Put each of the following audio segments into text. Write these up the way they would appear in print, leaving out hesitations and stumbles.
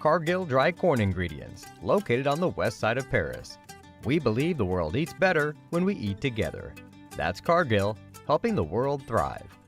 Cargill Dry Corn Ingredients, located on the west side of Paris. We believe the world eats better when we eat together. That's Cargill, helping the world thrive.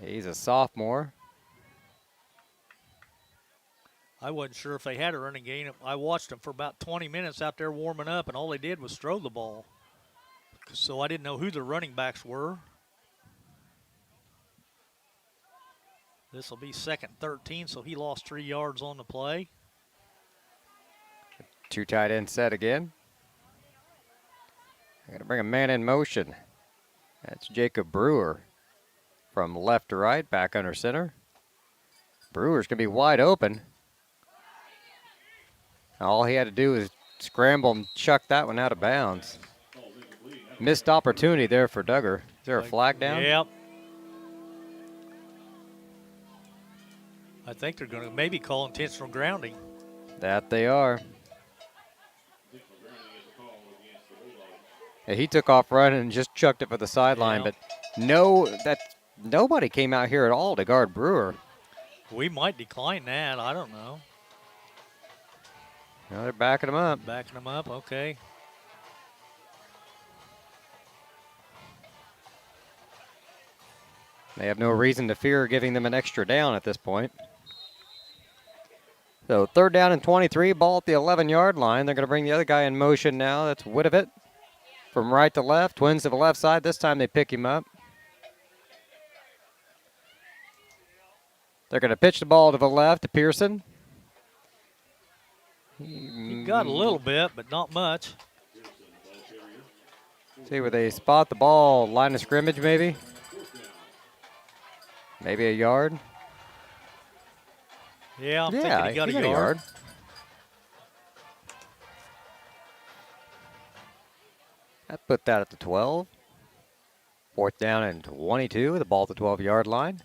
He's a sophomore. I wasn't sure if they had a running game. I watched them for about 20 minutes out there warming up, and all they did was throw the ball. So I didn't know who the running backs were. This will be 2nd 13, so he lost 3 yards on the play. 2 tight end set again. I got to bring a man in motion. That's Jacob Brewer from left to right, back under center. Brewer's going to be wide open. All he had to do was scramble and chuck that one out of bounds. Missed opportunity there for Duggar. Is there a flag down? Yep. I think they're going to maybe call intentional grounding. That they are. Yeah, he took off running and just chucked it for the sideline, but nobody came out here at all to guard Brewer. We might decline that. I don't know. No, they're backing him up. Backing him up, okay. They have no reason to fear giving them an extra down at this point. So 3rd down and 23, ball at the 11-yard line. They're going to bring the other guy in motion now. That's Wittevit. From right to left, twins to the left side. This time they pick him up. They're going to pitch the ball to the left to Pearson. He got a little bit, but not much. See where they spot the ball, line of scrimmage maybe. Maybe a yard. Yeah, I'm thinking he got a yard. That put that at the 12. 4th down and 22, the ball at the 12-yard line.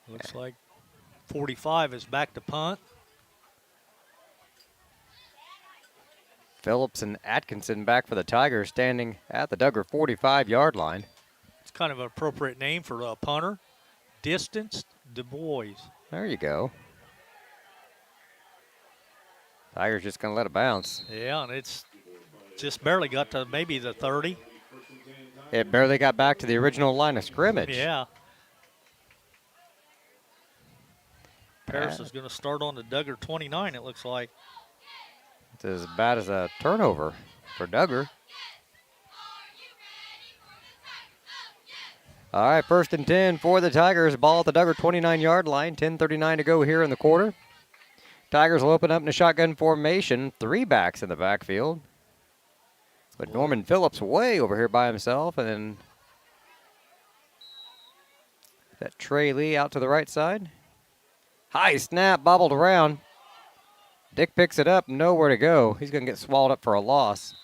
Looks like 45 is back to punt. Phillips and Atkinson back for the Tigers, standing at the Duggar 45-yard line. It's kind of an appropriate name for a punter. Distanced Du Bois. There you go. Tigers just going to let it bounce. Yeah, and it's just barely got to maybe the 30. It barely got back to the original line of scrimmage. Yeah. Paris is going to start on the Duggar 29, it looks like. It's as bad as a turnover for Duggar. All right, 1st and 10 for the Tigers. Ball at the Duggar 29-yard line. 10:39 to go here in the quarter. Tigers will open up in a shotgun formation. 3 backs in the backfield. But Norman Phillips way over here by himself. And then that Trey Lee out to the right side. High snap, bobbled around. Dick picks it up, nowhere to go. He's going to get swallowed up for a loss.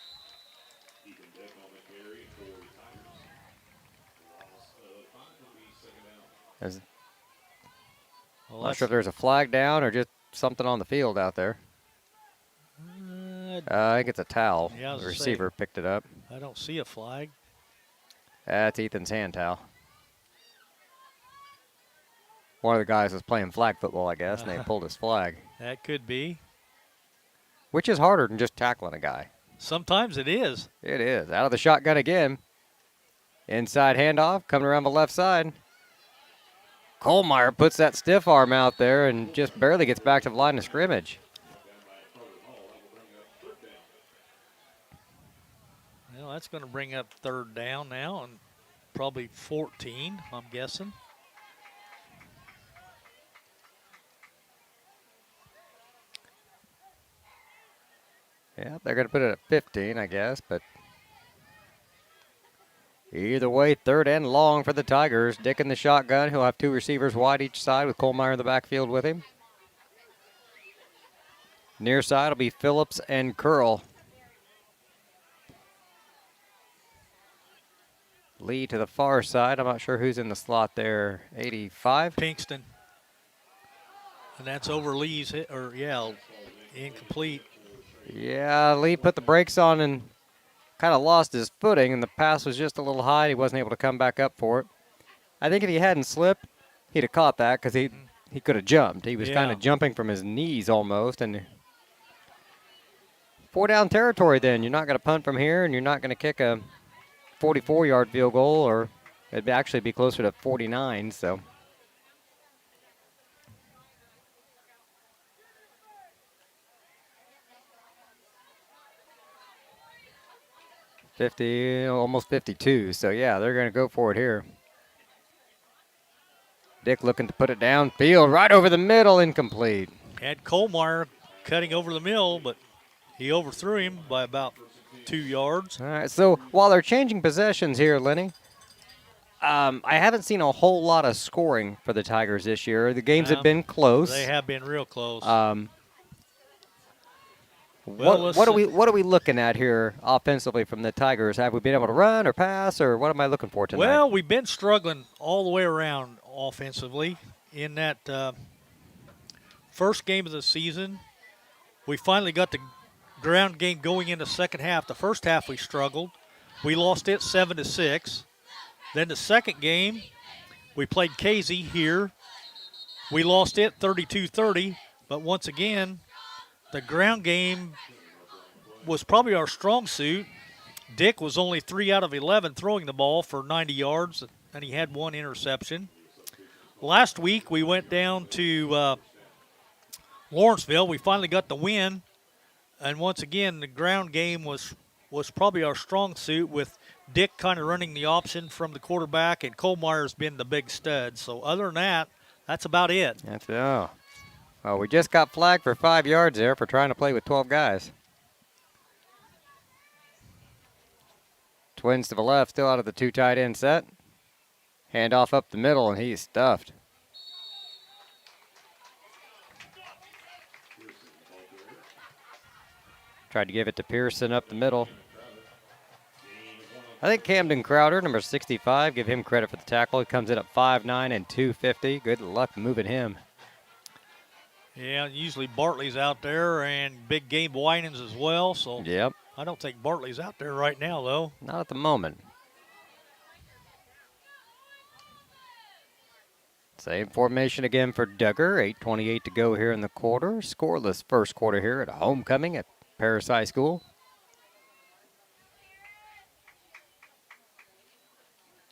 I'm not sure if there's a flag down or just something on the field out there. I think it's a towel. Yeah, the receiver picked it up. I don't see a flag. That's Ethan's hand towel. One of the guys was playing flag football, I guess, and they pulled his flag. That could be. Which is harder than just tackling a guy. Sometimes it is. It is. Out of the shotgun again. Inside handoff, coming around the left side. Kohlmeyer puts that stiff arm out there and just barely gets back to the line of scrimmage. Well, that's going to bring up 3rd down now and probably 14, I'm guessing. Yeah, they're going to put it at 15, I guess, but either way, 3rd and long for the Tigers. Dick in the shotgun. He'll have 2 receivers wide each side with Kohlmeyer in the backfield with him. Near side will be Phillips and Curl. Lee to the far side. I'm not sure who's in the slot there. 85? Pinkston. And that's over Lee's hit, or yeah, incomplete. Yeah, Lee put the brakes on and kind of lost his footing, and the pass was just a little high. He wasn't able to come back up for it. I think if he hadn't slipped, he'd have caught that because he could have jumped. He was kind of jumping from his knees almost. And 4 down territory then. You're not going to punt from here, and you're not going to kick a 44-yard field goal or It'd actually be closer to 49, so. Almost 52. So yeah, they're going to go for it here. Dick looking to put it downfield, right over the middle, incomplete. Had Kohlmeyer cutting over the middle, but he overthrew him by about 2 yards. All right, so while they're changing possessions here, Lenny, I haven't seen a whole lot of scoring for the Tigers this year. The games have been close. They have been real close. What are we looking at here offensively from the Tigers? Have we been able to run or pass, or what am I looking for tonight? Well, we've been struggling all the way around offensively. In that first game of the season, we finally got the ground game going in the second half. The first half we struggled. We lost it 7-6. Then the second game, we played Casey here. We lost it 32-30. But once again, the ground game was probably our strong suit. Dick was only 3 out of 11 throwing the ball for 90 yards, and he had 1 interception. Last week, we went down to Lawrenceville. We finally got the win. And once again, the ground game was probably our strong suit, with Dick kind of running the option from the quarterback, and Kohlmeyer's been the big stud. So other than that, that's about it. Well, we just got flagged for 5 yards there for trying to play with 12 guys. Twins to the left, still out of the 2 tight end set. Handoff up the middle, and he's stuffed. Tried to give it to Pearson up the middle. I think Camden Crowder, number 65, give him credit for the tackle. He comes in at 5'9" and 250. Good luck moving him. Yeah, usually Bartley's out there, and big Gabe Winans as well. So yep. I don't think Bartley's out there right now, though. Not at the moment. Same formation again for Duggar. 8:28 to go here in the quarter. Scoreless first quarter here at homecoming at Paris High School.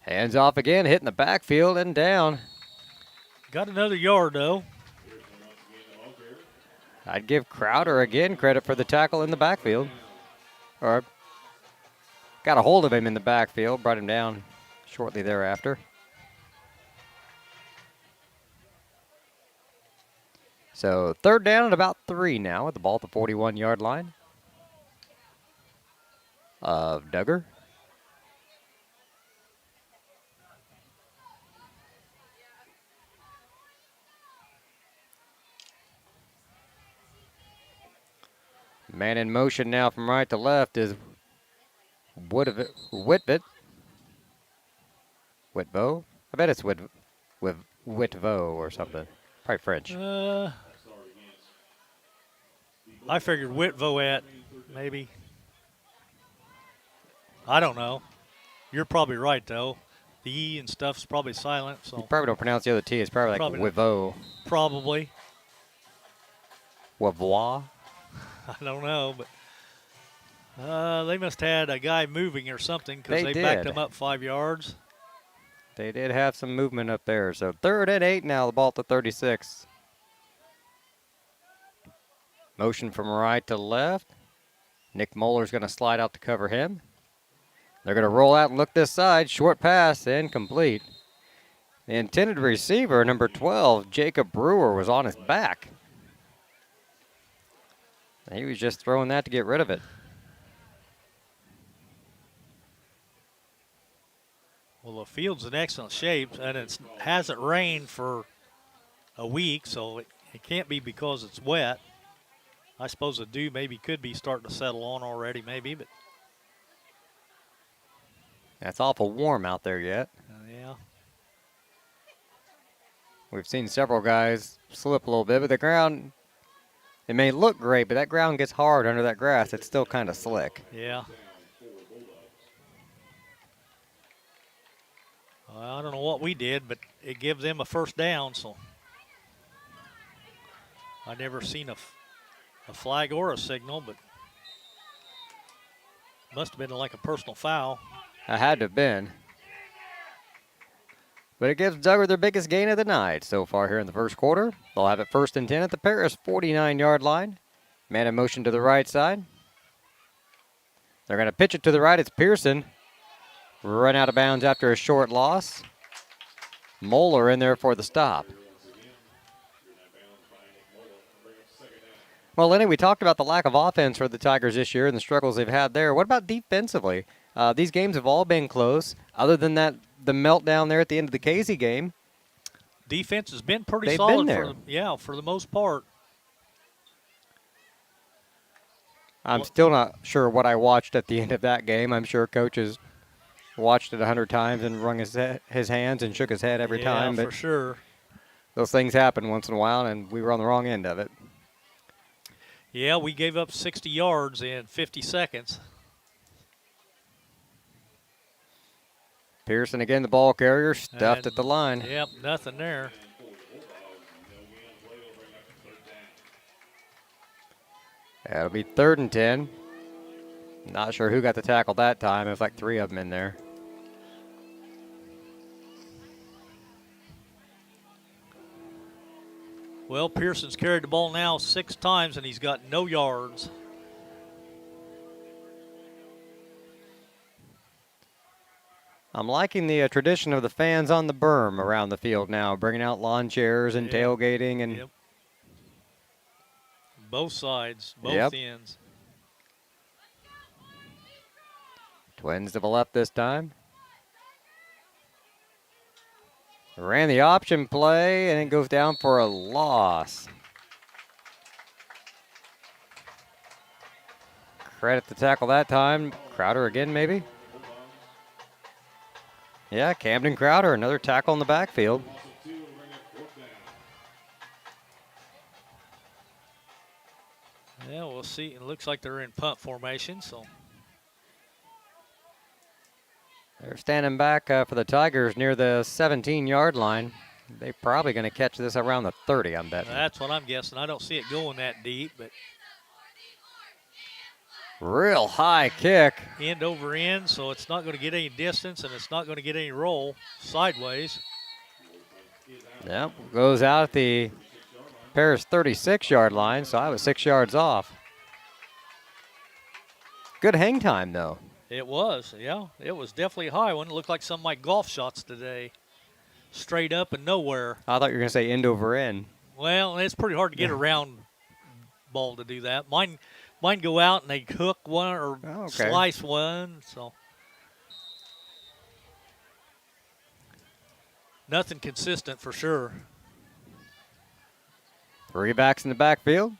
Hands off again, hitting the backfield and down. Got another yard, though. I'd give Crowder again credit for the tackle in the backfield. Or got a hold of him in the backfield, brought him down shortly thereafter. So 3rd down at about 3 now with the ball at the 41-yard line of Duggar. Man in motion now from right to left is Whitvo. I bet it's Whitvo or something. Probably French. I figured Whitvo at maybe. I don't know. You're probably right, though. The E and stuff's probably silent. So You probably don't pronounce the other T. It's probably like Whitvo. Probably. Wavois. I don't know, but they must have had a guy moving or something, because they did. backed him up 5 yards. They did have some movement up there. So 3rd and 8 now, the ball at the 36. Motion from right to left. Nick Moeller's going to slide out to cover him. They're going to roll out and look this side. Short pass, incomplete. The intended receiver, number 12, Jacob Brewer, was on his back. He was just throwing that to get rid of it. Well, the field's in excellent shape, and it hasn't rained for a week, so it can't be because it's wet. I suppose the dew maybe could be starting to settle on already, maybe, but That's awful warm out there yet. Yeah. We've seen several guys slip a little bit, but the ground, it may look great, but that ground gets hard under that grass. It's still kind of slick. Yeah. Well, I don't know what we did, but it gives them a first down, so I never seen a flag or a signal, but must have been like a personal foul. I had to have been. But it gives Duggar their biggest gain of the night so far here in the first quarter. They'll have it 1st and 10 at the Paris 49-yard line. Man in motion to the right side. They're going to pitch it to the right. It's Pearson. Run out of bounds after a short loss. Moeller in there for the stop. Well, Lenny, we talked about the lack of offense for the Tigers this year and the struggles they've had there. What about defensively? These games have all been close. Other than that, the meltdown there at the end of the Casey game. Defense has been pretty They've solid. been there. For the most part. I'm still not sure what I watched at the end of that game. I'm sure Coach has watched it 100 times and wrung his hands and shook his head every time. Yeah, But for sure. those things happen once in a while, and we were on the wrong end of it. Yeah, we gave up 60 yards in 50 seconds. Pearson again, the ball carrier, stuffed at the line. Yep, nothing there. That'll be 3rd and 10. Not sure who got the tackle that time. It was like 3 of them in there. Well, Pearson's carried the ball now 6 times, and he's got no yards. I'm liking the tradition of the fans on the berm around the field now, bringing out lawn chairs and tailgating. And both sides, both ends. Twins to the left this time. Ran the option play, and it goes down for a loss. Credit the tackle that time. Crowder again, maybe? Yeah, Camden Crowder, another tackle in the backfield. Yeah, we'll see. It looks like they're in punt formation, so. They're standing back for the Tigers near the 17-yard line. They're probably going to catch this around the 30, I'm betting. That's what I'm guessing. I don't see it going that deep, but. Real high kick. End over end, so it's not going to get any distance, and it's not going to get any roll sideways. Yep, goes out at the Paris 36-yard line, so I was 6 yards off. Good hang time, though. It was, yeah. It was definitely a high one. It looked like some of my golf shots today. Straight up and nowhere. I thought you were going to say end over end. Well, it's pretty hard to get a round ball to do that. Mine go out and they hook one or slice one, so. Nothing consistent for sure. 3 backs in the backfield.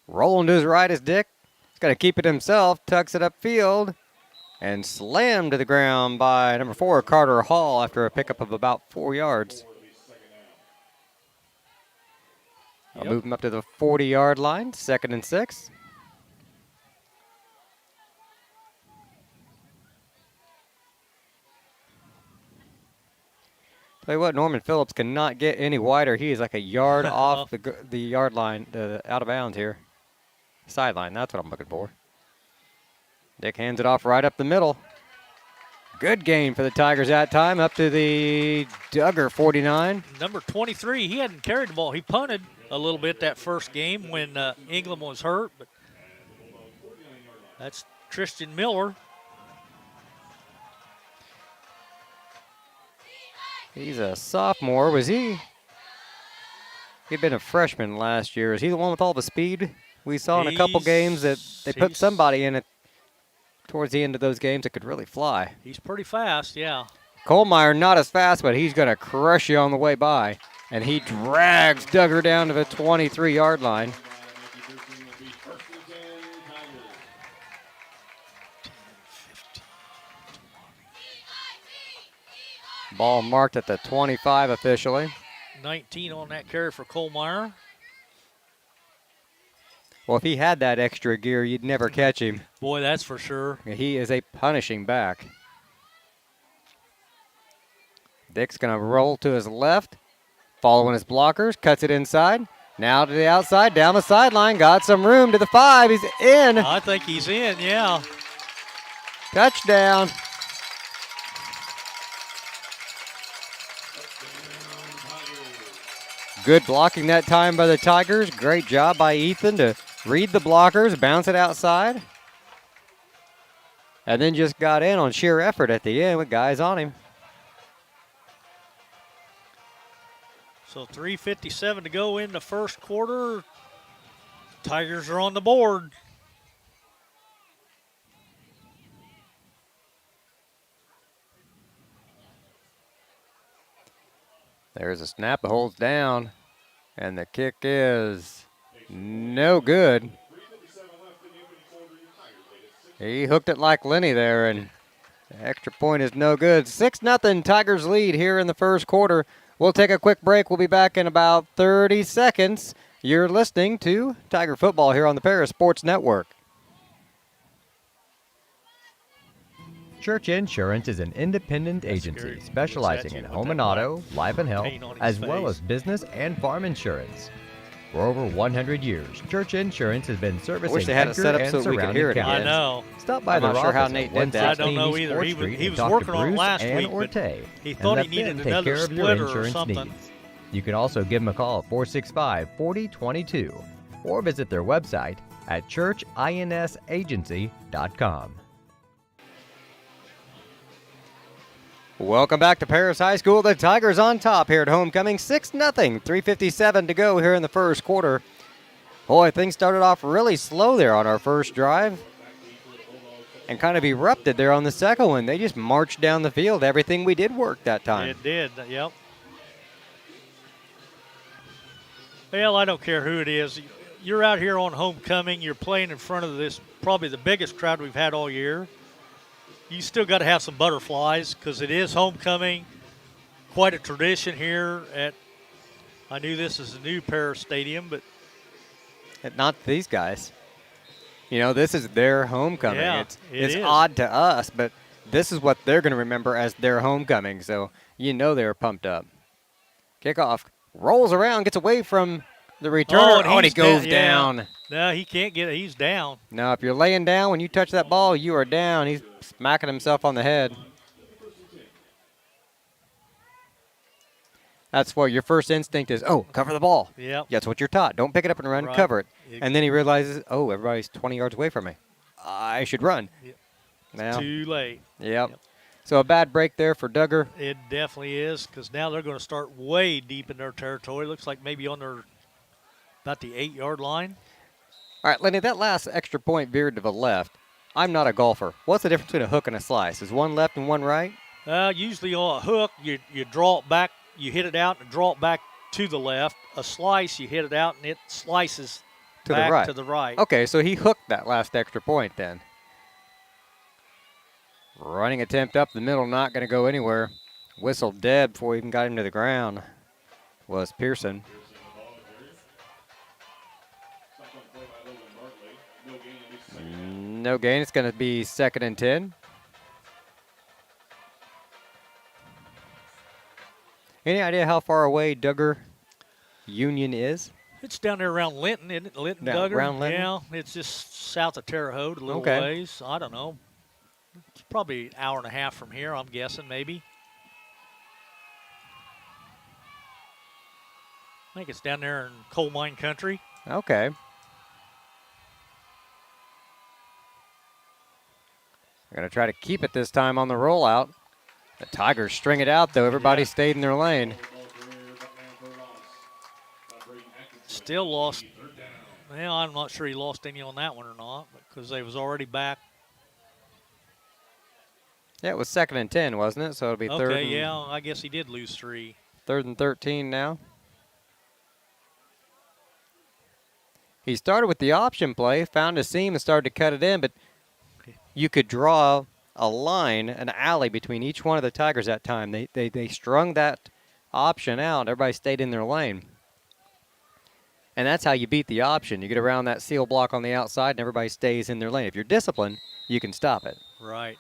Rolling to his right is Dick. He's going to keep it himself, tucks it upfield, and slammed to the ground by number 4, Carter Hall, after a pickup of about 4 yards. I'll move him up to the 40-yard line, 2nd and 6. Tell you what, Norman Phillips cannot get any wider. He is like a yard off the yard line, out of bounds here. Sideline, that's what I'm looking for. Dick hands it off right up the middle. Good gain for the Tigers that time, up to the Duggar 49. Number 23, he hadn't carried the ball. He punted a little bit that first game when England was hurt, but that's Tristan Miller. He's a sophomore. Was he? He'd been a freshman last year. Is he the one with all the speed we saw in a couple games that they put somebody in it towards the end of those games that could really fly? He's pretty fast, yeah. Kohlmeyer not as fast, but he's going to crush you on the way by. And he drags Duggar down to the 23-yard line. Ball marked at the 25 officially. 19 on that carry for Kohlmeyer. Well, if he had that extra gear, you'd never catch him. Boy, that's for sure. He is a punishing back. Dick's going to roll to his left, following his blockers, cuts it inside. Now to the outside, down the sideline, got some room to the 5. He's in. I think he's in, yeah. Touchdown. Good blocking that time by the Tigers. Great job by Ethan to read the blockers, bounce it outside. And then just got in on sheer effort at the end with guys on him. So 3:57 to go in the first quarter. Tigers are on the board. There's a snap that holds down, and the kick is no good. He hooked it like Lenny there, and the extra point is no good. 6-0 Tigers lead here in the first quarter. We'll take a quick break. We'll be back in about 30 seconds. You're listening to Tiger Football here on the Paris Sports Network. Church Insurance is an independent agency specializing in home and auto, life and health, as well as business and farm insurance. For over 100 years, Church Insurance has been servicing Edgar and surrounding counties. I know. Stop by their office at 116 I don't know East either. 4th Street He and was talk working to on it Bruce last and week, but Orte, he and thought let he needed them take another care of your splitter or insurance something. needs. You can also give them a call at 465-4022 or visit their website at churchinsagency.com. Welcome back to Paris High School. The Tigers on top here at homecoming, 6-0, 3:57 to go here in the first quarter. Boy, things started off really slow there on our first drive and kind of erupted there on the second one. They just marched down the field. Everything we did worked that time. It did, yep. Well, I don't care who it is. You're out here on homecoming. You're playing in front of this, probably the biggest crowd we've had all year. You still got to have some butterflies because it is homecoming. Quite a tradition here at, I knew this is a new Paris Stadium, but. Not these guys. You know, this is their homecoming. Yeah, it's odd to us, but this is what they're going to remember as their homecoming. So you know they're pumped up. Kickoff rolls around, gets away from the returner. And he goes down. No, he can't get it. He's down. No, if you're laying down when you touch that ball, you are down. He's smacking himself on the head. That's what your first instinct is. Oh, cover the ball. Yep. That's what you're taught. Don't pick it up and run. Right. Cover it. And then he realizes, oh, everybody's 20 yards away from me. I should run. Yep. Now, Too late. Yep. Yep. So a bad break there for Duggar. It definitely is because now they're going to start way deep in their territory. Looks like maybe on their about the 8-yard line. All right, Lenny, that last extra point veered to the left. I'm not a golfer. What's the difference between a hook and a slice? Is one left and one right? Usually on a hook, you draw it back, you hit it out and draw it back to the left. A slice, you hit it out and it slices To back the right. to the right. Okay, so he hooked that last extra point then. Running attempt up the middle, not going to go anywhere. Whistle dead before we even got him to the ground was Pearson. No gain. It's going to be 2nd and 10. Any idea how far away Duggar Union is? It's down there around Linton, isn't it? Linton, Down Duggar? around Linton? Yeah, it's just south of Terre Haute, a little Okay. ways. I don't know. It's probably an hour and a half from here, I'm guessing, maybe. I think it's down there in coal mine country. Okay. We're going to try to keep it this time on the rollout. The Tigers string it out, though. Everybody stayed in their lane. Still lost. Well, I'm not sure he lost any on that one or not because they was already back. Yeah, it was 2nd and 10, wasn't it? So it'll be third. Okay, yeah, I guess he did lose 3. 3rd and 13 now. He started with the option play, found a seam and started to cut it in, but you could draw a line, an alley between each one of the Tigers that time. They strung that option out. Everybody stayed in their lane. And that's how you beat the option. You get around that seal block on the outside and everybody stays in their lane. If you're disciplined, you can stop it. Right.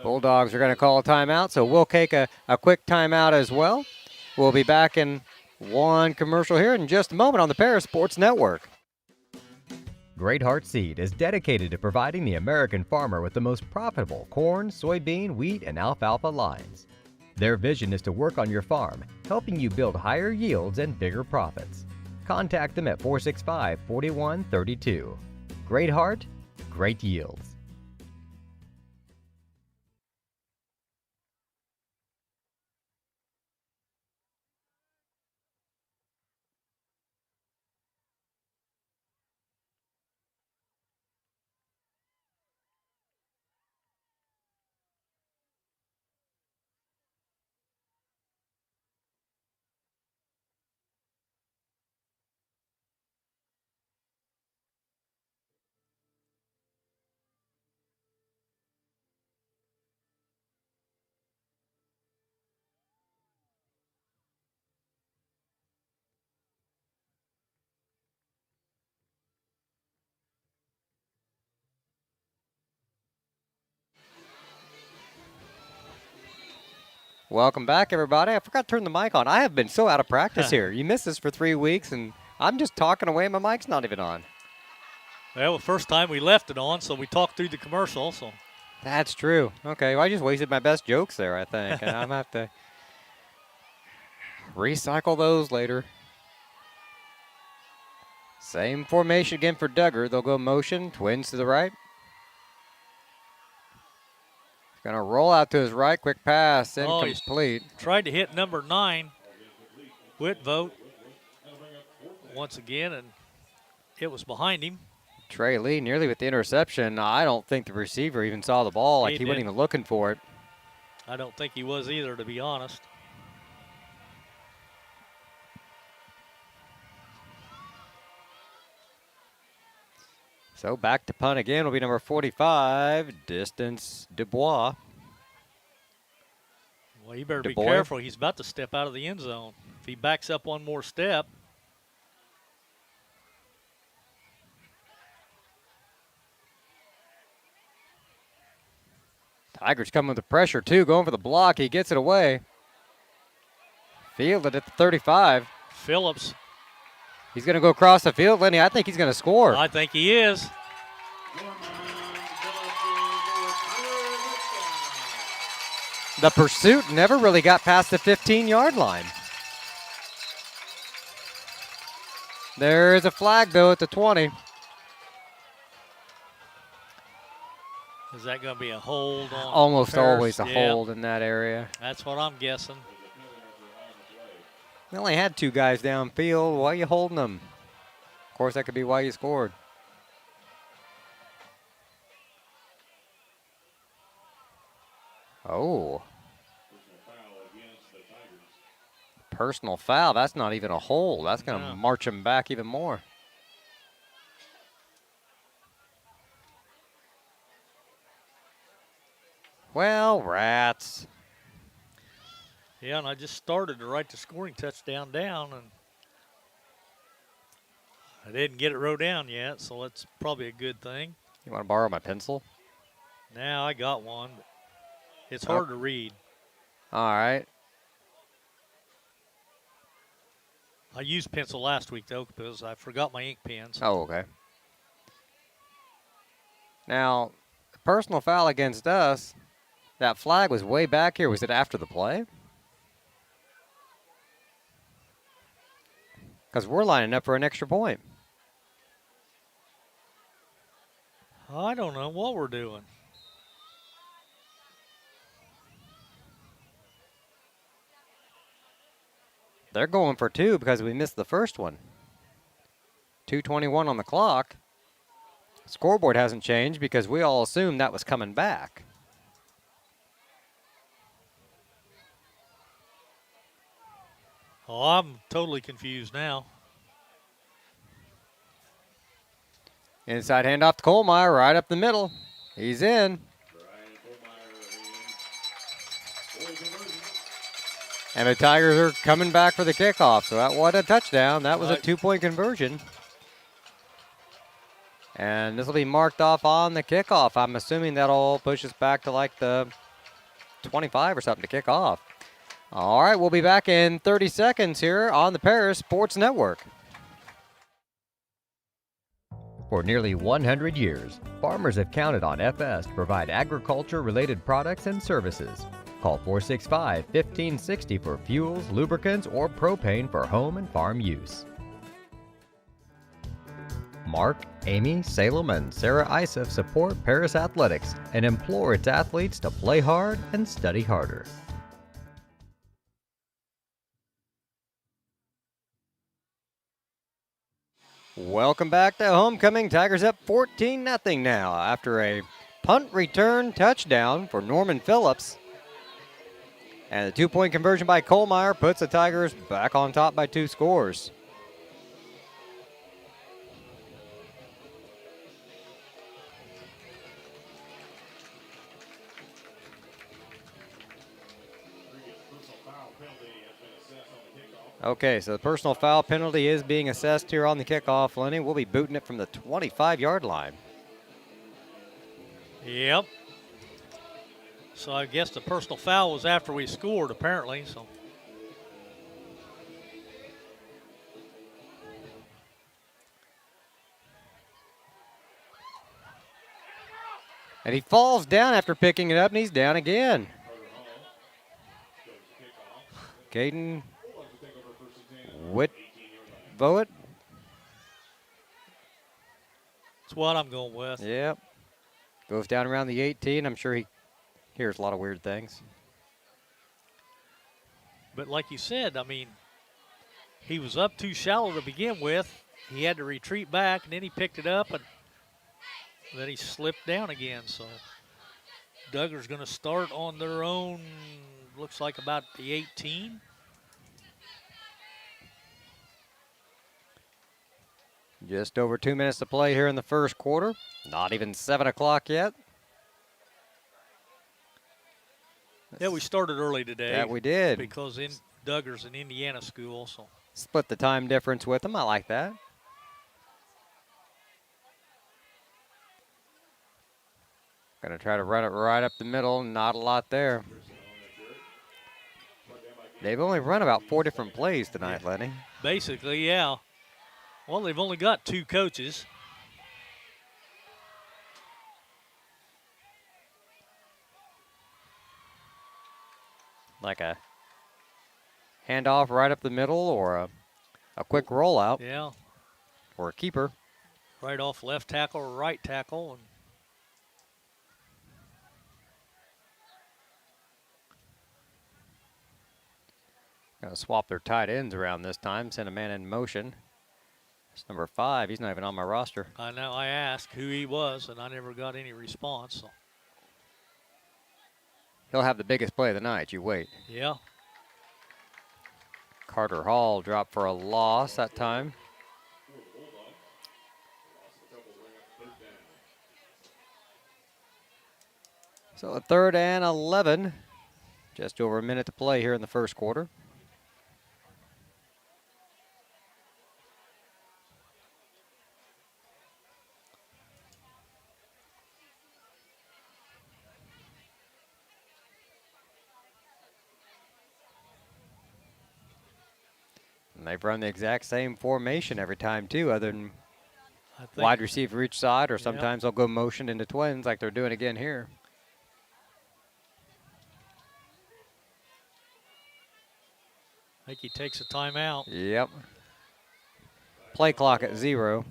Bulldogs are going to call a timeout, so we'll take a quick timeout as well. We'll be back in one commercial here in just a moment on the Paris Sports Network. Great Heart Seed is dedicated to providing the American farmer with the most profitable corn, soybean, wheat, and alfalfa lines. Their vision is to work on your farm, helping you build higher yields and bigger profits. Contact them at 465-4132. Great heart, great yields. Welcome back, everybody. I forgot to turn the mic on. I have been so out of practice here. You missed this for 3 weeks, and I'm just talking away. My mic's not even on. Well, the first time we left it on, so we talked through the commercial. So That's true. Okay, well, I just wasted my best jokes there, I think, and I'm going to have to recycle those later. Same formation again for Duggar. They'll go motion, twins to the right. Going to roll out to his right, quick pass, incomplete. Tried to hit number 9, Whitvote, once again, and it was behind him. Trey Lee nearly with the interception. I don't think the receiver even saw the ball. Like he wasn't even looking for it. I don't think he was either, to be honest. So back to punt again will be number 45, Distance Dubois. Well, you better be careful. He's about to step out of the end zone. If he backs up one more step. Tigers coming with the pressure, too, going for the block. He gets it away. Fielded at the 35. Phillips. He's going to go across the field, Lenny. I think he's going to score. I think he is. The pursuit never really got past the 15-yard line. There's a flag, though, at the 20. Is that going to be a hold on? Almost Paris? always a hold in that area. That's what I'm guessing. We only had 2 guys downfield. Why are you holding them? Of course, that could be why you scored. Oh. Personal foul. That's not even a hold. That's going to march him back even more. Well, rats. Yeah, and I just started to write the scoring touchdown down, and I didn't get it wrote down yet, so that's probably a good thing. You want to borrow my pencil? Now I got one. But it's hard to read. All right. I used pencil last week, though, because I forgot my ink pens. Oh, okay. Now, the personal foul against us, that flag was way back here. Was it after the play? Because we're lining up for an extra point. I don't know what we're doing. They're going for 2 because we missed the first one. 2:21 on the clock. Scoreboard hasn't changed because we all assumed that was coming back. Oh, I'm totally confused now. Inside handoff to Kohlmeyer, right up the middle. He's in. And the Tigers are coming back for the kickoff. So that was a touchdown. That was a 2-point conversion. And this will be marked off on the kickoff. I'm assuming that'll push us back to like the 25 or something to kick off. All right, we'll be back in 30 seconds here on the Paris Sports Network. For nearly 100 years, farmers have counted on FS to provide agriculture-related products and services. call 465-1560 for fuels, lubricants, or propane for home and farm use. Mark, Amy, Salem, and Sarah Isef support Paris Athletics and implore its athletes to play hard and study harder. Welcome back to homecoming. Tigers up 14-0 now after a punt return touchdown for Norman Phillips. And a two-point conversion by Kohlmeyer puts the Tigers back on top by 2 scores. Okay, so the personal foul penalty is being assessed here on the kickoff, Lenny. We'll be booting it from the 25-yard line. Yep. So I guess the personal foul was after we scored, apparently. So. And he falls down after picking it up, and he's down again. Caden Voet. That's what I'm going with. Yep. Goes down around the 18. I'm sure he hears a lot of weird things. But like you said, I mean, he was up too shallow to begin with. He had to retreat back, and then he picked it up, and then he slipped down again. So Duggar's going to start on their own, looks like about the 18. Just over 2 minutes to play here in the first quarter. Not even 7 o'clock yet. Yeah, we started early today. Yeah, we did. Because Duggar's an Indiana school. So split the time difference with them. I like that. Going to try to run it right up the middle. Not a lot there. They've only run about 4 different plays tonight, Lenny. Basically, yeah. Well, they've only got 2 coaches. Like a handoff right up the middle or a quick rollout. Yeah. Or a keeper. Right off left tackle or right tackle. And going to swap their tight ends around this time. Send a man in motion. It's number 5. He's not even on my roster. I know. I asked who he was, and I never got any response. So. He'll have the biggest play of the night. You wait. Yeah. Carter Hall dropped for a loss that time. So a 3rd and 11. Just over a minute to play here in the first quarter. And they've run the exact same formation every time, too, other than wide receiver each side, or sometimes they'll go motion into twins like they're doing again here. I think he takes a timeout. Yep. Play clock at 0.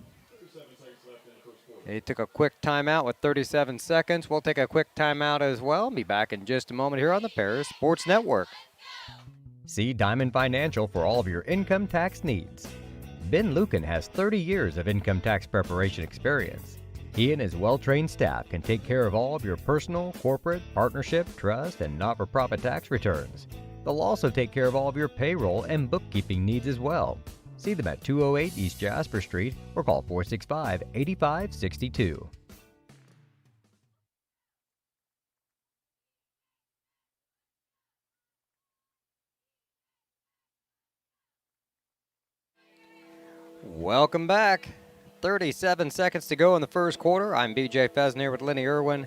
He took a quick timeout with 37 seconds. We'll take a quick timeout as well. Be back in just a moment here on the Paris Sports Network. See Diamond Financial for all of your income tax needs. Ben Lucan has 30 years of income tax preparation experience. He and his well-trained staff can take care of all of your personal, corporate, partnership, trust, and not-for-profit tax returns. They'll also take care of all of your payroll and bookkeeping needs as well. See them at 208 East Jasper Street or call 465-8562. Welcome back. 37 seconds to go in the first quarter. I'm BJ Fesner with Lenny Irwin.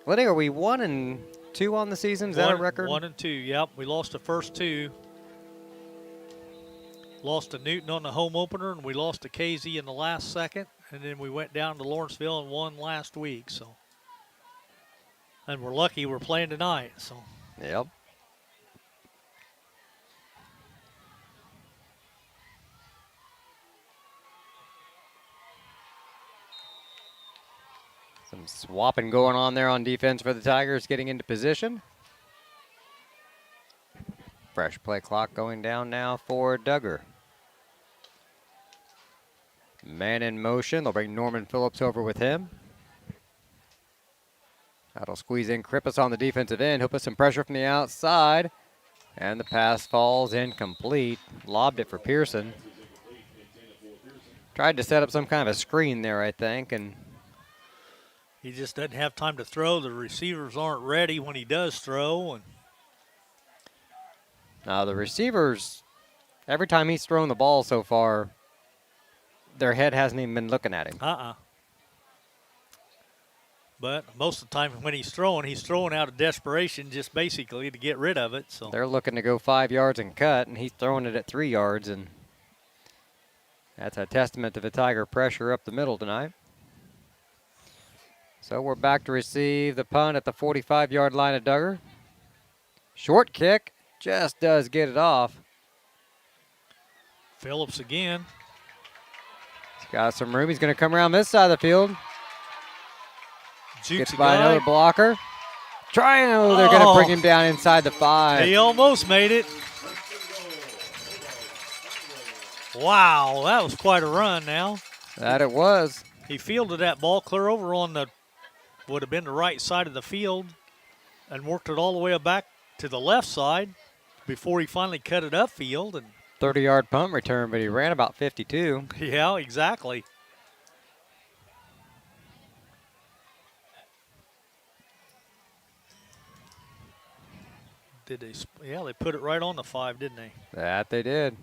Lenny, are we 1-2 on the season? Is that a record? 1-2, yep. We lost the first 2. Lost to Newton on the home opener, and we lost to KZ in the last second. And then we went down to Lawrenceville and won last week. So And we're lucky we're playing tonight. So. Yep. Some swapping going on there on defense for the Tigers, getting into position. Fresh play clock going down now for Duggar. Man in motion. They'll bring Norman Phillips over with him. That'll squeeze in Krippus on the defensive end. He'll put some pressure from the outside. And the pass falls incomplete. Lobbed it for Pearson. Tried to set up some kind of a screen there, I think. And he just doesn't have time to throw. The receivers aren't ready when he does throw. And now the receivers, every time he's thrown the ball so far, their head hasn't even been looking at him. But most of the time when he's throwing out of desperation just basically to get rid of it. So they're looking to go 5 yards and cut, and he's throwing it at 3 yards, and that's a testament to the Tiger pressure up the middle tonight. So we're back to receive the punt at the 45-yard line of Duggar. Short kick, just does get it off. Phillips again. He's got some room. He's going to come around this side of the field. Jukes Gets by another blocker. They're going to bring him down inside the 5. He almost made it. Wow, that was quite a run now. That it was. He fielded that ball clear over on the, would have been the right side of the field, and worked it all the way back to the left side before he finally cut it upfield. And 30-yard punt return, but he ran about 52. yeah, exactly. Did they? Yeah, they put it right on the 5, didn't they? That they did.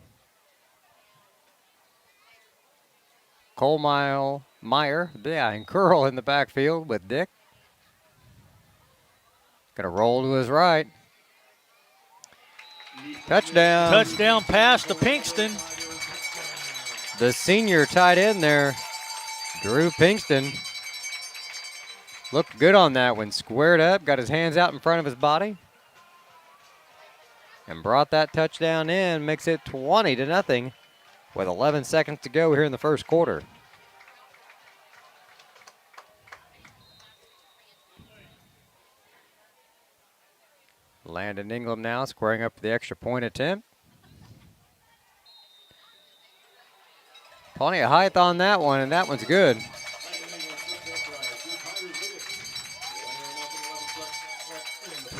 Meyer, and Curl in the backfield with Dick. Gonna roll to his right. Touchdown. Touchdown pass to Pinkston. The senior tight end there, Drew Pinkston, looked good on that one. Squared up, got his hands out in front of his body, and brought that touchdown in. Makes it 20-0 with 11 seconds to go here in the first quarter. Landon Ingram now squaring up for the extra point attempt. Plenty of height on that one, and that one's good.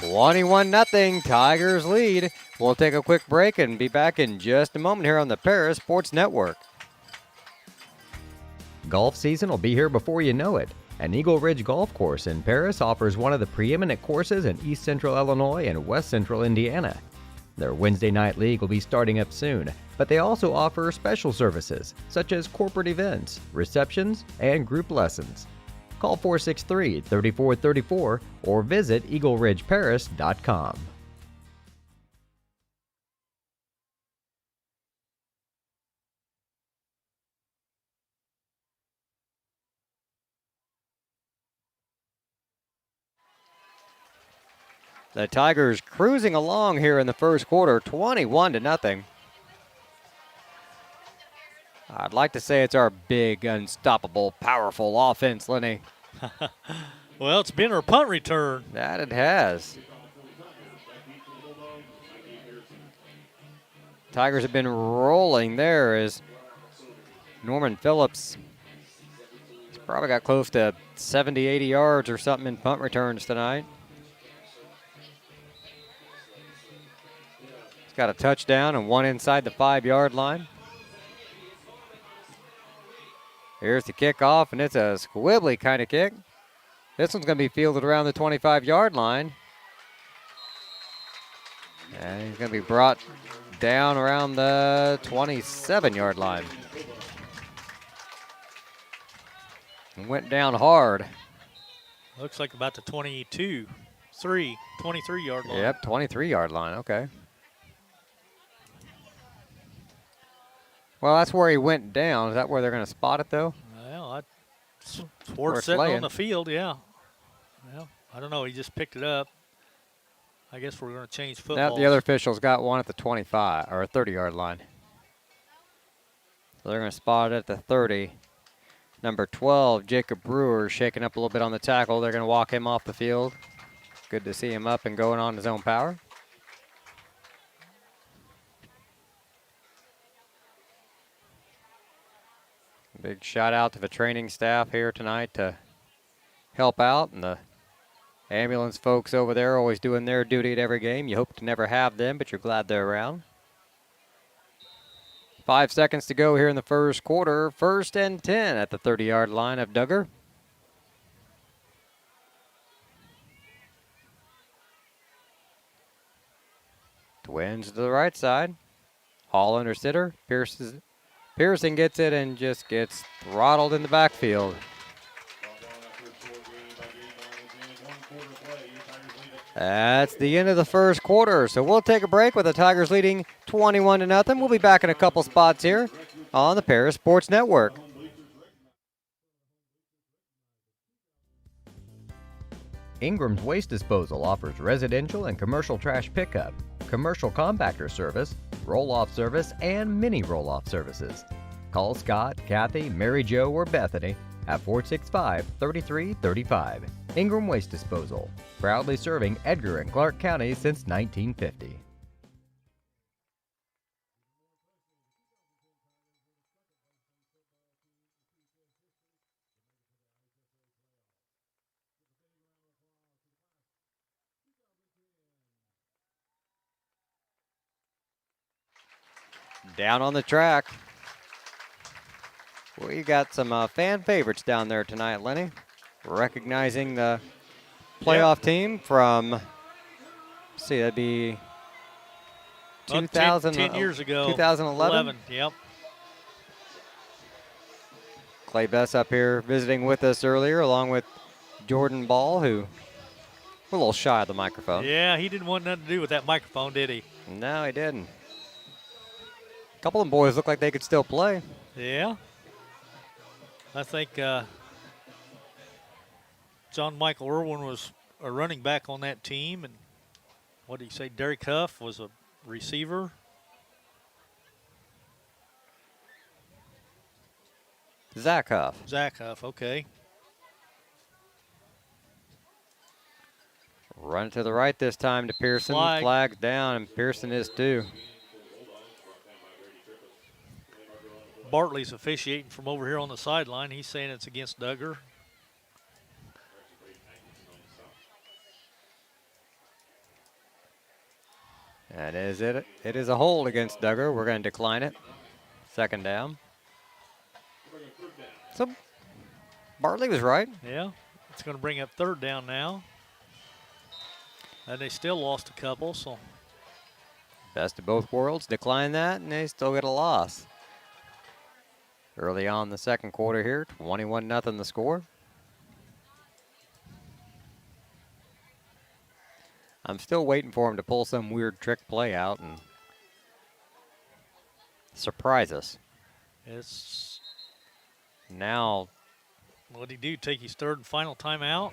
$21-0, Tigers lead. We'll take a quick break and be back in just a moment here on the Paris Sports Network. Golf season will be here before you know it. And Eagle Ridge Golf Course in Paris offers one of the preeminent courses in East Central Illinois and West Central Indiana. Their Wednesday night league will be starting up soon, but they also offer special services such as corporate events, receptions, and group lessons. Call 463-3434 or visit eagleridgeparis.com. The Tigers cruising along here in the first quarter, 21-0. I'd like to say it's our big, unstoppable, powerful offense, Lenny. Well, it's been our punt return. That it has. Tigers have been rolling there as Norman Phillips has probably got close to 70, 80 yards or something in punt returns tonight. He's got a touchdown and one inside the 5-yard line. Here's the kickoff, and it's a squibbly kind of kick. This one's going to be fielded around the 25-yard line. And he's going to be brought down around the 27-yard line. And went down hard. Looks like about the 23-yard line. Yep, 23-yard line, okay. Well, that's where he went down. Is that where they're going to spot it, though? Well, it's where it's sitting on the field, yeah. I don't know. He just picked it up. I guess we're going to change Now footballs. the other officials got one at the 25 or 30-yard line. So they're going to spot it at the 30. Number 12, Jacob Brewer, shaking up a little bit on the tackle. They're going to walk him off the field. Good to see him up and going on his own power. Big shout out to the training staff here tonight to help out, and the ambulance folks over there always doing their duty at every game. You hope to never have them, but you're glad they're around. 5 seconds to go here in the first quarter. 1st and 10 at the 30-yard line of Duggar. Twins to the right side. Hall under sitter. Pearson gets it and just gets throttled in the backfield. That's the end of the first quarter. So we'll take a break with the Tigers leading 21-0. We'll be back in a couple spots here on the Paris Sports Network. Ingram's Waste Disposal offers residential and commercial trash pickup, commercial compactor service, roll-off service, and mini roll-off services. Call Scott, Kathy, Mary Jo, or Bethany at 465-3335. Ingram Waste Disposal, proudly serving Edgar and Clark counties since 1950. Down on the track. We got some fan favorites down there tonight, Lenny. Recognizing the playoff team from, let's see, that'd be 2000, 10 years ago. 2011. Yep. Clay Bess up here visiting with us earlier, along with Jordan Ball, who we're a little shy of the microphone. Yeah, he didn't want nothing to do with that microphone, did he? No, he didn't. A couple of them boys look like they could still play. Yeah. I think John Michael Irwin was a running back on that team, and what did he say? Derek Huff was a receiver. Zach Huff. Zach Huff, okay. Run to the right this time to Pearson. Flag's down, and Pearson is too. Bartley's officiating from over here on the sideline. He's saying it's against Duggar. That is it. It is a hold against Duggar. We're going to decline it. 2nd down. So Bartley was right. Yeah, it's going to bring up 3rd down now. And they still lost a couple, so. Best of both worlds. Decline that, and they still get a loss. Early on the second quarter here, 21-0 the score. I'm still waiting for him to pull some weird trick play out and surprise us. It's now. What did he do? Take his 3rd and final timeout?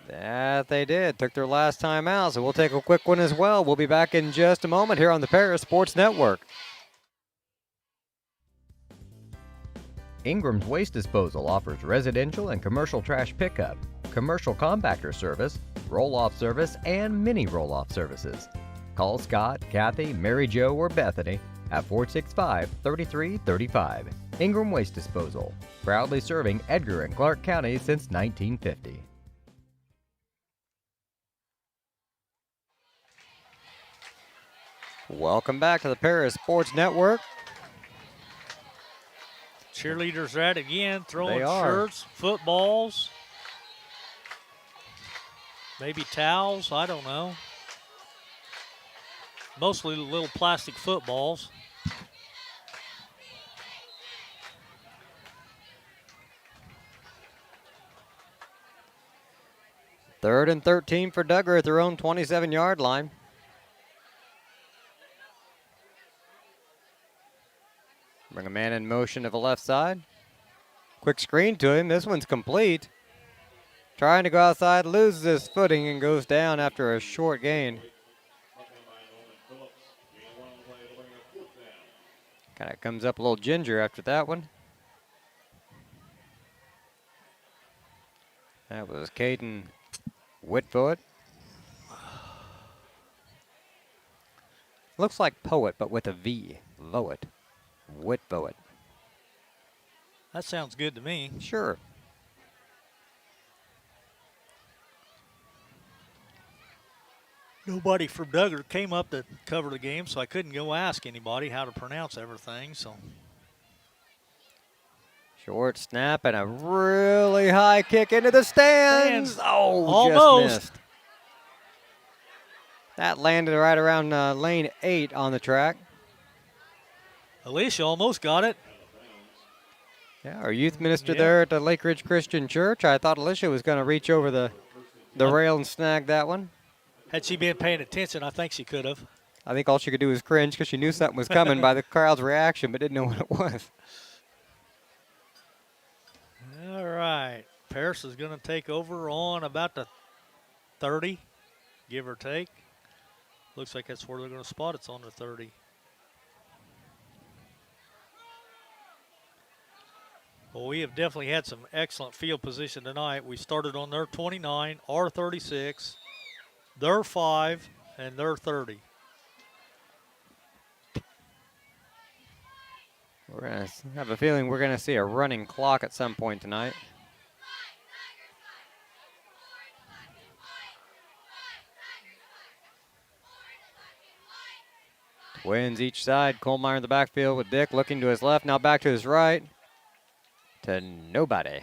That they did. Took their last time out, so we'll take a quick one as well. We'll be back in just a moment here on the Paris Sports Network. Ingram's Waste Disposal offers residential and commercial trash pickup, commercial compactor service, roll-off service, and mini roll-off services. Call Scott, Kathy, Mary Jo, or Bethany at 465-3335. Ingram Waste Disposal, proudly serving Edgar and Clark counties since 1950. Welcome back to the Paris Sports Network. Cheerleaders are at it again, throwing They are. shirts, footballs, maybe towels, I don't know. Mostly little plastic footballs. Third and 13 for Duggar at their own 27-yard line. Bring a man in motion to the left side. Quick screen to him. This one's complete. Trying to go outside, loses his footing and goes down after a short gain. Kind of comes up a little ginger after that one. That was Caden Whitfoot. Looks like poet, but with a V. Voet. Whitfoot. That sounds good to me. Sure. Nobody from Duggar came up to cover the game, so I couldn't go ask anybody how to pronounce everything. So Short snap and a really high kick into the stands. Oh, almost. just missed. That landed right around lane 8 on the track. Alicia almost got it. Yeah, our youth minister there at the Lake Ridge Christian Church. I thought Alicia was going to reach over the rail and snag that one. Had she been paying attention, I think she could have. I think all she could do was cringe because she knew something was coming by the crowd's reaction, but didn't know what it was. All right. Paris is going to take over on about the 30, give or take. Looks like that's where they're going to spot. It's on the 30. Well, we have definitely had some excellent field position tonight. We started on their 29, our 36, their 5, and their 30. We're going to have a feeling we're going to see a running clock at some point tonight. Twins each side. Kohlmeyer in the backfield with Dick looking to his left, now back to his right. To nobody.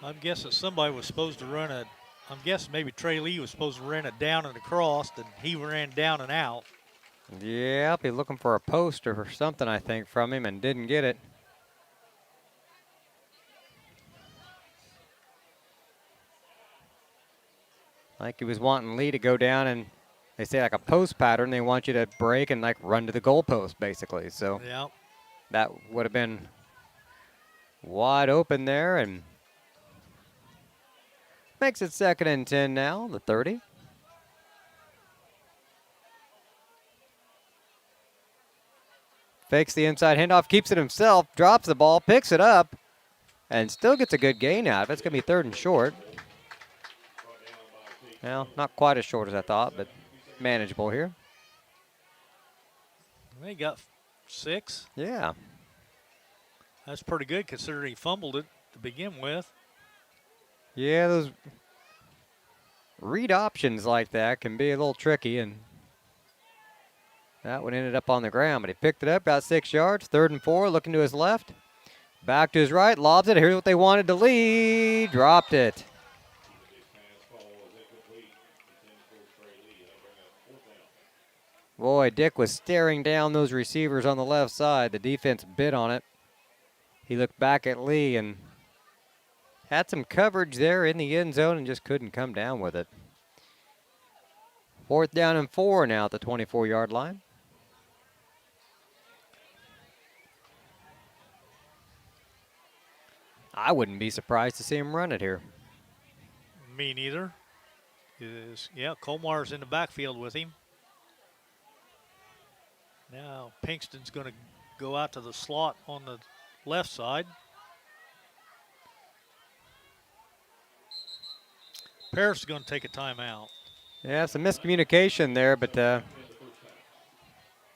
I'm guessing somebody was supposed to run a, I'm guessing maybe Trey Lee was supposed to run a down and across, and he ran down and out. Yep, he's looking for a post or something, I think, from him and didn't get it. Like he was wanting Lee to go down, and they say like a post pattern. They want you to break and like run to the goal post, basically. So yeah, that would have been wide open there, and makes it 2nd and 10 now, the 30. Fakes the inside handoff, keeps it himself, drops the ball, picks it up, and still gets a good gain out of it. It's going to be 3rd and short. Well, not quite as short as I thought, but manageable here. they got 6. Yeah. That's pretty good considering he fumbled it to begin with. Yeah, those read options like that can be a little tricky, and that one ended up on the ground, but he picked it up, got 6 yards, 3rd and 4, looking to his left. Back to his right, lobs it. Here's what they wanted to lead. Dropped it. Boy, Dick was staring down those receivers on the left side. The defense bit on it. He looked back at Lee and had some coverage there in the end zone and just couldn't come down with it. 4th down and 4 now at the 24-yard line. I wouldn't be surprised to see him run it here. Me neither. Yeah, Colmar's in the backfield with him. Now Pinkston's going to go out to the slot on the left side. Paris is going to take a timeout. Yeah, some miscommunication there, but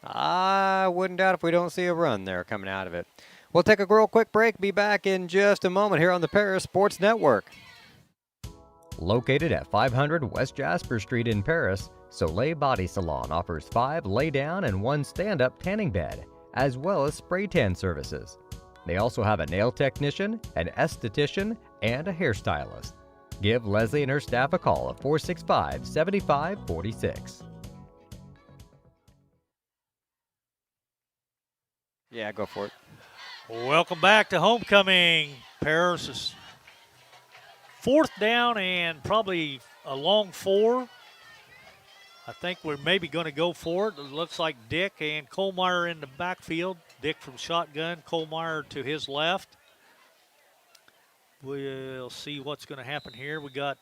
I wouldn't doubt if we don't see a run there coming out of it. We'll take a real quick break. Be back in just a moment here on the Paris Sports Network. Located at 500 West Jasper Street in Paris, Soleil Body Salon offers 5 lay-down and 1 stand-up tanning bed, as well as spray tan services. They also have a nail technician, an esthetician, and a hairstylist. Give Leslie and her staff a call at 465-7546. Yeah, go for it. Welcome back to homecoming. Paris is 4th down and probably a long 4. I think we're maybe going to go for it. It looks like Dick and Kohlmeyer in the backfield. Dick from shotgun, Kohlmeyer to his left. We'll see what's going to happen here. We got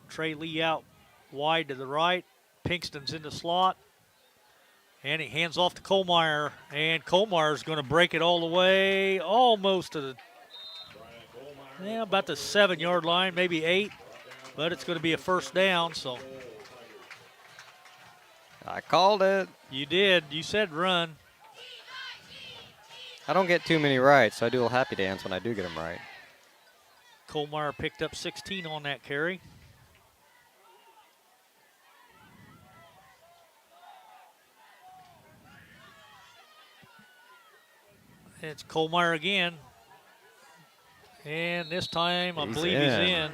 Trey Lee out wide to the right. Pinkston's in the slot. And he hands off to Kohlmeyer. And Kohlmeyer's going to break it all the way, almost to the, about the 7-yard line, maybe 8. But it's going to be a first down, so. I called it. You did. You said run. I don't get too many right, so I do a happy dance when I do get them right. Kohlmeyer picked up 16 on that carry. It's Kohlmeyer again. And this time, I believe he's in.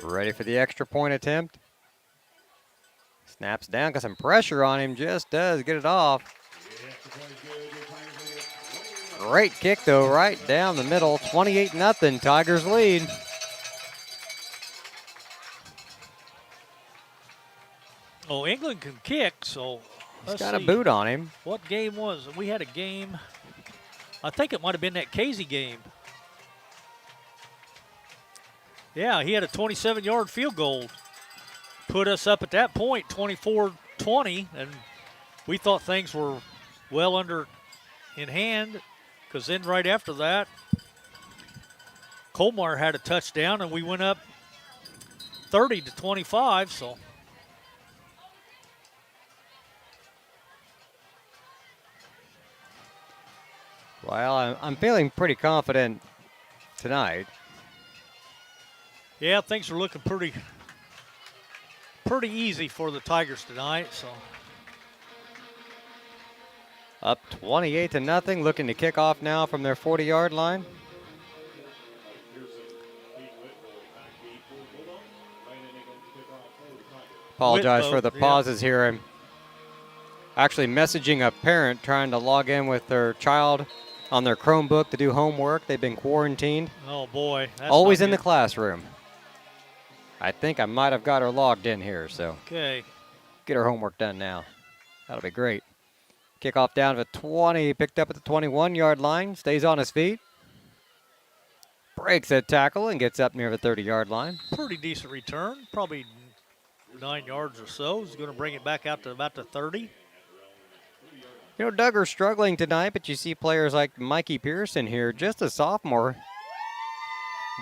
Ready for the extra point attempt. Snaps down, got some pressure on him, just does get it off. Great kick though, right down the middle, 28-0, Tigers lead. Oh, England can kick, so He's got a boot on him. What game was it? We had a game, I think it might have been that Casey game. Yeah, he had a 27-yard field goal. Put us up at that point, 24-20, and we thought things were well under in hand, because then right after that, Kohlmeyer had a touchdown, and we went up 30-25, so. Well, I'm feeling pretty confident tonight. Yeah, things are looking pretty easy for the Tigers tonight. So Up 28-0, looking to kick off now from their 40-yard line. Apologize for the pauses here. I'm actually messaging a parent trying to log in with their child on their Chromebook to do homework. They've been quarantined. Oh boy, that's always in the classroom. I think I might have got her logged in here, so okay. Get her homework done now. That'll be great. Kickoff down to 20, picked up at the 21-yard line, stays on his feet. Breaks a tackle and gets up near the 30-yard line. Pretty decent return, probably 9 yards or so. He's going to bring it back out to about the 30. You know, Duggar's struggling tonight, but you see players like Mikey Pearson here, just a sophomore,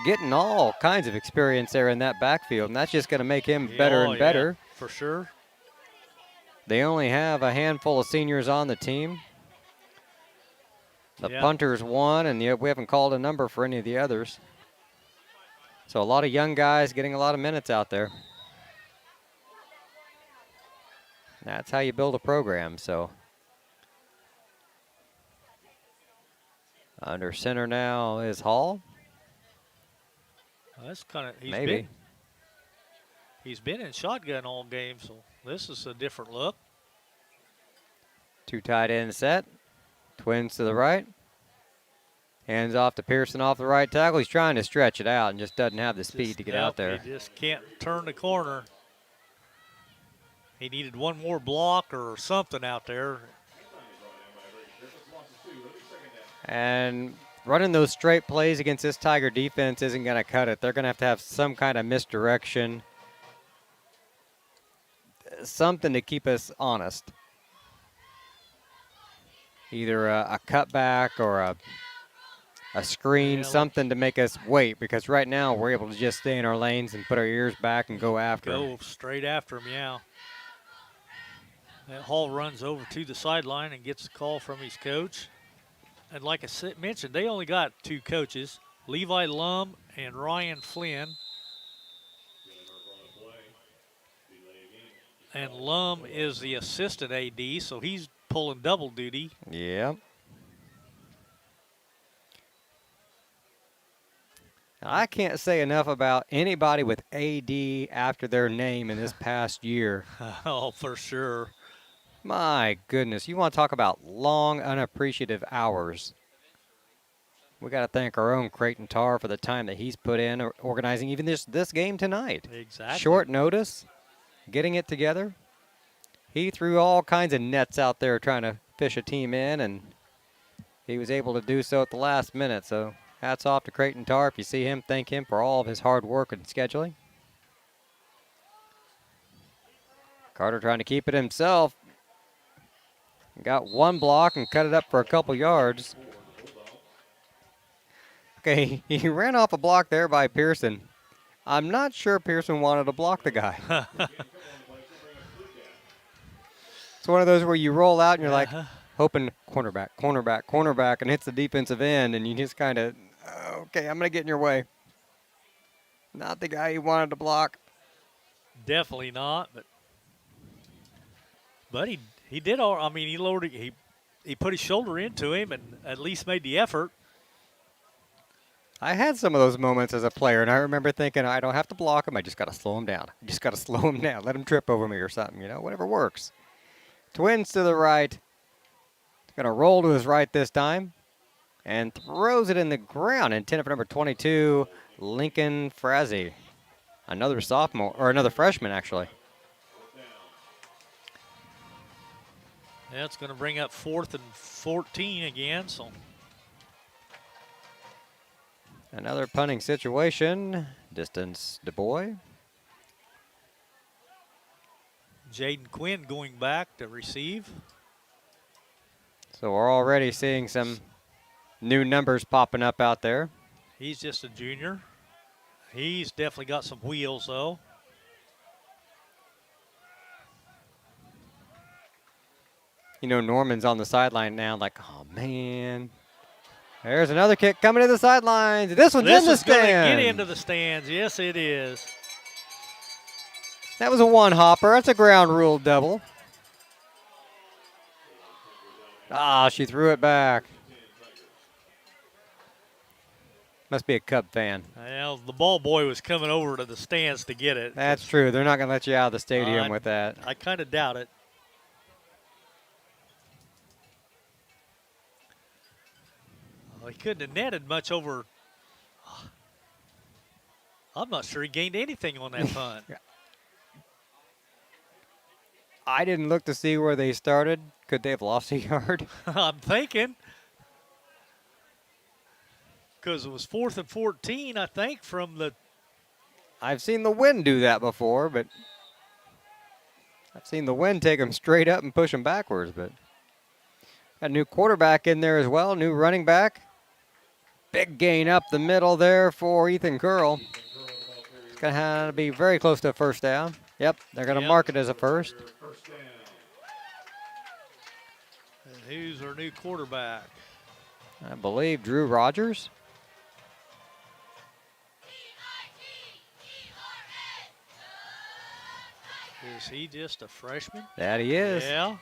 getting all kinds of experience there in that backfield, and that's just going to make him better and better. Yeah, for sure. They only have a handful of seniors on the team. The punter's one, and we haven't called a number for any of the others. So a lot of young guys getting a lot of minutes out there. That's how you build a program, so. Under center now is Hall. That's kind of maybe. He's been in shotgun all game, so this is a different look. Two tight end set. Twins to the right. Hands off to Pearson off the right tackle. He's trying to stretch it out and just doesn't have the speed to get out there. He just can't turn the corner. He needed one more block or something out there. And running those straight plays against this Tiger defense isn't going to cut it. They're going to have some kind of misdirection, something to keep us honest. Either a cutback or a screen, something to make us wait, because right now we're able to just stay in our lanes and put our ears back and go after him. Go straight after him, yeah. That Hall runs over to the sideline and gets a call from his coach. And like I mentioned, they only got two coaches, Levi Lum and Ryan Flynn. And Lum is the assistant AD, so he's pulling double duty. Yeah. I can't say enough about anybody with AD after their name in this past year. Oh, for sure. My goodness, you want to talk about long, unappreciative hours. We got to thank our own Creighton Tar for the time that he's put in organizing even this game tonight. Exactly. Short notice, getting it together. He threw all kinds of nets out there trying to fish a team in, and he was able to do so at the last minute. So hats off to Creighton Tar. If you see him, thank him for all of his hard work and scheduling. Carter trying to keep it himself. Got one block and cut it up for a couple yards. Okay, he ran off a block there by Pearson. I'm not sure Pearson wanted to block the guy. It's one of those where you roll out and you're like, hoping cornerback, cornerback, cornerback, and hits the defensive end, and you just kind of, okay, I'm going to get in your way. Not the guy you wanted to block. Definitely not, but he did all. I mean, he lowered. He put his shoulder into him and at least made the effort. I had some of those moments as a player, and I remember thinking, I don't have to block him. I just got to slow him down. I just got to slow him down. Let him trip over me or something, whatever works. Twins to the right. Going to roll to his right this time and throws it in the ground. Intended for number 22, Lincoln Frazee. Another sophomore, or another freshman, actually. That's going to bring up 4th and 14 again, so. Another punting situation. Distance DuBois. Jaden Quinn going back to receive. So we're already seeing some new numbers popping up out there. He's just a junior. He's definitely got some wheels, though. Norman's on the sideline now like, oh, man. There's another kick coming to the sidelines. This one's in the stands. This is going to get into the stands. Yes, it is. That was a one-hopper. That's a ground rule double. Ah, she threw it back. Must be a Cub fan. Well, the ball boy was coming over to the stands to get it. That's true. They're not going to let you out of the stadium with that. I kind of doubt it. Well, he couldn't have netted much over. I'm not sure he gained anything on that punt. I didn't look to see where they started. Could they have lost a yard? I'm thinking. Because it was 4th and 14, I think, from the. I've seen the wind do that before, but I've seen the wind take them straight up and push them backwards. But got a new quarterback in there as well, new running back. Big gain up the middle there for Ethan Curl. It's going to have to be very close to a first down. Yep, they're going to mark it as a first. And who's our new quarterback? I believe Drew Rogers. Is he just a freshman? That he is. Yeah.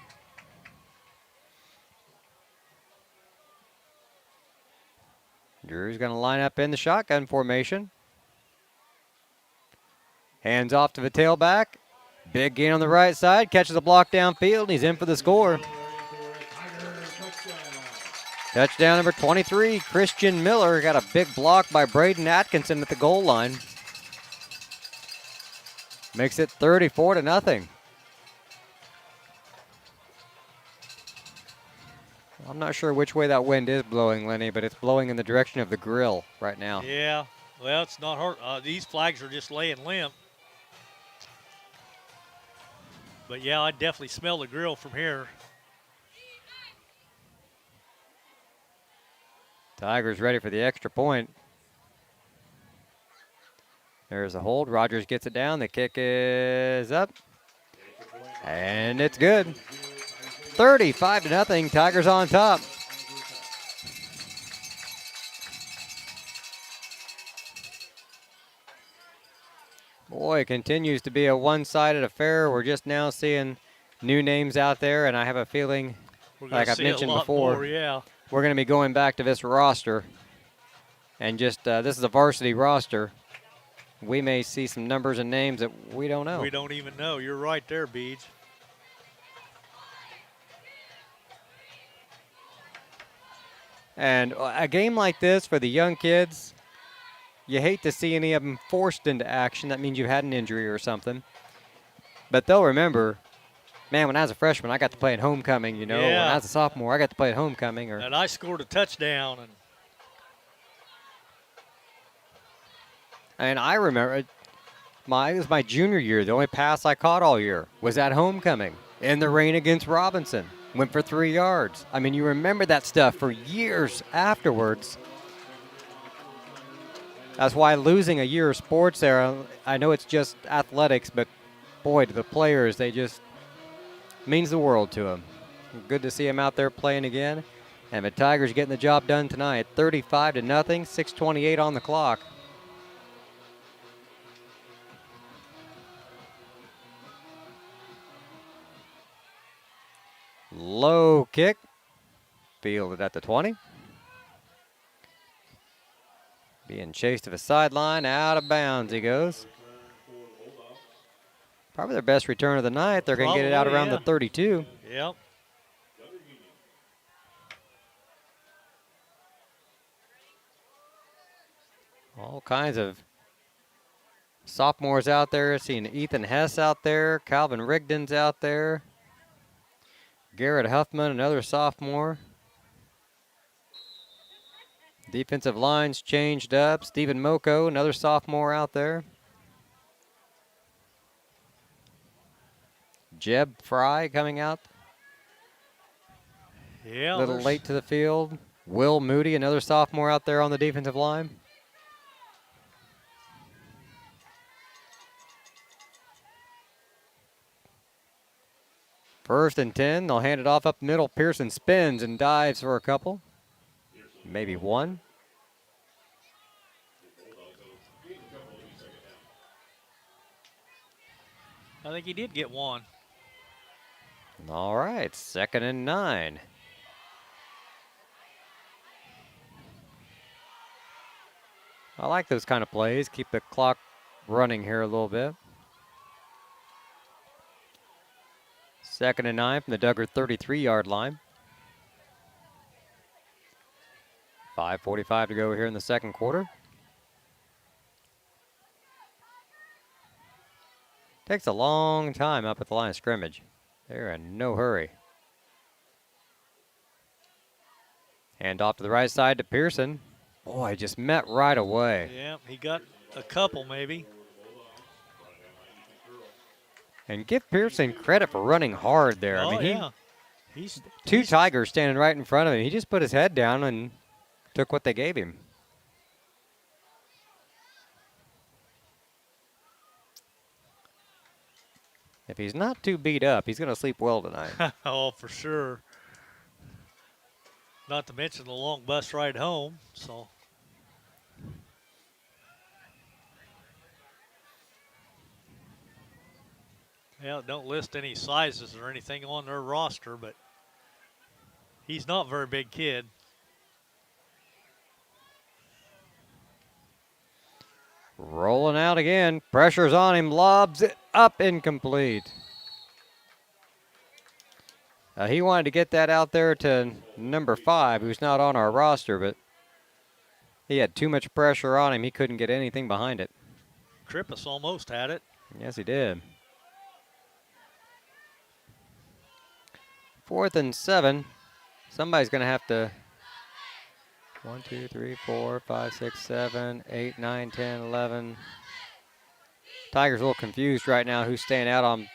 Drew's going to line up in the shotgun formation. Hands off to the tailback. Big gain on the right side. Catches a block downfield. And he's in for the score. Touchdown number 23, Christian Miller. Got a big block by Braden Atkinson at the goal line. Makes it 34-0. I'm not sure which way that wind is blowing, Lenny, but it's blowing in the direction of the grill right now. Yeah. Well, it's not hard. These flags are just laying limp. But, yeah, I definitely smell the grill from here. Tigers ready for the extra point. There's a hold. Rogers gets it down. The kick is up. And it's good. 35-0. Tigers on top. Boy, it continues to be a one-sided affair. We're just now seeing new names out there, and I have a feeling, like I've mentioned before, more, yeah. we're going to be going back to this roster. And just this is a varsity roster. We may see some numbers and names that we don't know. We don't even know. You're right there, Beej. And a game like this for the young kids, you hate to see any of them forced into action. That means you had an injury or something. But they'll remember, man, when I was a freshman, I got to play at homecoming, you know. Yeah. When I was a sophomore, I got to play at homecoming. And I scored a touchdown. And I remember, it was my junior year. The only pass I caught all year was at homecoming in the rain against Robinson. Went for 3 yards. I mean, you remember that stuff for years afterwards. That's why losing a year of sports there, I know it's just athletics, but boy, to the players, they just means the world to them. Good to see them out there playing again. And the Tigers getting the job done tonight, 35-0, 6:28 on the clock. Low kick, fielded at the 20. Being chased to the sideline, out of bounds he goes. Probably their best return of the night. They're going to get it out around the 32. Yep. All kinds of sophomores out there. Seeing Ethan Hess out there. Calvin Rigdon's out there. Garrett Huffman, another sophomore. Defensive lines changed up. Stephen Moko, another sophomore out there. Jeb Fry coming out. Yeah. A little late to the field. Will Moody, another sophomore out there on the defensive line. First and 10, they'll hand it off up middle. Pearson spins and dives for a couple. Maybe one. I think he did get one. All right, 2nd and 9. I like those kind of plays. Keep the clock running here a little bit. 2nd and 9 from the Duggar 33-yard line. 5:45 to go here in the second quarter. Takes a long time up at the line of scrimmage. They're in no hurry. Hand off to the right side to Pearson. Boy, just met right away. Yeah, he got a couple maybe. And give Pearson credit for running hard there. Oh, I mean, yeah. He's two Tigers standing right in front of him. He just put his head down and took what they gave him. If he's not too beat up, he's going to sleep well tonight. Oh, for sure. Not to mention the long bus ride home, so. Yeah, don't list any sizes or anything on their roster, but he's not a very big kid. Rolling out again. Pressure's on him. Lobs it up, incomplete. He wanted to get that out there to number 5, who's not on our roster, but he had too much pressure on him. He couldn't get anything behind it. Trippus almost had it. Yes, he did. 4th and 7. Somebody's going to have to 1, 2, 3, 4, 5, 6, 7, 8, 9, 10, 11. Tigers a little confused right now who's staying out on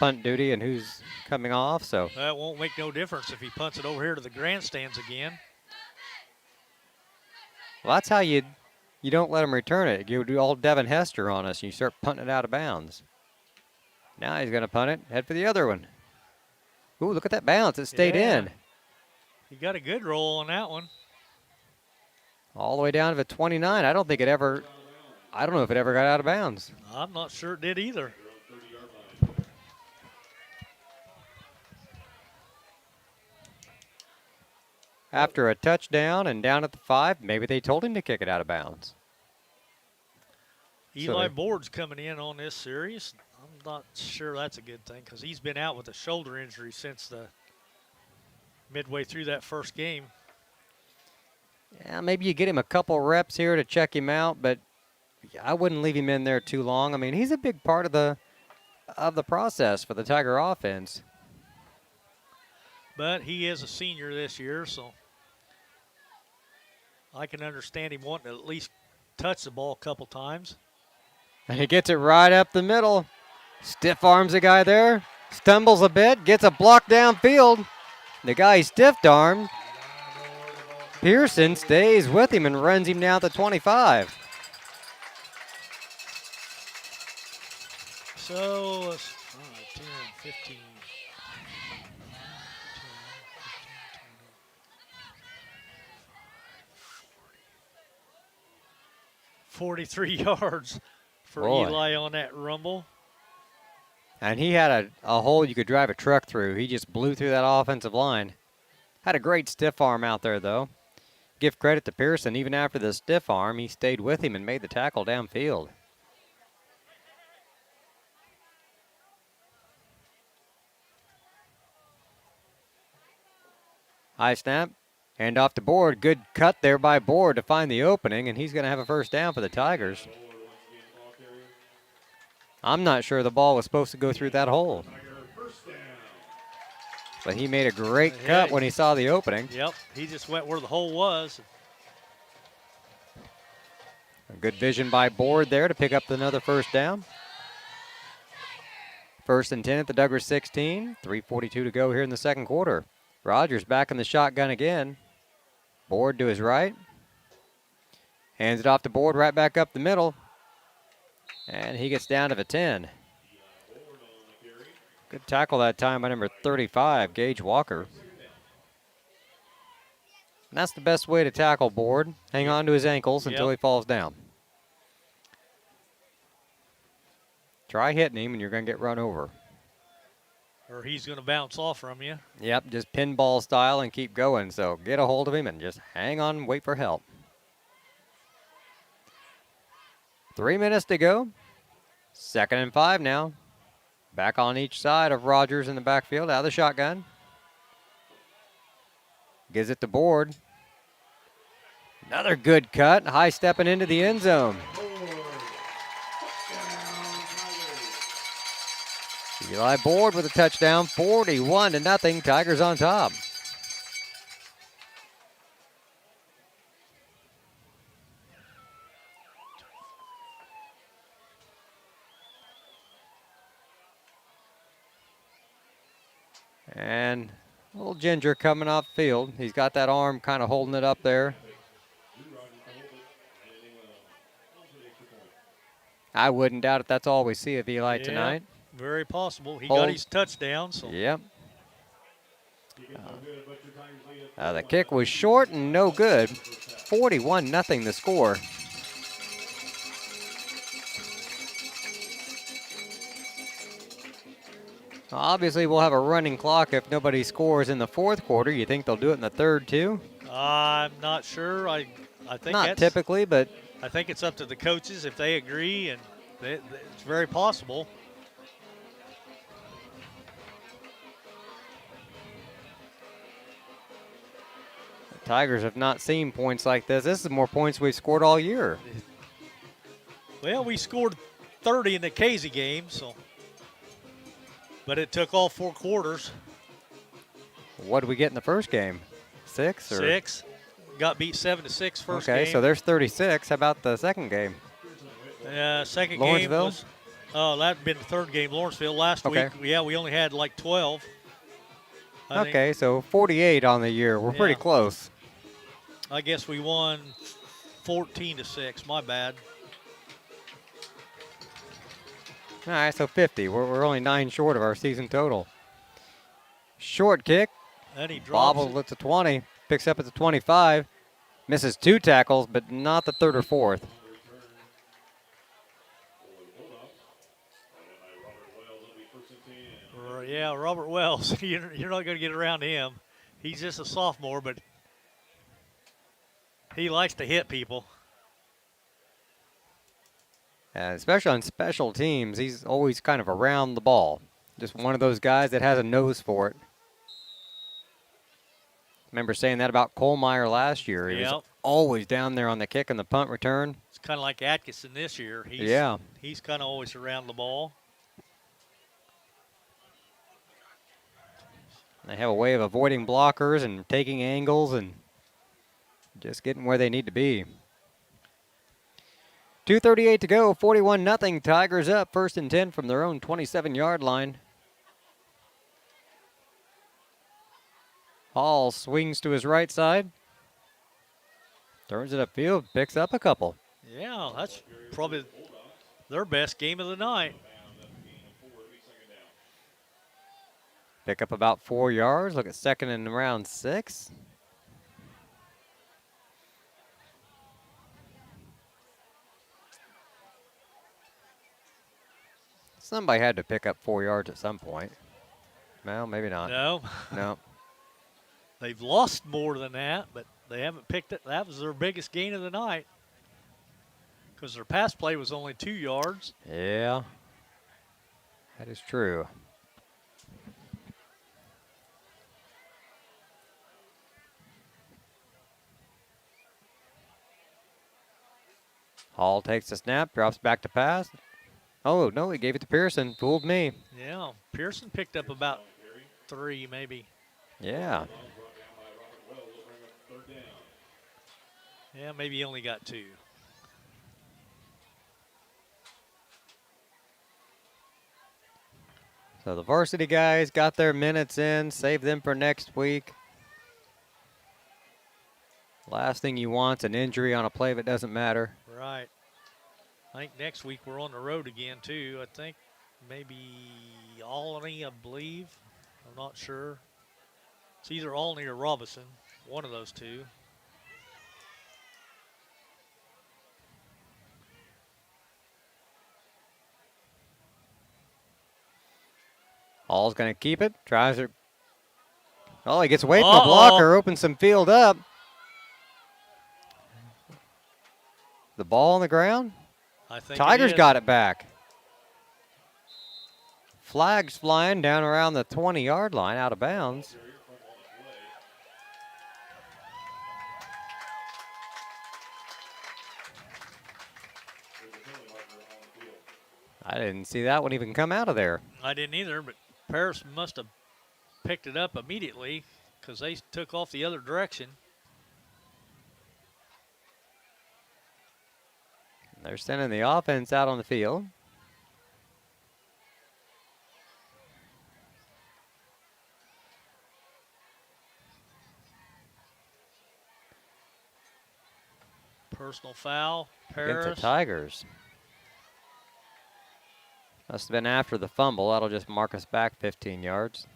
punt duty and who's coming off. So That won't make no difference if he punts it over here to the grandstands again. well, that's how you don't let him return it. You do all Devin Hester on us and you start punting it out of bounds. Now he's going to punt it, head for the other one. Ooh, look at that bounce. It stayed in. He got a good roll on that one. All the way down to the 29. I don't know if it ever got out of bounds. I'm not sure it did either. after a touchdown and down at the 5. Maybe they told him to kick it out of bounds. Eli Board's coming in on this series. I'm not sure that's a good thing because he's been out with a shoulder injury since the midway through that first game. Yeah, maybe you get him a couple reps here to check him out, but I wouldn't leave him in there too long. I mean, he's a big part of the process for the Tiger offense. But he is a senior this year, so I can understand him wanting to at least touch the ball a couple times. And he gets it right up the middle. Stiff arms the guy there. Stumbles a bit, gets a block downfield. The guy stiff armed. Pearson stays with him and runs him down to 25. So, 5, 10, 15. 43 yards for Eli on that rumble. And he had a hole you could drive a truck through. He just blew through that offensive line. Had a great stiff arm out there, though. Give credit to Pearson. Even after the stiff arm, he stayed with him and made the tackle downfield. High snap. Hand off to Board. Good cut there by Board to find the opening, and he's going to have a first down for the Tigers. I'm not sure the ball was supposed to go through that hole. But he made a great cut when he saw the opening. Yep, he just went where the hole was. A good vision by Board there to pick up another first down. 1st and 10 at the Duggar 16. 3:42 to go here in the second quarter. Rogers back in the shotgun again. Board to his right. Hands it off to Board right back up the middle. And he gets down to the 10. Good tackle that time by number 35, Gage Walker. And that's the best way to tackle Board. Hang on to his ankles until he falls down. Try hitting him and you're going to get run over. Or he's going to bounce off from you. Yep, just pinball style and keep going. So get a hold of him and just hang on and wait for help. 3 minutes to go. 2nd and 5 now. Back on each side of Rogers in the backfield, out of the shotgun. Gives it to Board. Another good cut, high stepping into the end zone. Eli Board with a touchdown, 41-0. Tigers on top. And little Ginger coming off field. He's got that arm kind of holding it up there. I wouldn't doubt it. That's all we see of Eli tonight. Very possible. He got his touchdown. So. Yep. The kick was short and no good. 41-0 the score. Obviously, we'll have a running clock if nobody scores in the 4th quarter. You think they'll do it in the 3rd, too? I'm not sure. I think not typically, but I think it's up to the coaches if they agree, and it's very possible. The Tigers have not seen points like this. This is more points we've scored all year. Well, we scored 30 in the Casey game, so. But it took all 4 quarters. What did we get in the first game? 6? Or? 6. Got beat 7-6 first game. Okay, so there's 36. How about the second game? Second Lawrenceville? game was, that'd been the 3rd game, Lawrenceville. Last week, we only had like 12. Okay, so 48 on the year. We're pretty close. I guess we won 14-6. My bad. All right, so 50. We're only 9 short of our season total. Short kick. And he drops Bobbles at the 20. Picks up at the 25. Misses 2 tackles, but not the 3rd or 4th. Yeah, Robert Wells. You're not going to get around him. He's just a sophomore, but He likes to hit people. And especially on special teams, he's always kind of around the ball. Just one of those guys that has a nose for it. Remember saying that about Kohlmeyer last year. He was always down there on the kick and the punt return. It's kind of like Atkinson this year. He's kind of always around the ball. They have a way of avoiding blockers and taking angles and just getting where they need to be. 2:38 to go, 41-0. Tigers up, 1st and 10 from their own 27-yard line. Hall swings to his right side. Turns it upfield, picks up a couple. Yeah, that's probably their best game of the night. Pick up about 4 yards. Look at 2nd and around 6. Somebody had to pick up 4 yards at some point. Well, maybe not. No. No. They've lost more than that, but they haven't picked it. That was their biggest gain of the night because their pass play was only 2 yards. Yeah, that is true. Hall takes the snap, drops back to pass. Oh, no, he gave it to Pearson. Fooled me. Yeah, Pearson picked up about 3 maybe. Yeah. Yeah, maybe he only got 2. So the varsity guys got their minutes in, save them for next week. Last thing you want's an injury on a play that doesn't matter. Right. I think next week we're on the road again, too. I think maybe Alney, I believe. I'm not sure. It's either Alney or Robinson, one of those two. Hall's going to keep it. Tries it. Oh, he gets away from the blocker. Opens some field up. The ball on the ground. I think Tigers got it back. Flags flying down around the 20-yard line, out of bounds. I didn't see that one even come out of there. I didn't either, but Paris must have picked it up immediately because they took off the other direction. They're sending the offense out on the field. Personal foul, Paris. Against the Tigers. Must have been after the fumble. That'll just mark us back 15 yards.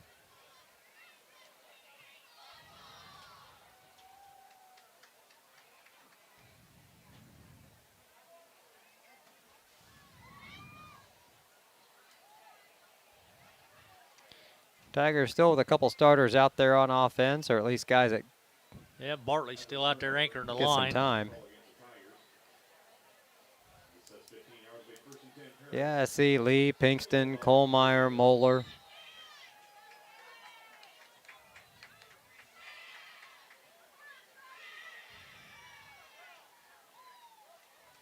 Tigers still with a couple starters out there on offense, or at least guys that yeah, Bartley's still out there anchoring the get line. some time. Yeah, I see Lee, Pinkston, Kohlmeyer, Moeller.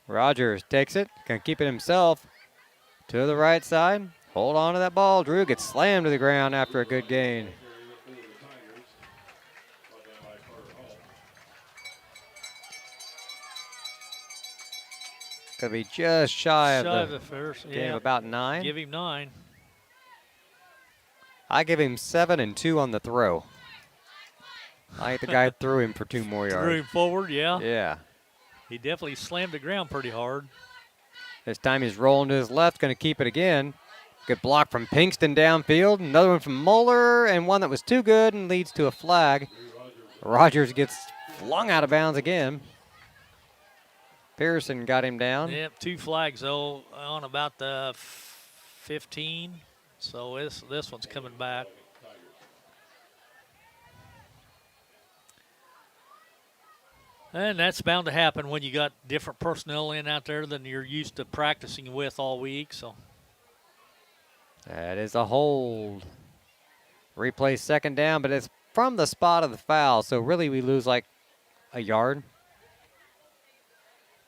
Rogers takes it, can keep it himself. To the right side. Hold on to that ball. Drew gets slammed to the ground after a good gain. Could be just shy of the first game, about 9. Give him 9. I give him 7 and 2 on the throw. I think the guy threw him for 2 more yards. Threw him forward, yeah. Yeah. He definitely slammed the ground pretty hard. This time he's rolling to his left, going to keep it again. Good block from Pinkston downfield. Another one from Moeller, and one that was too good and leads to a flag. Rogers gets flung out of bounds again. Pearson got him down. Yep, 2 flags, though, on about the 15. So this one's coming back. And that's bound to happen when you got different personnel in out there than you're used to practicing with all week. So That is a hold. Replay second down, but it's from the spot of the foul. So really we lose like a yard.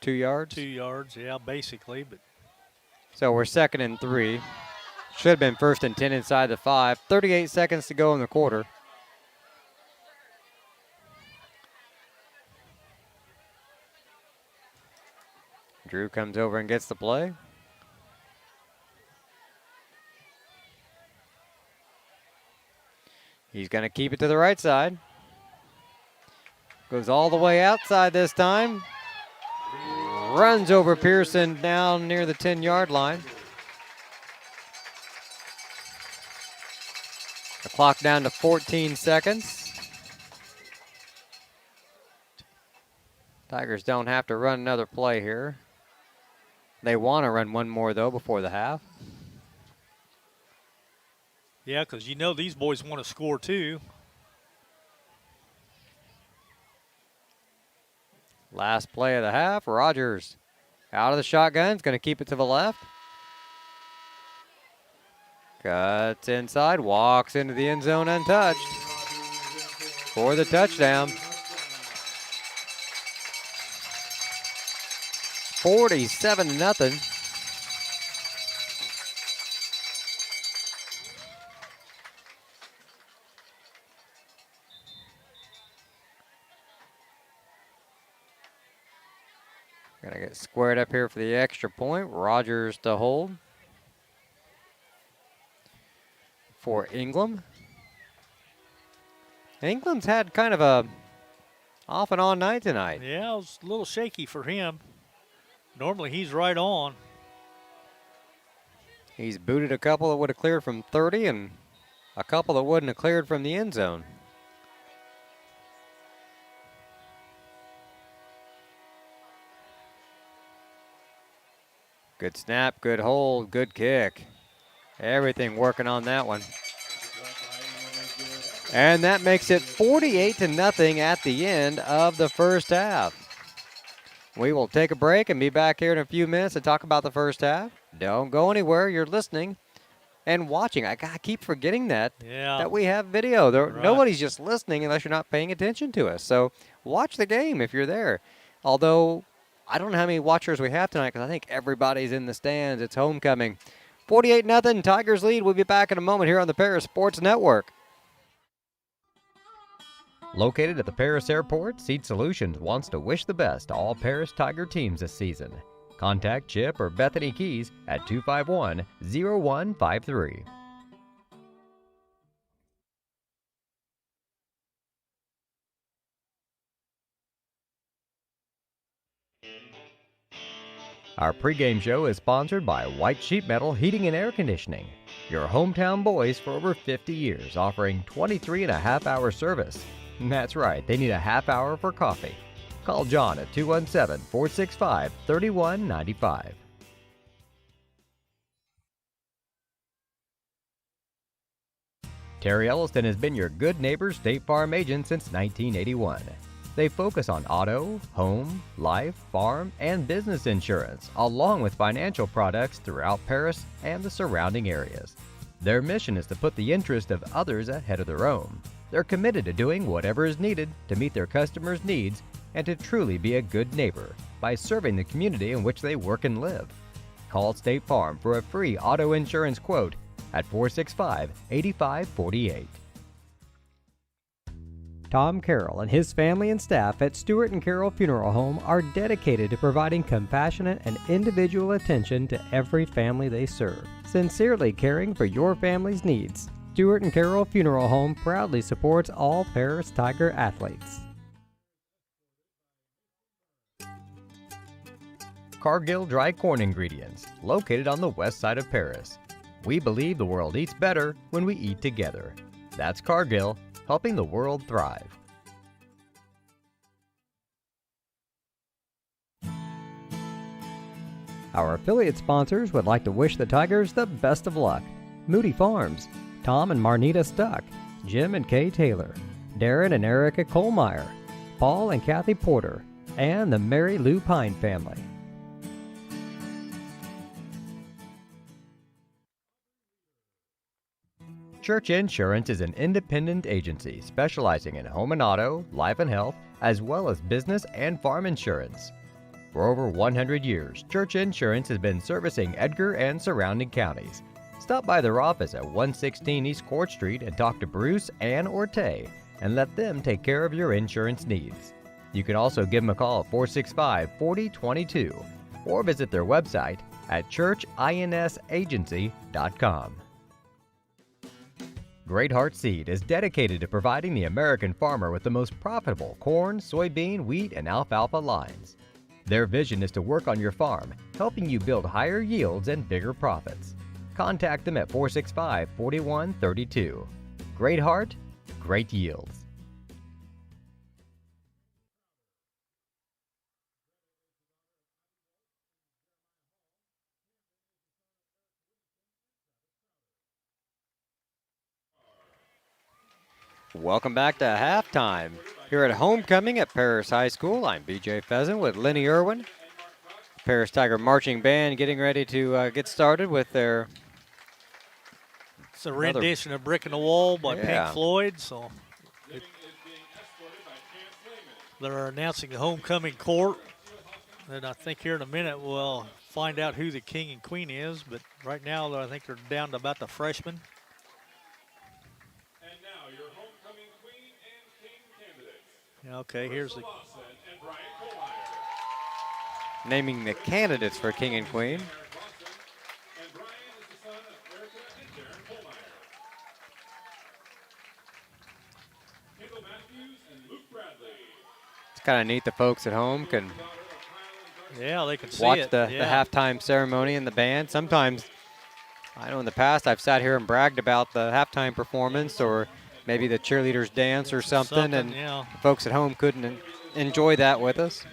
2 yards. 2 yards, yeah, basically. But So we're 2nd and 3. Should have been 1st and 10 inside the 5. 38 seconds to go in the quarter. Drew comes over and gets the play. He's going to keep it to the right side. Goes all the way outside this time. Runs over Pearson down near the 10-yard line. The clock down to 14 seconds. Tigers don't have to run another play here. They want to run one more, though, before the half. yeah, because you know these boys want to score too. Last play of the half. Rogers out of the shotgun. Is going to keep it to the left. Cuts inside. Walks into the end zone untouched for the touchdown. 47-0. Gonna get squared up here for the extra point. Rogers to hold for England. England's had kind of a off and on night tonight. Yeah, it was a little shaky for him. Normally he's right on. He's booted a couple that would have cleared from 30 and a couple that wouldn't have cleared from the end zone. Good snap, good hold, good kick. Everything working on that one. And that makes it 48-0 at the end of the first half. We will take a break and be back here in a few minutes to talk about the first half. Don't go anywhere. You're listening and watching. I keep forgetting that we have video. Right. Nobody's just listening unless you're not paying attention to us. So watch the game if you're there. Although I don't know how many watchers we have tonight because I think everybody's in the stands. It's homecoming. 48-0, Tigers lead. We'll be back in a moment here on the Paris Sports Network. Located at the Paris Airport, Seat Solutions wants to wish the best to all Paris Tiger teams this season. Contact Chip or Bethany Keys at 251-0153. Our pregame show is sponsored by White Sheet Metal Heating and Air Conditioning, your hometown boys for over 50 years, offering 23.5-hour service. That's right, they need a half hour for coffee. Call John at 217-465-3195. Terry Elliston has been your good neighbor State Farm agent since 1981. They focus on auto, home, life, farm, and business insurance, along with financial products throughout Paris and the surrounding areas. Their mission is to put the interest of others ahead of their own. They're committed to doing whatever is needed to meet their customers' needs and to truly be a good neighbor by serving the community in which they work and live. Call State Farm for a free auto insurance quote at 465-8548. Tom Carroll and his family and staff at Stewart and Carroll Funeral Home are dedicated to providing compassionate and individual attention to every family they serve. Sincerely caring for your family's needs, Stewart and Carroll Funeral Home proudly supports all Paris Tiger athletes. Cargill Dry Corn Ingredients, located on the west side of Paris. We believe the world eats better when we eat together. That's Cargill, helping the world thrive. Our affiliate sponsors would like to wish the Tigers the best of luck. Moody Farms, Tom and Marnita Stuck, Jim and Kay Taylor, Darren and Erica Kohlmeyer, Paul and Kathy Porter, and the Mary Lou Pine family. Church Insurance is an independent agency specializing in home and auto, life and health, as well as business and farm insurance. For over 100 years, Church Insurance has been servicing Edgar and surrounding counties. Stop by their office at 116 East Court Street and talk to Bruce, Ann, or Tay, and let them take care of your insurance needs. You can also give them a call at 465-4022 or visit their website at churchinsagency.com. Great Heart Seed is dedicated to providing the American farmer with the most profitable corn, soybean, wheat, and alfalfa lines. Their vision is to work on your farm, helping you build higher yields and bigger profits. Contact them at 465-4132. Great Heart, great yields. Welcome back to halftime here at homecoming at Paris High School. I'm BJ Pheasant with Lenny Irwin. Paris Tiger Marching Band getting ready to get started with their... It's a rendition of Brick in the Wall by Pink Floyd. So they're announcing the homecoming court. And I think here in a minute we'll find out who the king and queen is. But right now I think they're down to about the freshmen. Okay, here's the naming the candidates for King and Queen. It's kind of neat the folks at home can they can see watch the halftime ceremony and the band. Sometimes, I know in the past I've sat here and bragged about the halftime performance or maybe the cheerleaders dance or something, and the folks at home couldn't enjoy that with us.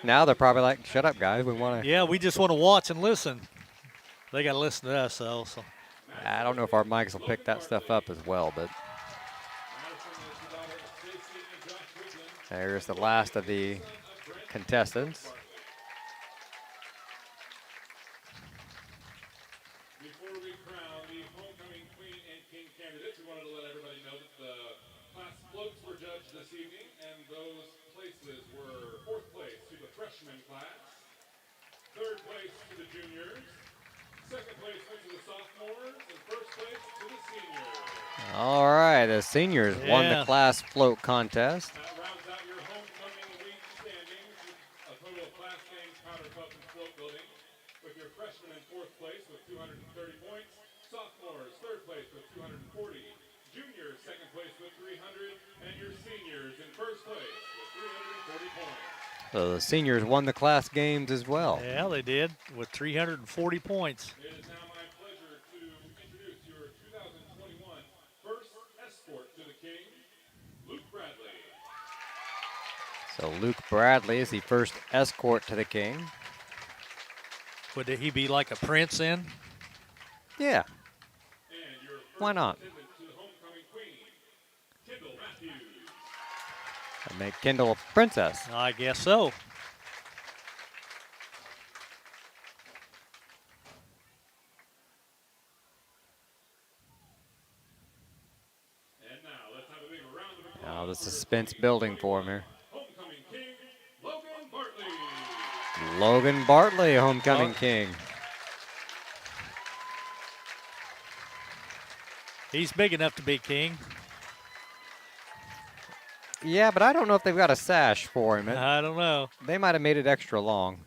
Now they're probably like, shut up, guys. We want to. Yeah, we just want to watch and listen. They got to listen to us, though. So. I don't know if our mics will pick that stuff up as well, but there's the last of the contestants. Third place to the juniors, second place went to the sophomores, and first place to the seniors. All right, the seniors won the class float contest. That rounds out your homecoming week standings with a total of class games, powder puff, and float building, with your freshmen in fourth place with 230 points, sophomores third place with 240, juniors second place with 300, and your seniors in first place with 340 points. So the seniors won the class games as well. Yeah, they did with 340 points. It is now my pleasure to introduce your 2021 first escort to the king, Luke Bradley. So Luke Bradley is the first escort to the king. Would he be like a prince then? Yeah. And your first Why not? attendant to the homecoming queen, Kendall Matthews. That make Kendall a princess. I guess so. And now let's have a big round of applause. Now the suspense building for him here. Homecoming king, Logan Bartley. Logan Bartley, homecoming king. He's big enough to be king. Yeah, but I don't know if they've got a sash for him. I don't know. They might have made it extra long.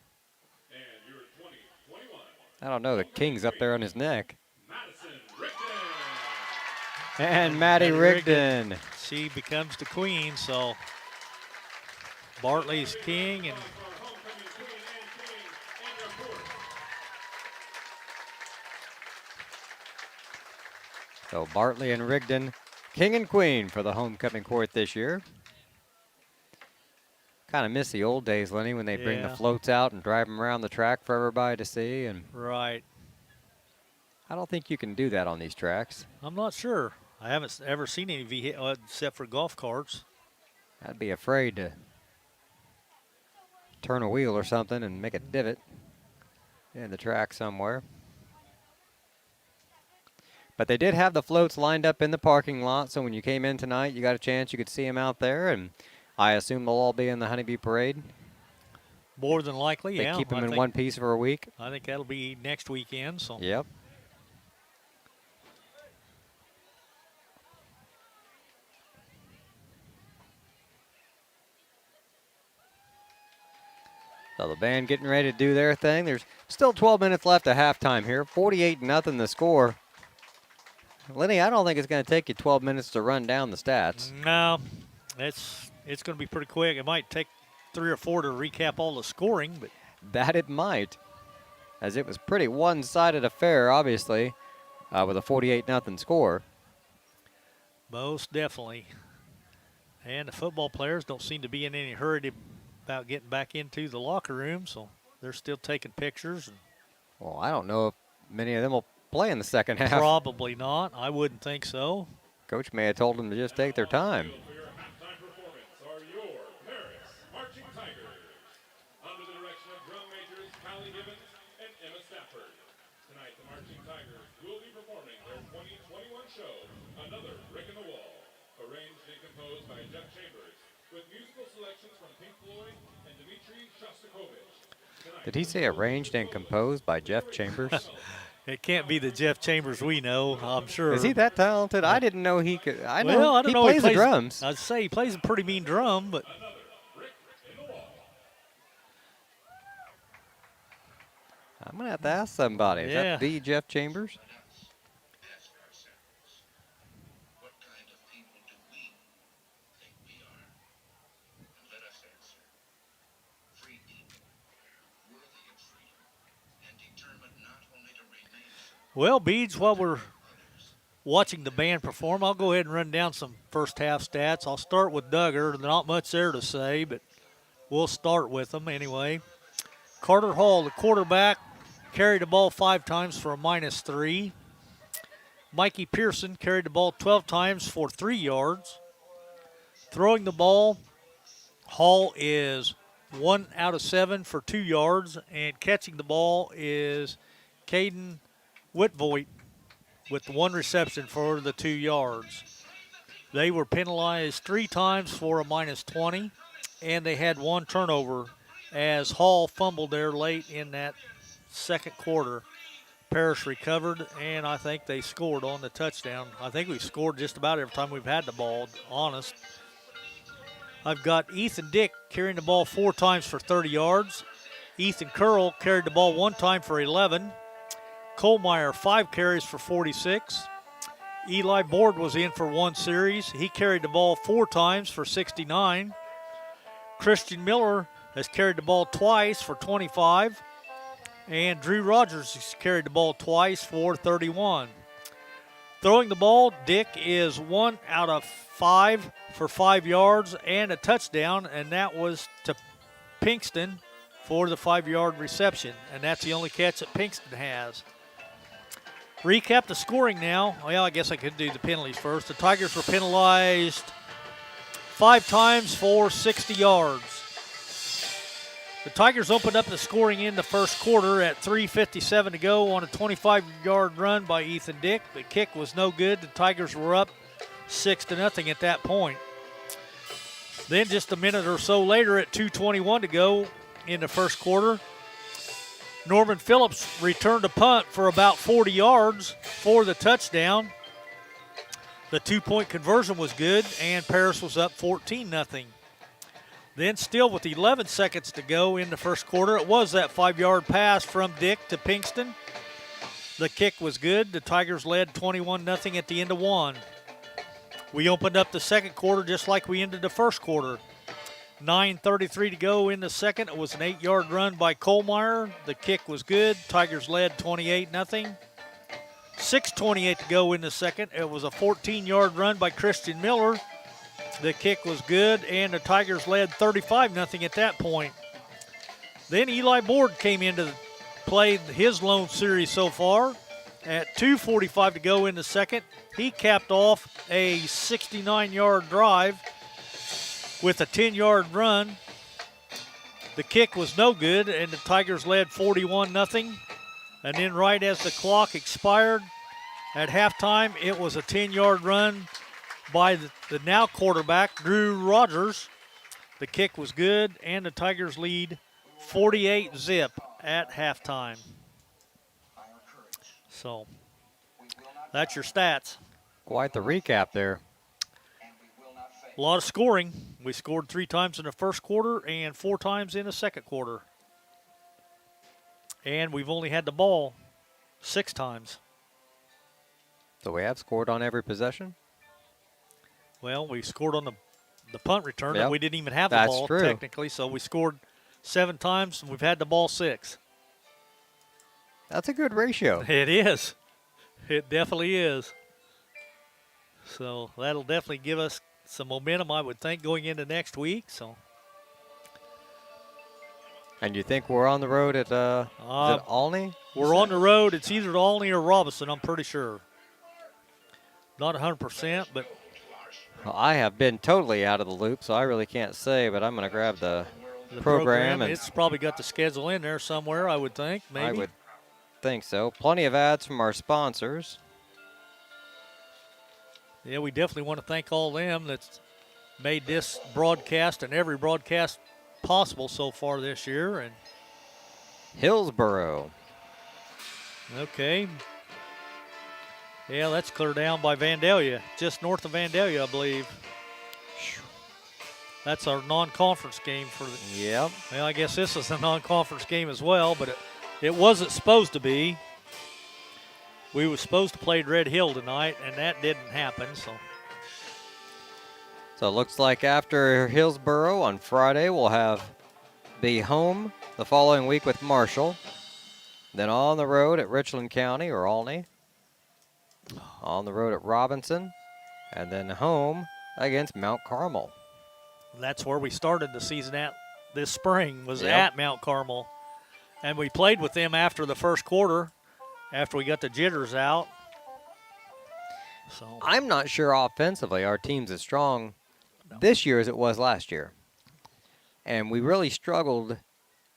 And your 2021 I don't know. The king's up there on his neck. Madison Rigdon. And Maddie Rigdon. She becomes the queen, so Bartley's king, and Our homecoming queen and king and your fourth. So Bartley and Rigdon, king and queen for the homecoming court this year. Kind of miss the old days, Lenny, when they bring the floats out and drive them around the track for everybody to see. And right. I don't think you can do that on these tracks. I'm not sure. I haven't ever seen any vehicle except for golf carts. I'd be afraid to turn a wheel or something and make a divot in the track somewhere. But they did have the floats lined up in the parking lot, so when you came in tonight, you got a chance, you could see them out there, and I assume they'll all be in the Honeybee Parade. More than likely, They yeah. keep them I in think- one piece for a week. I think that'll be next weekend. So Yep. So the band getting ready to do their thing. There's still 12 minutes left at halftime here. 48-0 the score. Lenny, I don't think it's going to take you 12 minutes to run down the stats. no, it's going to be pretty quick. It might take 3 or 4 to recap all the scoring, but That it might, as it was pretty one-sided affair, obviously, with a 48-0 score. most definitely. And the football players don't seem to be in any hurry about getting back into the locker room, so they're still taking pictures. And Well, I don't know if many of them will play in the second half. probably not. I wouldn't think so. Coach may have told them to just take their time. For your halftime performance are your Paris Marching Tigers, under the direction of drum majors Callie Gibbons and Emma Stafford. Tonight, the Marching Tigers will be performing their 2021 show, Another Brick in the Wall, arranged and composed by Jeff Chambers, with musical selections from Pink Floyd and Dmitri Shostakovich. Did he say arranged and composed by Jeff Chambers? It can't be the Jeff Chambers we know, I'm sure. Is he that talented? I didn't know he could. I know Well, I don't he know. plays the drums. I'd say he plays a pretty mean drum, but I'm going to have to ask somebody. Is Yeah. that the Jeff Chambers? Ask ourselves, what kind of people do we think we are? And let us answer. Free people, worthy of freedom, and determined not only to remain so, well, Beads, while we're watching the band perform, I'll go ahead and run down some first half stats. I'll start with Duggar. Not much there to say, but we'll start with them anyway. Carter Hall, the quarterback, carried the ball 5 times for a -3. Mikey Pearson carried the ball 12 times for 3 yards. Throwing the ball, Hall is 1 out of 7 for 2 yards, and catching the ball is Caden Whitvoit with 1 reception for the 2 yards. They were penalized 3 times for a -20, and they had 1 turnover as Hall fumbled there late in that second quarter. Parrish recovered, and I think they scored on the touchdown. I think we've scored just about every time we've had the ball, honest. I've got Ethan Dick carrying the ball 4 times for 30 yards. Ethan Curl carried the ball 1 time for 11. Kohlmeyer, 5 carries for 46. Eli Board was in for 1 series. He carried the ball 4 times for 69. Christian Miller has carried the ball twice for 25. And Drew Rogers has carried the ball twice for 31. Throwing the ball, Dick is 1 out of 5 for 5 yards and a touchdown, and that was to Pinkston for the 5-yard reception. And that's the only catch that Pinkston has. Recap the scoring now. Well, I guess I could do the penalties first. The Tigers were penalized 5 times for 60 yards. The Tigers opened up the scoring in the first quarter at 3:57 to go on a 25-yard run by Ethan Dick. The kick was no good. The Tigers were up 6-0 at that point. Then just a minute or so later at 2:21 to go in the first quarter, Norman Phillips returned a punt for about 40 yards for the touchdown. The 2-point conversion was good, and Paris was up 14-0. Then still with 11 seconds to go in the first quarter, it was that 5-yard pass from Dick to Pinkston. The kick was good. The Tigers led 21-0 at the end of 1. We opened up the second quarter just like we ended the first quarter. 9:33 to go in the second. It was an 8-yard run by Kohlmeyer. The kick was good. Tigers led 28-0. 6:28 to go in the second. It was a 14-yard run by Christian Miller. The kick was good, and the Tigers led 35-0 at that point. Then Eli Board came into play his lone series so far. At 2:45 to go in the second, he capped off a 69-yard drive with a 10-yard run. the kick was no good, and the Tigers led 41-0. And then right as the clock expired at halftime, it was a 10-yard run by the now quarterback, Drew Rogers. The kick was good, and the Tigers lead 48-0 at halftime. So that's your stats. Quite the recap there. A lot of scoring. We scored 3 times in the first quarter and 4 times in the second quarter. And we've only had the ball 6 times. So we have scored on every possession? Well, we scored on the punt return, and Yep. we didn't even have the That's ball true. technically. So we scored 7 times, and we've had the ball 6. That's a good ratio. It is. It definitely is. So that'll definitely give us some momentum, I would think, going into next week. So And you think we're on the road at is it Olney? we're on the road. It's either Olney or Robinson, I'm pretty sure. Not 100%, but Well, I have been totally out of the loop, so I really can't say, but I'm going to grab the program. And it's probably got the schedule in there somewhere, I would think, maybe. I would think so. Plenty of ads from our sponsors. Yeah, we definitely want to thank all them that's made this broadcast and every broadcast possible so far this year. And Hillsboro. okay. Yeah, that's clear down by Vandalia, just north of Vandalia, I believe. That's our non-conference game for the. Yep. Well, I guess this is a non-conference game as well, but it wasn't supposed to be. We were supposed to play Red Hill tonight, and that didn't happen. So it looks like after Hillsboro on Friday, we'll be home the following week with Marshall. Then on the road at Richland County or Olney. On the road at Robinson. And then home against Mount Carmel. That's where we started the season at this spring, was Yep. at Mount Carmel. And we played with them after the first quarter, after we got the jitters out. So I'm not sure offensively our team's as strong this year as it was last year. And we really struggled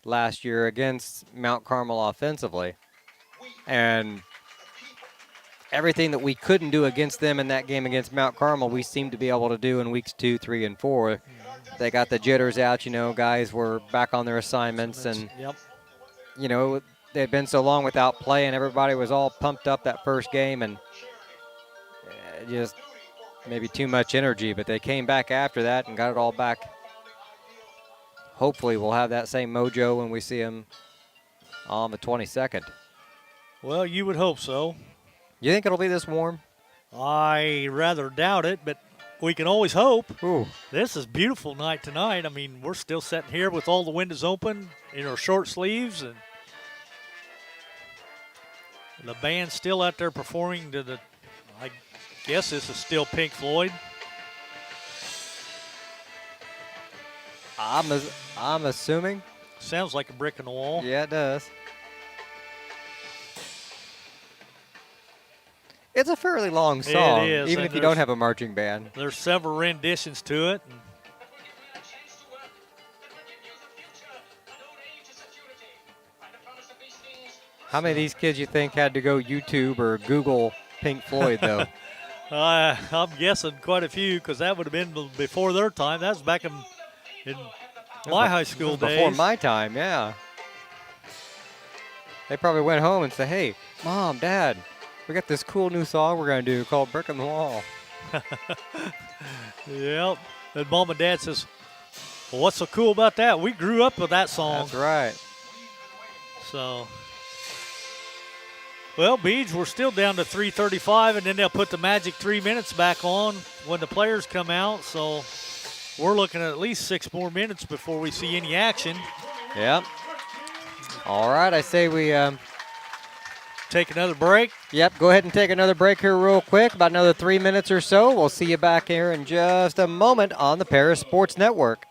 last year against Mount Carmel offensively. And everything that we couldn't do against them in that game against Mount Carmel, we seemed to be able to do in weeks 2, 3, and 4. They got the jitters out, guys were back on their assignments. And, yep. they had been so long without play, and everybody was all pumped up that first game. And just maybe too much energy, but they came back after that and got it all back. Hopefully we'll have that same mojo when we see them on the 22nd. Well, you would hope so. You think it'll be this warm? I rather doubt it, but we can always hope. Ooh. This is a beautiful night tonight. I mean, we're still sitting here with all the windows open in our short sleeves, and the band's still out there performing to the, I guess this is still Pink Floyd. I'm assuming. Sounds like a brick in the wall. Yeah, it does. It's a fairly long song, is, even and if you don't have a marching band. There's several renditions to it. And How many of these kids you think had to go YouTube or Google Pink Floyd, though? I'm guessing quite a few, because that would have been before their time. That was back in my high school days. Before my time, yeah. They probably went home and said, hey, Mom, Dad, we got this cool new song we're going to do called Brick in the Wall. Yep. And Mom and Dad says, well, what's so cool about that? We grew up with that song. That's right. So, well, Beach, we're still down to 3:35, and then they'll put the magic 3 minutes back on when the players come out. So we're looking at least 6 more minutes before we see any action. Yep. All right, I say we take another break. Yep, go ahead and take another break here real quick, about another 3 minutes or so. We'll see you back here in just a moment on the Paris Sports Network.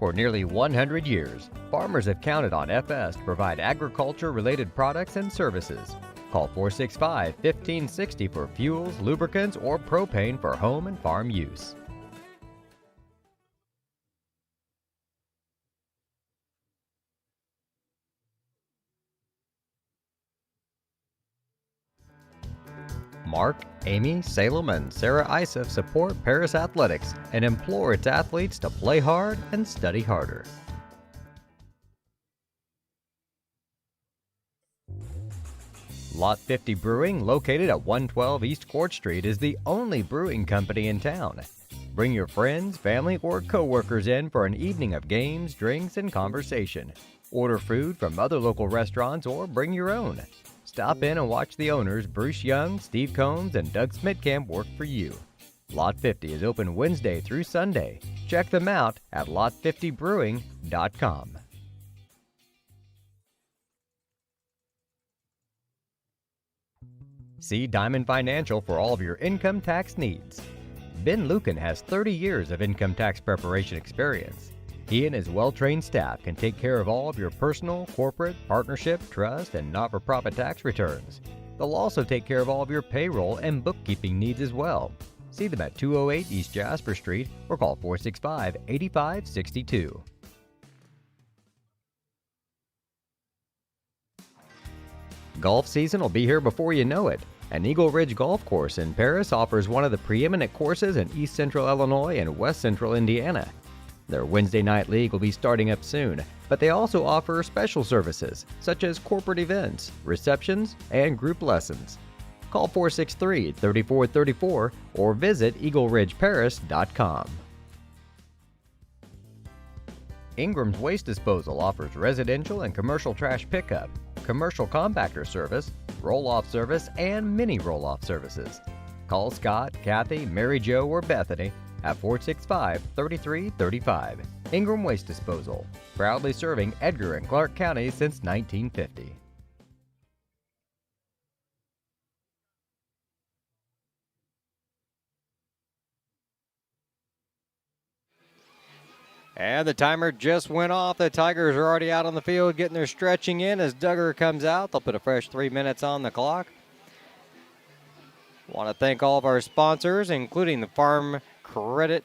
For nearly 100 years, farmers have counted on FS to provide agriculture-related products and services. Call 465-1560 for fuels, lubricants, or propane for home and farm use. Mark, Amy, Salem, and Sarah Isef support Paris Athletics and implore its athletes to play hard and study harder. Lot 50 Brewing, located at 112 East Court Street, is the only brewing company in town. Bring your friends, family, or co-workers in for an evening of games, drinks, and conversation. Order food from other local restaurants or bring your own. Stop in and watch the owners, Bruce Young, Steve Combs, and Doug Smitkamp, work for you. Lot 50 is open Wednesday through Sunday. Check them out at lot50brewing.com. See Diamond Financial for all of your income tax needs. Ben Lucan has 30 years of income tax preparation experience. He and his well-trained staff can take care of all of your personal, corporate, partnership, trust, and not-for-profit tax returns. They'll also take care of all of your payroll and bookkeeping needs as well. See them at 208 East Jasper Street or call 465-8562. Golf season will be here before you know it. And Eagle Ridge Golf Course in Paris offers one of the preeminent courses in East Central Illinois and West Central Indiana. Their Wednesday night league will be starting up soon, but they also offer special services such as corporate events, receptions, and group lessons. Call 463-3434 or visit eagleridgeparis.com. Ingram's Waste Disposal offers residential and commercial trash pickup, commercial compactor service, roll-off service, and mini roll-off services. Call Scott, Kathy, Mary Jo, or Bethany at 465-3335. Ingram Waste Disposal, proudly serving Edgar and Clark counties since 1950. And the timer just went off. The Tigers are already out on the field getting their stretching in. As Duggar comes out, they'll put a fresh 3 minutes on the clock. Want to thank all of our sponsors, including the Farm Credit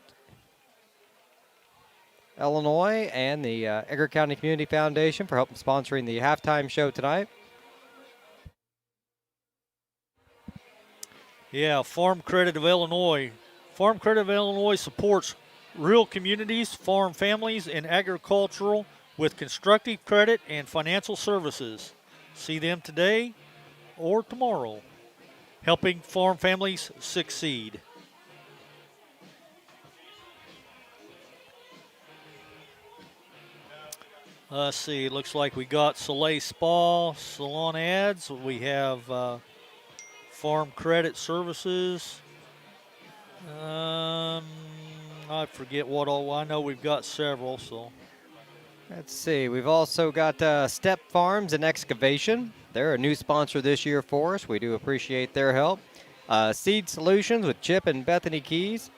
Illinois and the Edgar County Community Foundation for helping sponsoring the halftime show tonight. Yeah, Farm Credit of Illinois. Farm Credit of Illinois supports rural communities, farm families, and agricultural with constructive credit and financial services. See them today or tomorrow, helping farm families succeed. Let's see, it looks like we got Soleil Spa, Salon Ads. We have Farm Credit Services. I forget what all. I know we've got several, so. Let's see. We've also got Step Farms and Excavation. They're a new sponsor this year for us. We do appreciate their help. Seed Solutions with Chip and Bethany Keys.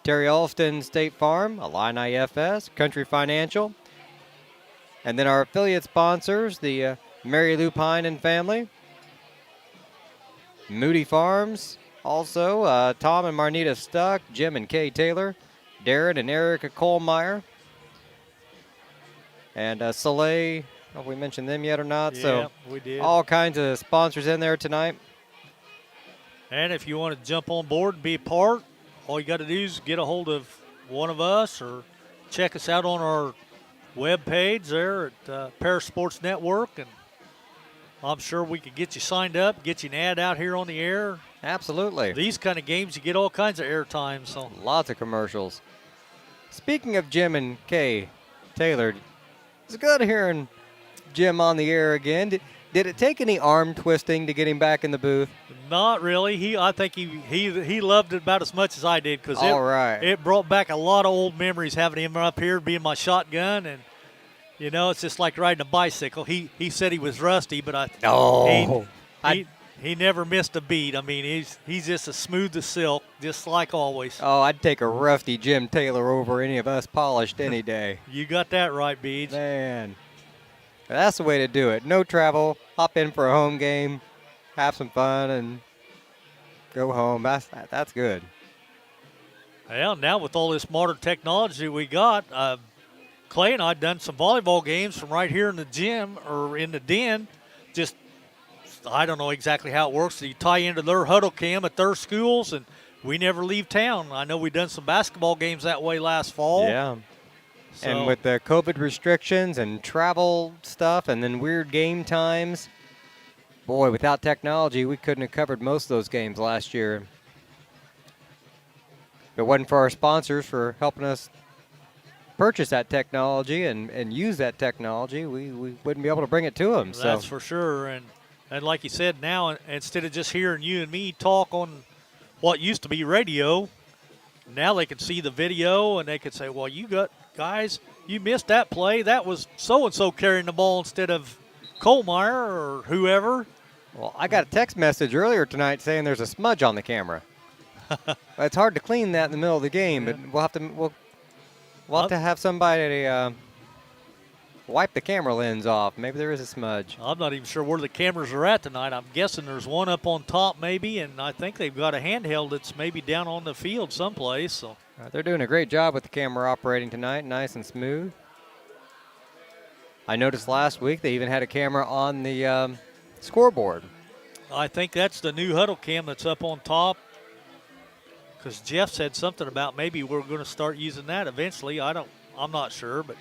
Terry Alston State Farm, Illini FS, Country Financial. And then our affiliate sponsors, the Mary Lou Pine and family. Moody Farms. Also, Tom and Marnita Stuck, Jim and Kay Taylor, Darren and Erica Kohlmeyer, and Soleil. I don't know if we mentioned them yet or not. Yeah, so we did. All kinds of sponsors in there tonight. And if you want to jump on board and be a part, all you got to do is get a hold of one of us or check us out on our web page there at Paris Sports Network, and I'm sure we could get you signed up, get you an ad out here on the air. Absolutely. These kind of games, you get all kinds of airtime. So lots of commercials. Speaking of Jim and Kay Taylor, it's good hearing Jim on the air again. Did it take any arm twisting to get him back in the booth? not really. I think he loved it about as much as I did because it brought back a lot of old memories having him up here being my shotgun, and you know it's just like riding a bicycle. He said he was rusty, but he never missed a beat. I mean he's just as smooth as silk. just like always. Oh, I'd take a rusty Jim Taylor over any of us polished any day. You got that right, Beach. Man, that's the way to do it. No travel, hop in for a home game, have some fun, and go home. That's good. Well, now with all this modern technology we got, Clay and I done some volleyball games from right here in the gym or in the den. Just, I don't know exactly how it works. You tie into their huddle cam at their schools, and we never leave town. I know we done some basketball games that way last fall. Yeah. So, And with the COVID restrictions and travel stuff and then weird game times, boy, without technology, we couldn't have covered most of those games last year. If it wasn't for our sponsors for helping us purchase that technology and use that technology, we wouldn't be able to bring it to them. that's for sure. And like you said, now instead of just hearing you and me talk on what used to be radio, now they can see the video and they can say, well, guys, you missed that play. That was so-and-so carrying the ball instead of Kohlmeyer or whoever. Well, I got a text message earlier tonight saying there's a smudge on the camera. It's hard to clean that in the middle of the game, but we'll have to have somebody wipe the camera lens off. Maybe there is a smudge. I'm not even sure where the cameras are at tonight. I'm guessing there's one up on top maybe, and I think they've got a handheld that's maybe down on the field someplace. So They're doing a great job with the camera operating tonight, nice and smooth. I noticed last week they even had a camera on the scoreboard. I think that's the new huddle cam that's up on top, because Jeff said something about maybe we're going to start using that eventually. I'm not sure, but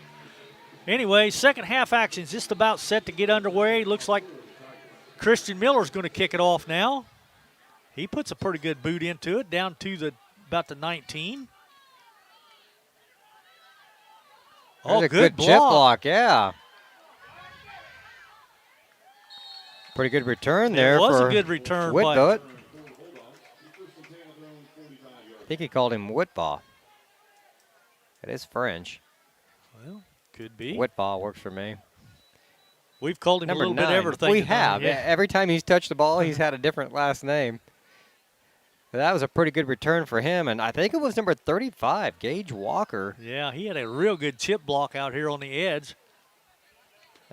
anyway, second half action is just about set to get underway. Looks like Christian Miller's going to kick it off now. He puts a pretty good boot into it, down to about the 19. There's a good chip block, yeah. Pretty good return there. It was for a good return. Whitbot. I think he called him Whitbaugh. It is French. Well, could be. Whitbaugh works for me. We've called him Number a little 9. bit everything. We tonight, have. yeah. Every time he's touched the ball, he's had a different last name. But that was a pretty good return for him, and I think it was number 35, Gage Walker. Yeah, he had a real good chip block out here on the edge.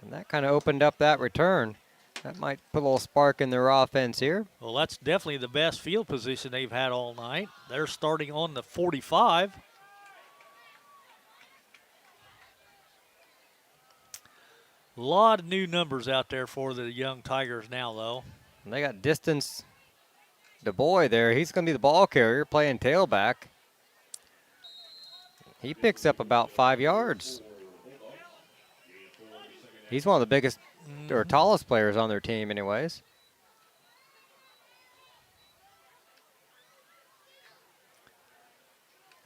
And that kind of opened up that return. That might put a little spark in their offense here. Well, that's definitely the best field position they've had all night. They're starting on the 45. A lot of new numbers out there for the young Tigers now, though. And they got Distance DeBoy there. He's going to be the ball carrier playing tailback. He picks up about 5 yards. He's one of the biggest or tallest players on their team anyways.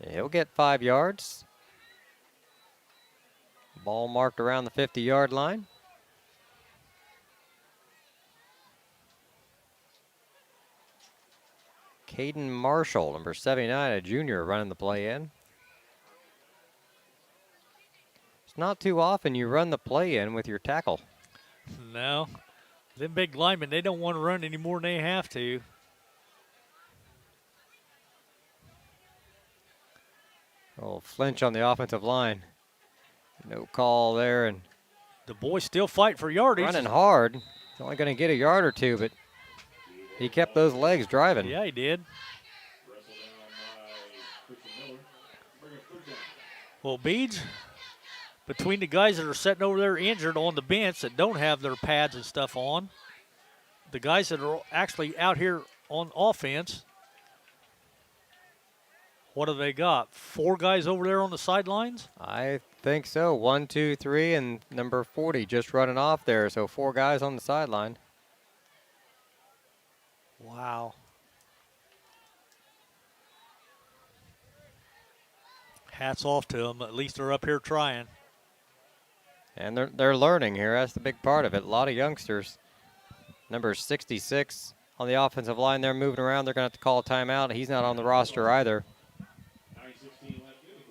He'll get 5 yards. Ball marked around the 50-yard line. Caden Marshall, number 79, a junior, running the play in. It's not too often you run the play in with your tackle. No. Them big linemen, they don't want to run any more than they have to. Oh, flinch on the offensive line. No call there, and The boys still fight for yardage. running hard. He's only going to get a yard or two, but he kept those legs driving. Yeah, he did. Well, Beads, between the guys that are sitting over there injured on the bench that don't have their pads and stuff on, the guys that are actually out here on offense, what have they got? 4 guys over there on the sidelines? I think so. 1, 2, 3, and number 40 just running off there. So 4 guys on the sideline. Wow. Hats off to them. At least they're up here trying. And they're learning here. That's the big part of it. A lot of youngsters. Number 66 on the offensive line. They're moving around. They're going to have to call a timeout. He's not on the roster either.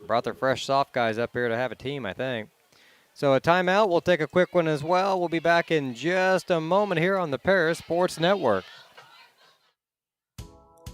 Brought their fresh soft guys up here to have a team, I think. So a timeout. We'll take a quick one as well. We'll be back in just a moment here on the Paris Sports Network.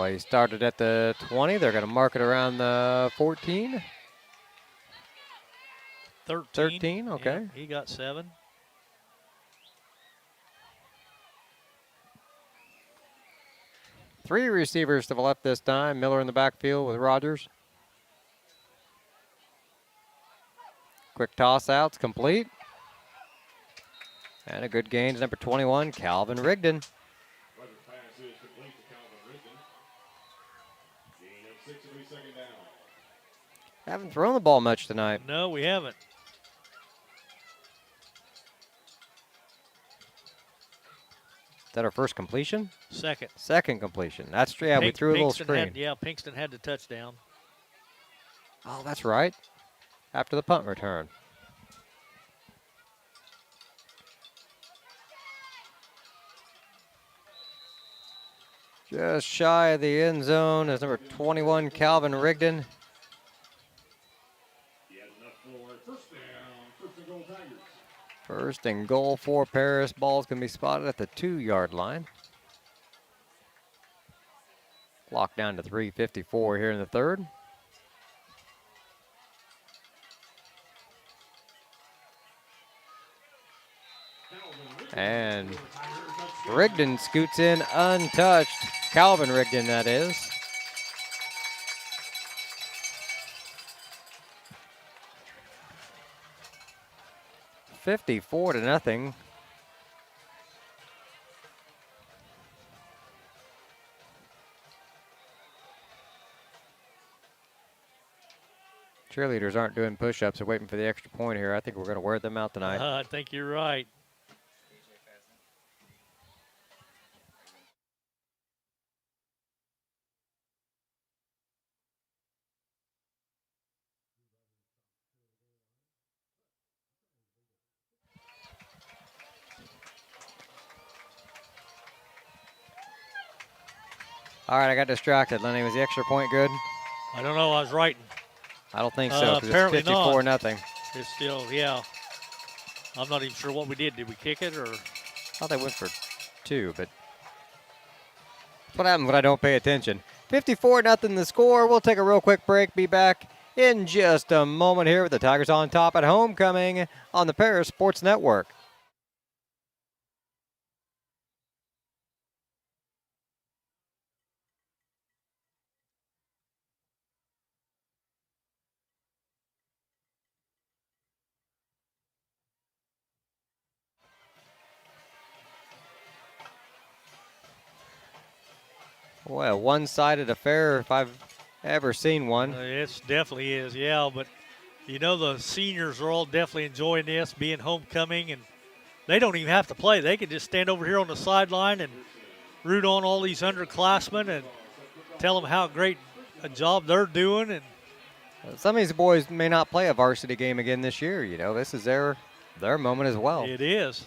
Well, he started at the 20. They're going to mark it around the 14. 13, okay. Yeah, he got 7. Three receivers to the left this time. Miller in the backfield with Rogers. Quick toss out's complete. And a good gain to number 21, Calvin Rigdon. Pleasant pass is complete to Calvin Rigdon. Gain of 6 will be second down. Haven't thrown the ball much tonight. No, we haven't. Is that our first completion? Second. Second completion. That's true. Yeah, we threw a little screen. Pinkston had the touchdown. Oh, that's right. After the punt return. Just shy of the end zone is number 21, Calvin Rigdon. He has enough for first down. First and goal, Tigers. First and goal for Paris. Ball's going to be spotted at the 2-yard line. Clock down to 3:54 here in the third. And Rigdon scoots in untouched. Calvin Rigdon, that is. $54-0. Cheerleaders aren't doing push-ups. They're waiting for the extra point here. I think we're going to wear them out tonight. I think you're right. All right, I got distracted. Lenny, was the extra point good? I don't know. I was writing. I don't think so, because Apparently it's 54-0. It's still, yeah. I'm not even sure what we did. Did we kick it or? I thought they went for 2, but that's what happens when I don't pay attention. 54-0 the score. We'll take a real quick break. Be back in just a moment here with the Tigers on top at homecoming on the Paris Sports Network. Boy, a one-sided affair if I've ever seen one. It definitely is, yeah. But, you know, the seniors are all definitely enjoying this, being homecoming, and they don't even have to play. They can just stand over here on the sideline and root on all these underclassmen and tell them how great a job they're doing. And some of these boys may not play a varsity game again this year. You know, this is their moment as well. It is.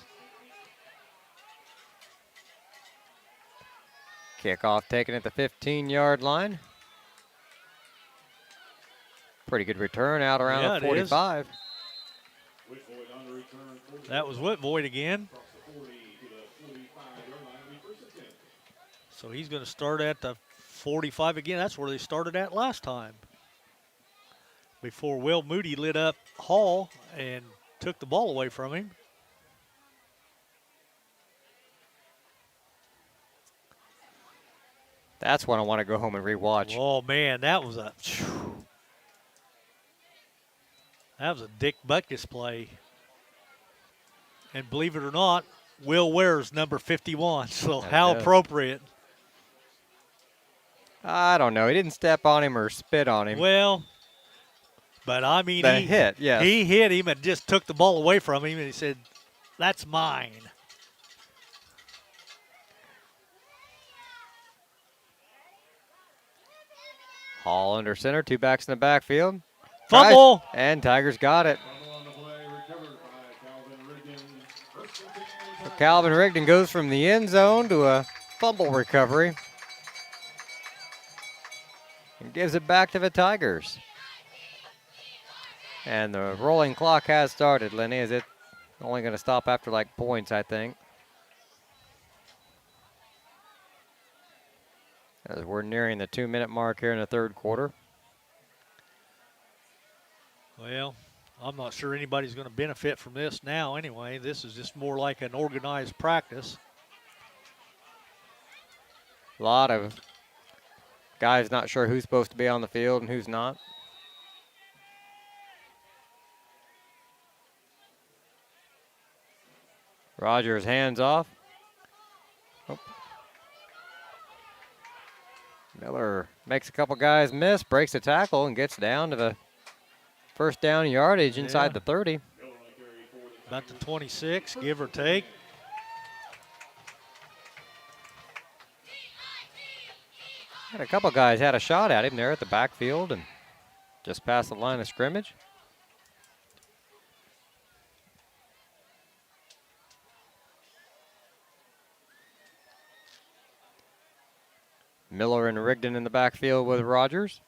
Kickoff taken at the 15-yard line. Pretty good return out around the 45. That was Whitvoyd again. So he's going to start at the 45 again. That's where they started at last time. Before Will Moody lit up Hall and took the ball away from him. That's one I want to go home and rewatch. Oh man, that was a Dick Butkus play. And believe it or not, Will wears number 51. So how appropriate. I don't know. He didn't step on him or spit on him. Well, but I mean, he hit. Yeah, he hit him and just took the ball away from him, and he said, "That's mine." Hall under center, 2 backs in the backfield. Fumble! And Tigers got it. So Calvin Rigdon goes from the end zone to a fumble recovery and gives it back to the Tigers. And the rolling clock has started, Lenny. Is it only going to stop after like points, I think? as we're nearing the 2-minute mark here in the third quarter. Well, I'm not sure anybody's going to benefit from this now anyway. This is just more like an organized practice. A lot of guys not sure who's supposed to be on the field and who's not. Rogers hands off. Oh. Miller makes a couple guys miss, breaks a tackle, and gets down to the first down yardage inside the 30. About the 26, give or take. And a couple guys had a shot at him there at the backfield and just past the line of scrimmage. Miller and Rigdon in the backfield with Rogers.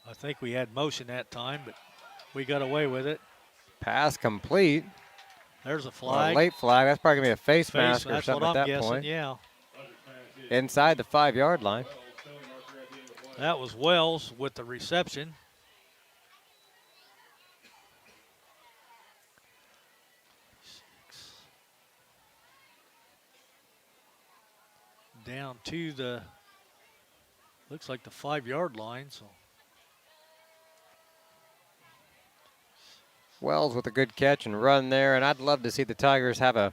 I think we had motion that time, but we got away with it. Pass complete. There's a Well, flag. a late flag. That's probably going to be a face mask or That's something what at I'm that guessing, point. yeah. Inside the 5-yard line. That was Wells with the reception. Down to the, looks like the 5-yard line, so. Wells with a good catch and run there, and I'd love to see the Tigers have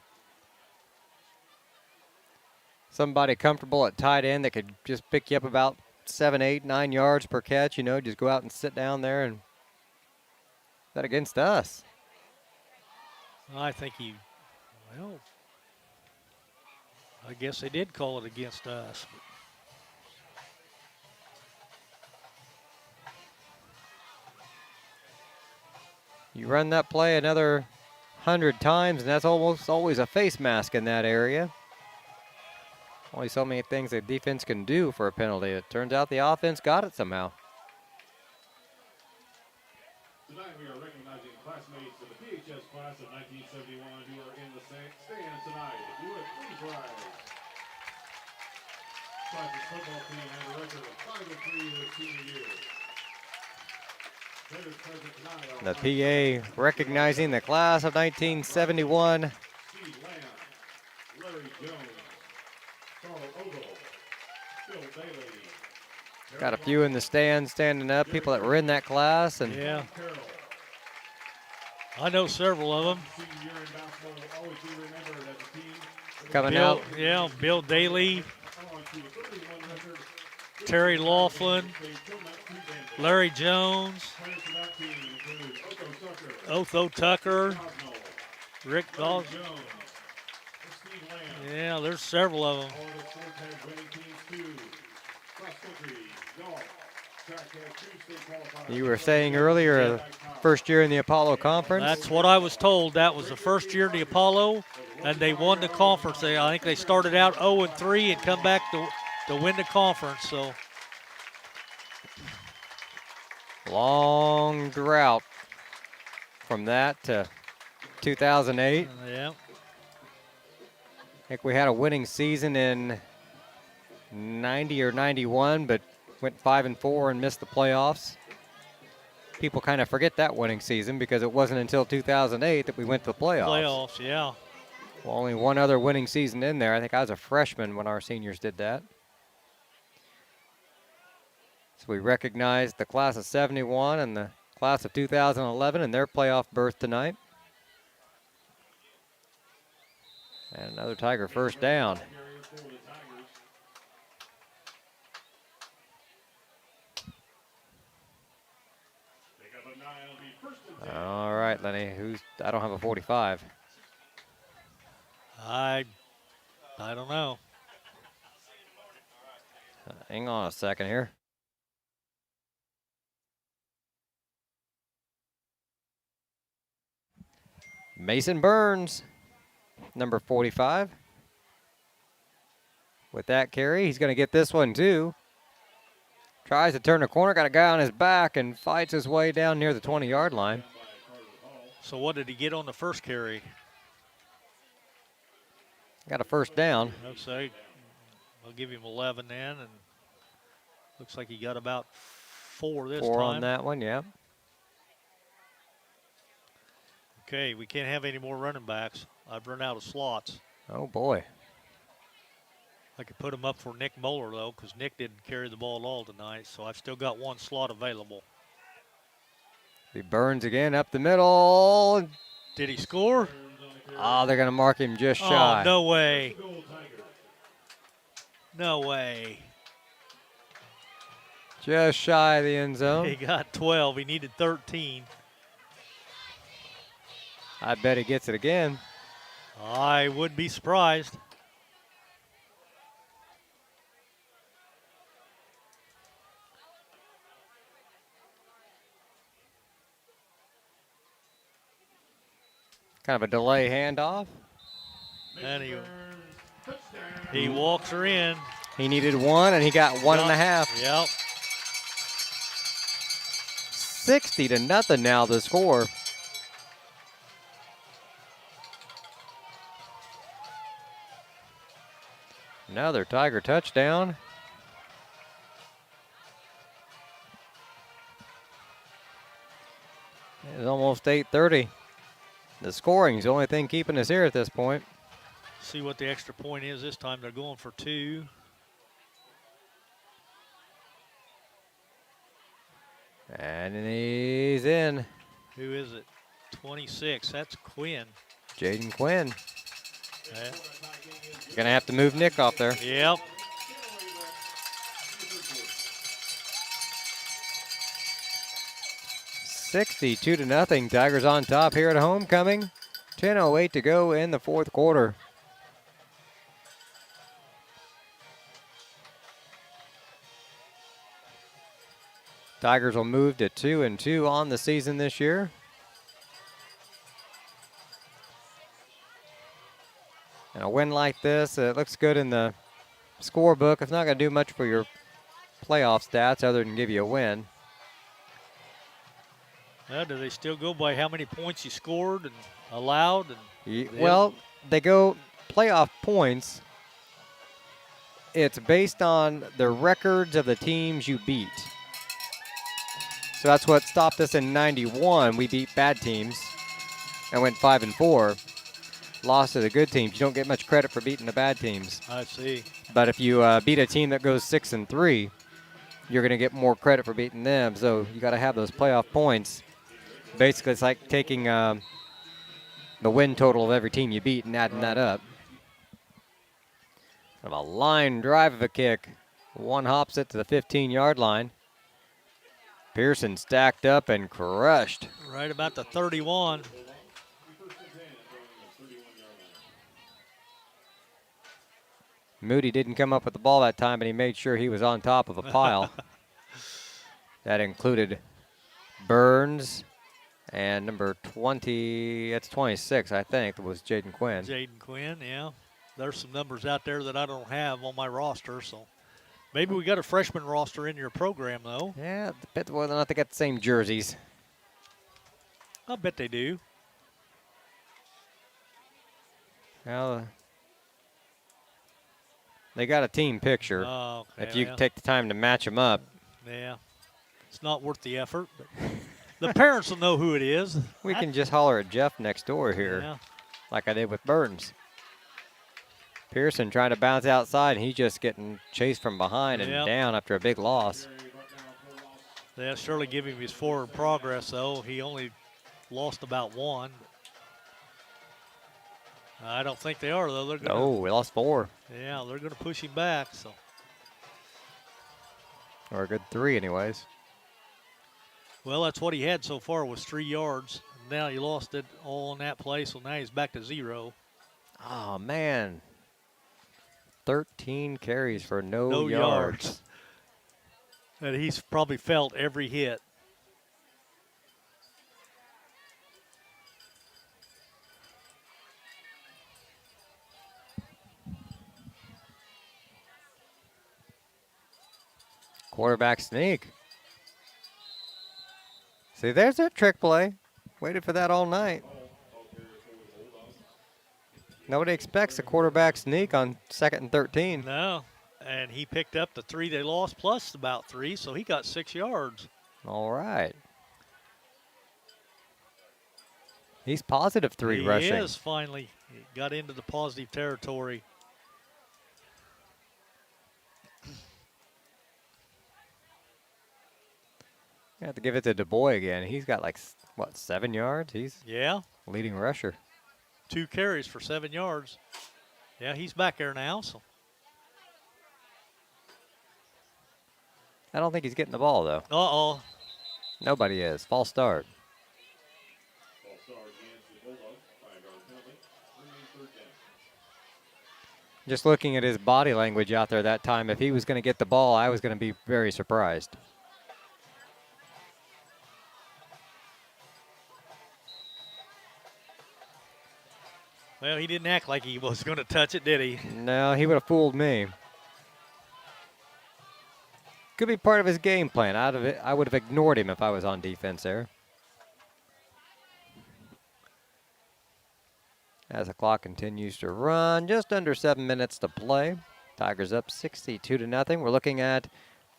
somebody comfortable at tight end that could just pick you up about 7, 8, 9 yards per catch, you know, just go out and sit down there and that against us. I think well, I guess they did call it against us. You run that play another 100 times, and that's almost always a face mask in that area. Only so many things the defense can do for a penalty. It turns out the offense got it somehow. Tonight we are recognizing classmates of the PHS class of 1971 who are in the stands tonight. If you would please rise. Class's football team had a record of 5-3 in their senior year. Players present tonight are The PA recognizing the class of 1971. Steve Lamb, Larry Jones, Carl Ogle, Bill Bailey. Got a few in the stands standing up, people that were in that class. And Yeah. I know several of them. Senior year in basketball will always be remembered as a team. coming out. Yeah, Bill Daly, On to a 31 record. Terry Laughlin, They still not two band Larry Jones, players for that team include Otho Tucker, Otho Tucker, Cosmo, Rick Larry Dawes. Jones, and Steve Lamb. Yeah, there's several of them. All the sports had winning teams too. Cross country, golf, track had 2 state qualifiers. You were saying earlier, first year in the Apollo Conference. That's what I was told. That was the first year of the Apollo, and they won the conference. I think they started out 0-3 and come back to win the conference. So Long drought from that to 2008. yeah, I think we had a winning season in 90 or 91, but went 5-4 and missed the playoffs. People kind of forget that winning season because it wasn't until 2008 that we went to the playoffs. playoffs. Yeah, Well, only one other winning season in there. I think I was a freshman when our seniors did that. So we recognized the class of 71 and the class of 2011 and their playoff berth tonight. And another Tiger first down. All right, Lenny. I don't have a 45. I don't know. Hang on a second here. Mason Burns, number 45. With that carry, he's going to get this one too. Tries to turn the corner, got a guy on his back and fights his way down near the 20-yard line. So what did he get on the first carry? Got a first down. I'll say I'll give him 11 then, and looks like he got about 4 this 4 time. on that one, yeah. Okay, we can't have any more running backs. I've run out of slots. Oh, boy. I could put him up for Nick Moeller, though, because Nick didn't carry the ball at all tonight, so I've still got 1 slot available. He burns again up the middle. Did he score? Oh, they're going to mark him just shy. Oh, no way. No way. Just shy of the end He zone. got 12. He needed 13. I bet he gets it again. I wouldn't be surprised. Kind of a delay handoff. And he walks her in. He needed 1, and he got 1.5. Yep. 60-0 now the score. Another Tiger touchdown. It's almost 8:30. The scoring's the only thing keeping us here at this point. See what the extra point is this time. They're going for 2. And he's in. Who is it? 26. That's Quinn. Jaden Quinn. Yeah. Gonna have to move Nick off there. Yep. $62-0. Tigers on top here at homecoming. 10:08 to go in the 4th quarter. Tigers will move to 2-2 on the season this year. And a win like this, it looks good in the scorebook. It's not going to do much for your playoff stats other than give you a win. Do they still go by how many points you scored and allowed? And Well, they go playoff points. It's based on the records of the teams you beat. So that's what stopped us in 91. We beat bad teams and went 5-4. Lost to the good teams. You don't get much credit for beating the bad teams. I see. But if you beat a team that goes 6-3, you're going to get more credit for beating them. So you got to have those playoff points. Basically, it's like taking the win total of every team you beat and adding that up. Kind of a line drive of a kick. One hops it to the 15-yard line. Pearson stacked up and crushed. Right about the 31. Moody didn't come up with the ball that time, but he made sure he was on top of a pile. That included Burns and number 20, that's 26, I think, was Jaden Quinn. Jaden Quinn, yeah. There's some numbers out there that I don't have on my roster, so maybe we got a freshman roster in your program, though. Yeah, bet whether or not they got the same jerseys. I bet they do. Well, they got a team picture. Oh, okay, if you yeah. take the time to match them up. Yeah. It's not worth the effort, but the parents will know who it is. We can just holler at Jeff next door here, Yeah. like I did with Burns. Pearson trying to bounce outside, and he's just getting chased from behind and Yep. down after a big loss. They'll surely give him his forward progress, though. He only lost about 1. I don't think they are, though. They're gonna, Oh, we lost 4. Yeah, they're going to push him back. So Or a good 3 anyways. Well, that's what he had so far was 3 yards. Now he lost it all in that play, so now he's back to 0. Oh, man. 13 carries for no No yards. yards. And he's probably felt every hit. Quarterback sneak. See, there's that trick play. Waited for that all night. Nobody expects a quarterback sneak on 2nd and 13. No. And he picked up the 3 they lost plus about 3, so he got 6 yards. All right. He's positive 3 He rushing. is finally. He got into the positive territory. You have to give it to Du Bois again. He's got like, what, 7 yards? He's Yeah. leading rusher. 2 carries for 7 yards. Yeah, he's back there now. So I don't think he's getting the ball, though. Uh-oh. Nobody is. False start. False start against the Bulldogs. 5-yard penalty. Remain third down. Just looking at his body language out there that time, if he was going to get the ball, I was going to be very surprised. Well, he didn't act like he was going to touch it, did he? No, he would have fooled me. Could be part of his game plan. I would have ignored him if I was on defense there. As the clock continues to run, just under 7 minutes to play. Tigers up 62-0. We're looking at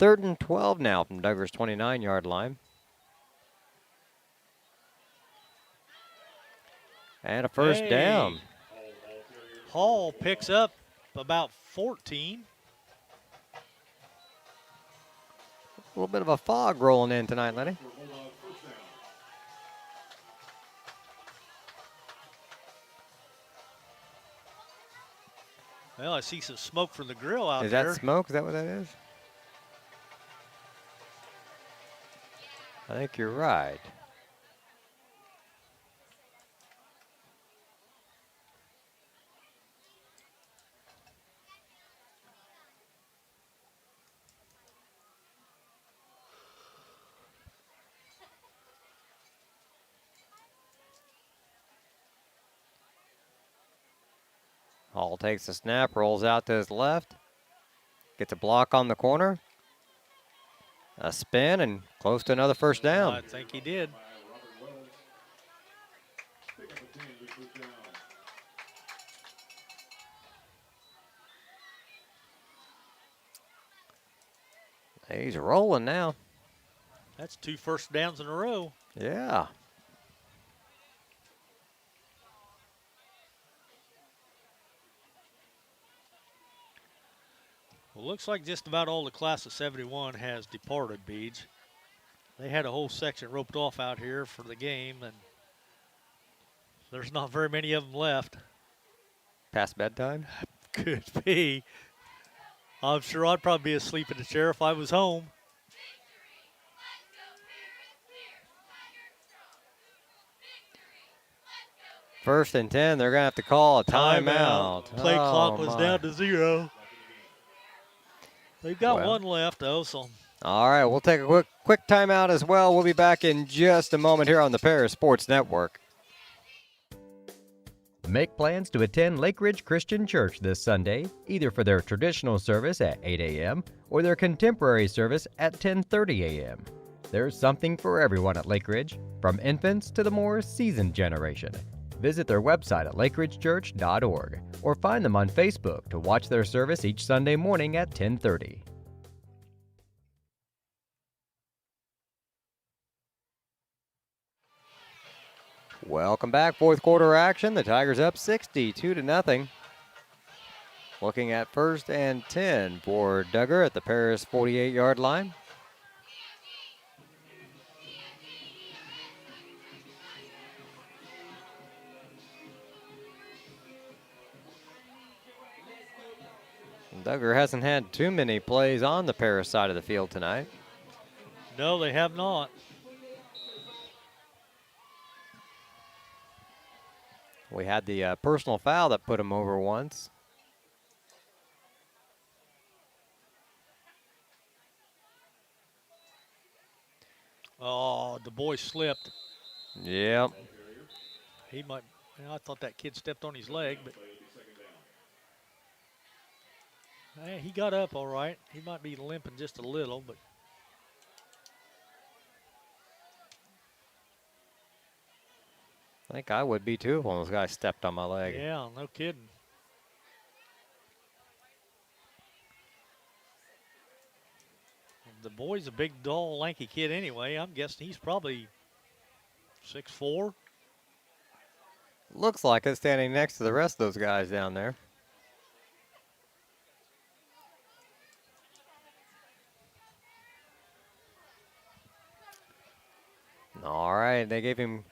3rd and 12 now from Duggar's 29-yard line. And a first down. Hall picks up about 14. A little bit of a fog rolling in tonight, Lenny. Well, I see some smoke from the grill out Is there. that smoke? Is that what that is? I think you're right. Hall takes the snap, rolls out to his left. Gets a block on the corner. A spin and close to another first down. I think he did. Pick up a 10, big first down. He's rolling now. That's 2 first downs in a row. Yeah. Well, looks like just about all the class of 71 has departed, Beach. They had a whole section roped off out here for the game, and there's not very many of them left. Past bedtime? Could be. I'm sure I'd probably be asleep in the chair if I was home. First and 10, they're going to have to call a timeout. Play clock Oh, was my. down to 0. They've got Well. one left, though, so. All right, we'll take a quick timeout as well. We'll be back in just a moment here on the Paris Sports Network. Make plans to attend Lake Ridge Christian Church this Sunday, either for their traditional service at 8 a.m. or their contemporary service at 10:30 a.m. There's something for everyone at Lake Ridge, from infants to the more seasoned generation. Visit their website at lakeridgechurch.org or find them on Facebook to watch their service each Sunday morning at 10:30. Welcome back. Fourth quarter action. The Tigers up 62-0. Looking at 1st and 10 for Duggar at the Paris 48-yard line. Duggar hasn't had too many plays on the Paris side of the field tonight. No, they have not. We had the personal foul that put him over once. Oh, the boy slipped. Yep. He might. I thought that kid stepped on his leg, but he got up all right. He might be limping just a little, but I think I would be too if one of those guys stepped on my leg. Yeah, no kidding. The boy's a big, dull, lanky kid anyway. I'm guessing he's probably 6'4". Looks like it standing next to the rest of those guys down there. All right, they gave him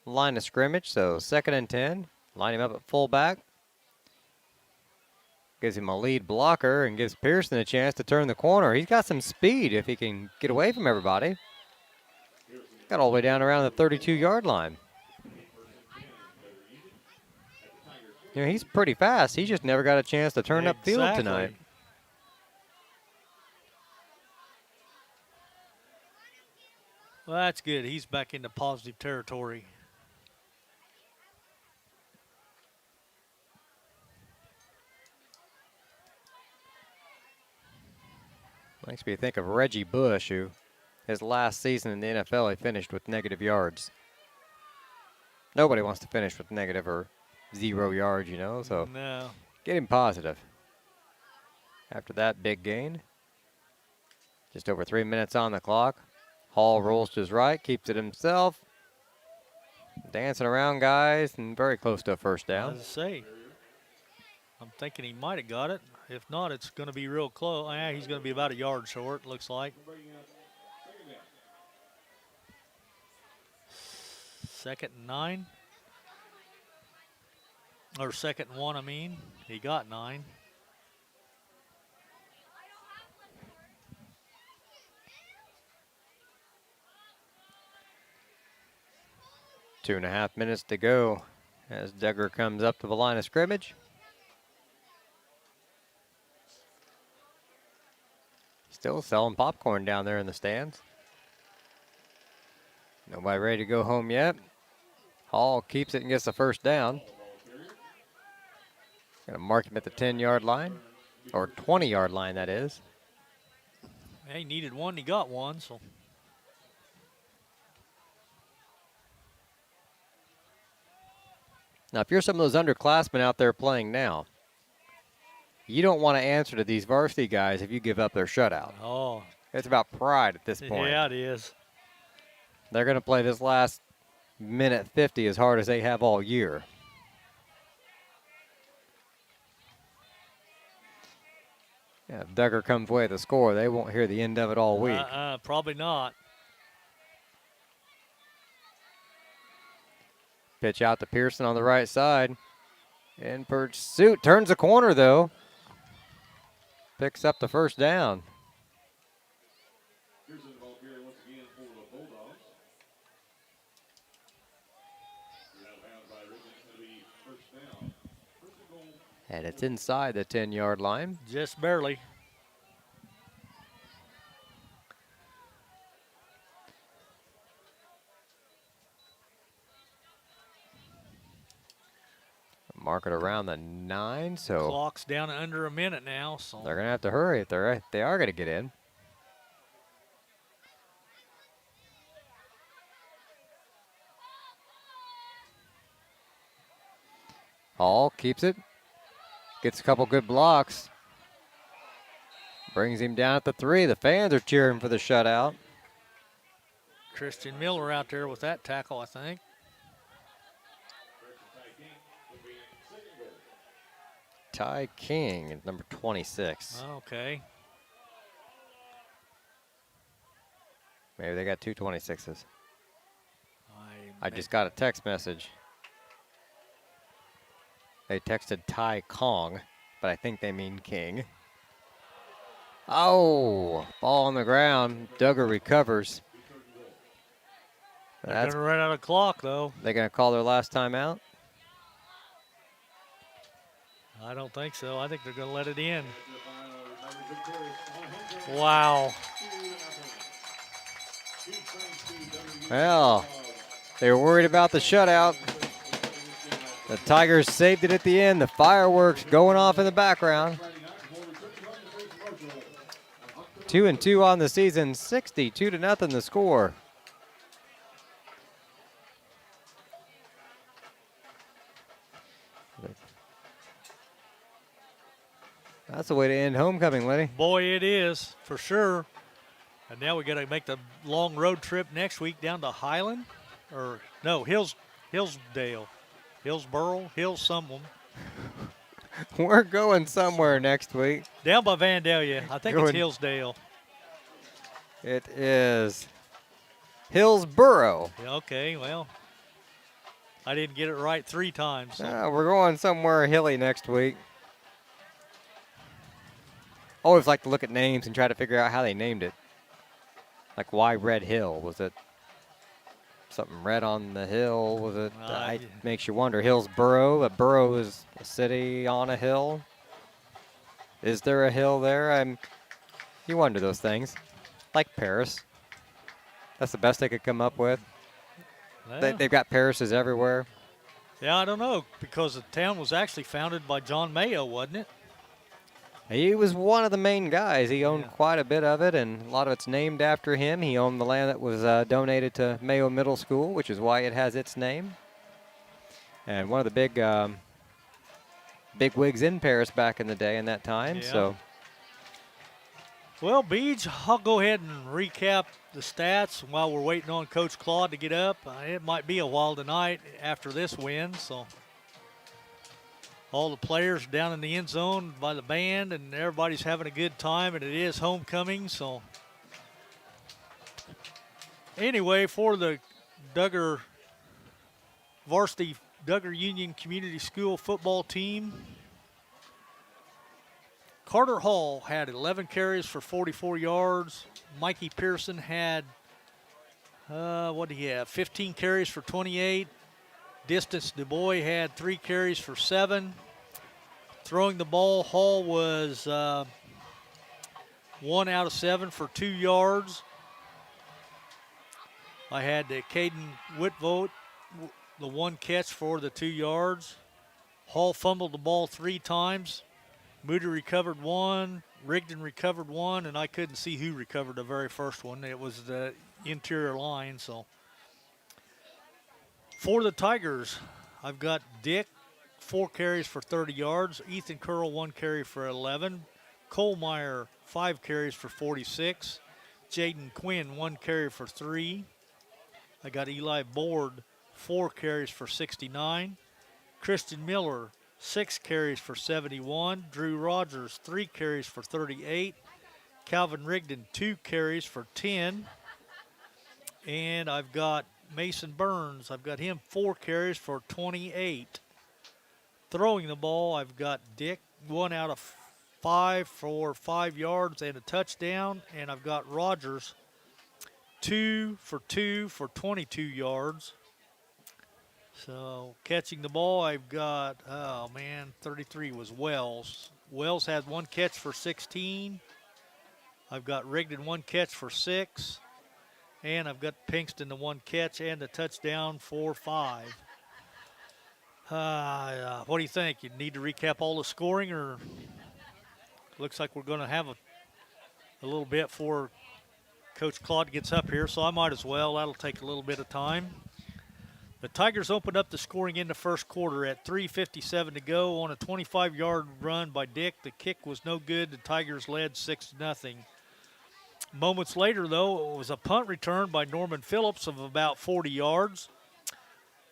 line of scrimmage, so 2nd and 10. Line him up at fullback. Gives him a lead blocker and gives Pearson a chance to turn the corner. He's got some speed if he can get away from everybody. Got all the way down around the 32-yard line. You know, he's pretty fast. He just never got a chance to turn upfield tonight. Well, that's good. He's back into positive territory. Makes me think of Reggie Bush, who his last season in the NFL, he finished with negative yards. Nobody wants to finish with negative or 0 yards, you know, so No. get him positive. After that big gain, just over 3 minutes on the clock. Hall rolls to his right, keeps it himself. Dancing around guys and very close to a first down. As I say, I'm thinking he might have got it. If not, it's going to be real close. Yeah, he's going to be about a yard short, looks like. 2nd and 9. Or 2nd and 1, I mean. He got 9. Two and a half minutes to go as Duggar comes up to the line of scrimmage. Still selling popcorn down there in the stands. Nobody ready to go home yet. Hall keeps it and gets the first down. Gonna mark him at the 10-yard line, or 20-yard line, that is. Yeah, he needed one, he got one, so. Now, if you're some of those underclassmen out there playing now, you don't want to answer to these varsity guys if you give up their shutout. Oh. It's about pride at this point. Yeah, it is. They're going to play this last minute 50 as hard as they have all year. Yeah, if Duggar comes away with the score, they won't hear the end of it all week. Probably not. Pitch out to Pearson on the right side. In pursuit, turns the corner though. Picks up the first down. Pearson ball carrier once again for the Bulldogs. Out of bounds by Rigdon. It's going to be first down. First and goal. And it's inside the 10-yard line. Just barely. Mark it around the 9, so Clock's down to under a minute now, so they're going to have to hurry if they are going to get in. Hall keeps it. Gets a couple good blocks. Brings him down at the 3. The fans are cheering for the shutout. Christian Miller out there with that tackle, I think. Ty King is number 26. Okay. Maybe they got two 26s. I may- just got a text message. They texted Ty Kong, but I think they mean King. Oh, ball on the ground. Duggar recovers. They're going to run out of clock, though. They're going to call their last time out. I don't think so. I think they're going to let it in. Wow. Well, they were worried about the shutout. The Tigers saved it at the end. The fireworks going off in the background. 2-2 on the season, 62-0 the score. That's the way to end homecoming, Lenny. Boy, it is, for sure. And now we got to make the long road trip next week down to Highland. Or, no, Hillsdale. Hillsboro, someone. We're going somewhere next week. Down by Vandalia. I think it's Going- Hillsdale. It is Hillsboro. Yeah, okay, well, I didn't get it right 3 times. So. We're going somewhere hilly next week. Always like to look at names and try to figure out how they named it. Like, why Red Hill? Was it something red on the hill? Was it? It makes you wonder. Hillsboro. A borough is a city on a hill. Is there a hill there? You wonder those things. Like Paris. That's the best they could come up with. Well, They've got Parises everywhere. yeah, I don't know, because the town was actually founded by John Mayo, wasn't it? He was one of the main guys. He owned Yeah. quite a bit of it, and a lot of it's named after him. He owned the land that was donated to Mayo Middle School, which is why it has its name. And one of the big wigs in Paris back in the day in that time. Yeah. So Well, Beej, I'll go ahead and recap the stats while we're waiting on Coach Claude to get up. It might be a while tonight after this win, so all the players down in the end zone by the band, and everybody's having a good time, and it is homecoming. So anyway, for the Duggar varsity Duggar Union Community School football team, Carter Hall had 11 carries for 44 yards. Mikey Pearson had, 15 carries for 28. Distance Du Bois had 3 carries for 7. Throwing the ball, Hall was 1 out of 7 for 2 yards. I had Caden Whitvote, the 1 catch for the 2 yards. Hall fumbled the ball 3 times. Moody recovered 1, Rigdon recovered 1, and I couldn't see who recovered the very first one. It was the interior line. So for the Tigers, I've got Dick, 4 carries for 30 yards. Ethan Curl, 1 carry for 11. Colemeyer, 5 carries for 46. Jaden Quinn, 1 carry for 3. I got Eli Board, 4 carries for 69. Christian Miller, 6 carries for 71. Drew Rogers, 3 carries for 38. Calvin Rigdon, 2 carries for 10. And I've got Mason Burns. I've got him 4 carries for 28. Throwing the ball, I've got Dick, 1 out of 5 for 5 yards and a touchdown. And I've got Rogers, 2 for 2 for 22 yards. So catching the ball, I've got, 33 was Wells. Wells had 1 catch for 16. I've got Rigdon 1 catch for 6. And I've got Pinkston the 1 catch and the touchdown for 5. What do you think? You need to recap all the scoring, or looks like we're going to have a little bit before Coach Claude gets up here, so I might as well. That'll take a little bit of time. The Tigers opened up the scoring in the first quarter at 3:57 to go on a 25-yard run by Dick. The kick was no good. The Tigers led 6-0. Moments later, though, it was a punt return by Norman Phillips of about 40 yards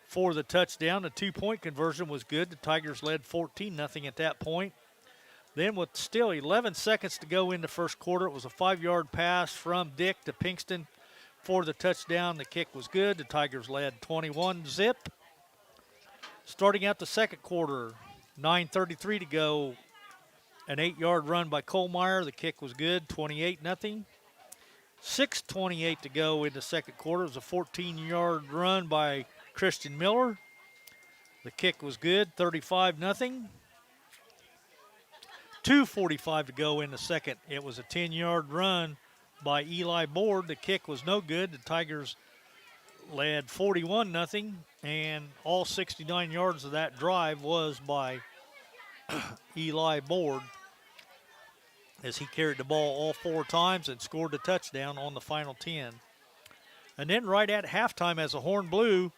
for the touchdown. The 2-point conversion was good. The Tigers led 14-0 at that point. Then with still 11 seconds to go in the first quarter, it was a 5-yard pass from Dick to Pinkston for the touchdown. The kick was good. The Tigers led 21-0. Starting out the second quarter, 9:33 to go. An 8-yard run by Colemeyer. The kick was good, 28-0. 6:28 to go in the second quarter. It was a 14-yard run by Christian Miller. The kick was good, 35-0. 2:45 to go in the second. It was a 10-yard run by Eli Board. The kick was no good. The Tigers led 41-0, and all 69 yards of that drive was by Eli Board, as he carried the ball all 4 times and scored a touchdown on the final 10. And then right at halftime, as the horn blew,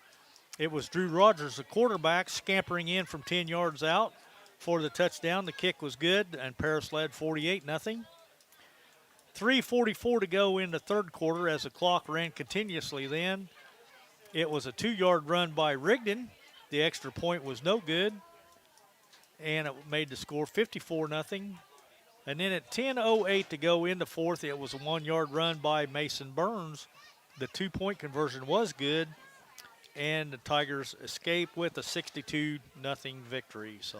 it was Drew Rogers, the quarterback, scampering in from 10 yards out. for the touchdown. The kick was good, and Paris led 48-0. 3:44 to go in the third quarter as the clock ran continuously then. It was a 2-yard run by Rigdon. The extra point was no good, and it made the score 54-0. And then at 10:08 to go in the fourth, it was a 1-yard run by Mason Burns. The 2-point conversion was good, and the Tigers escape with a 62-0 victory. So,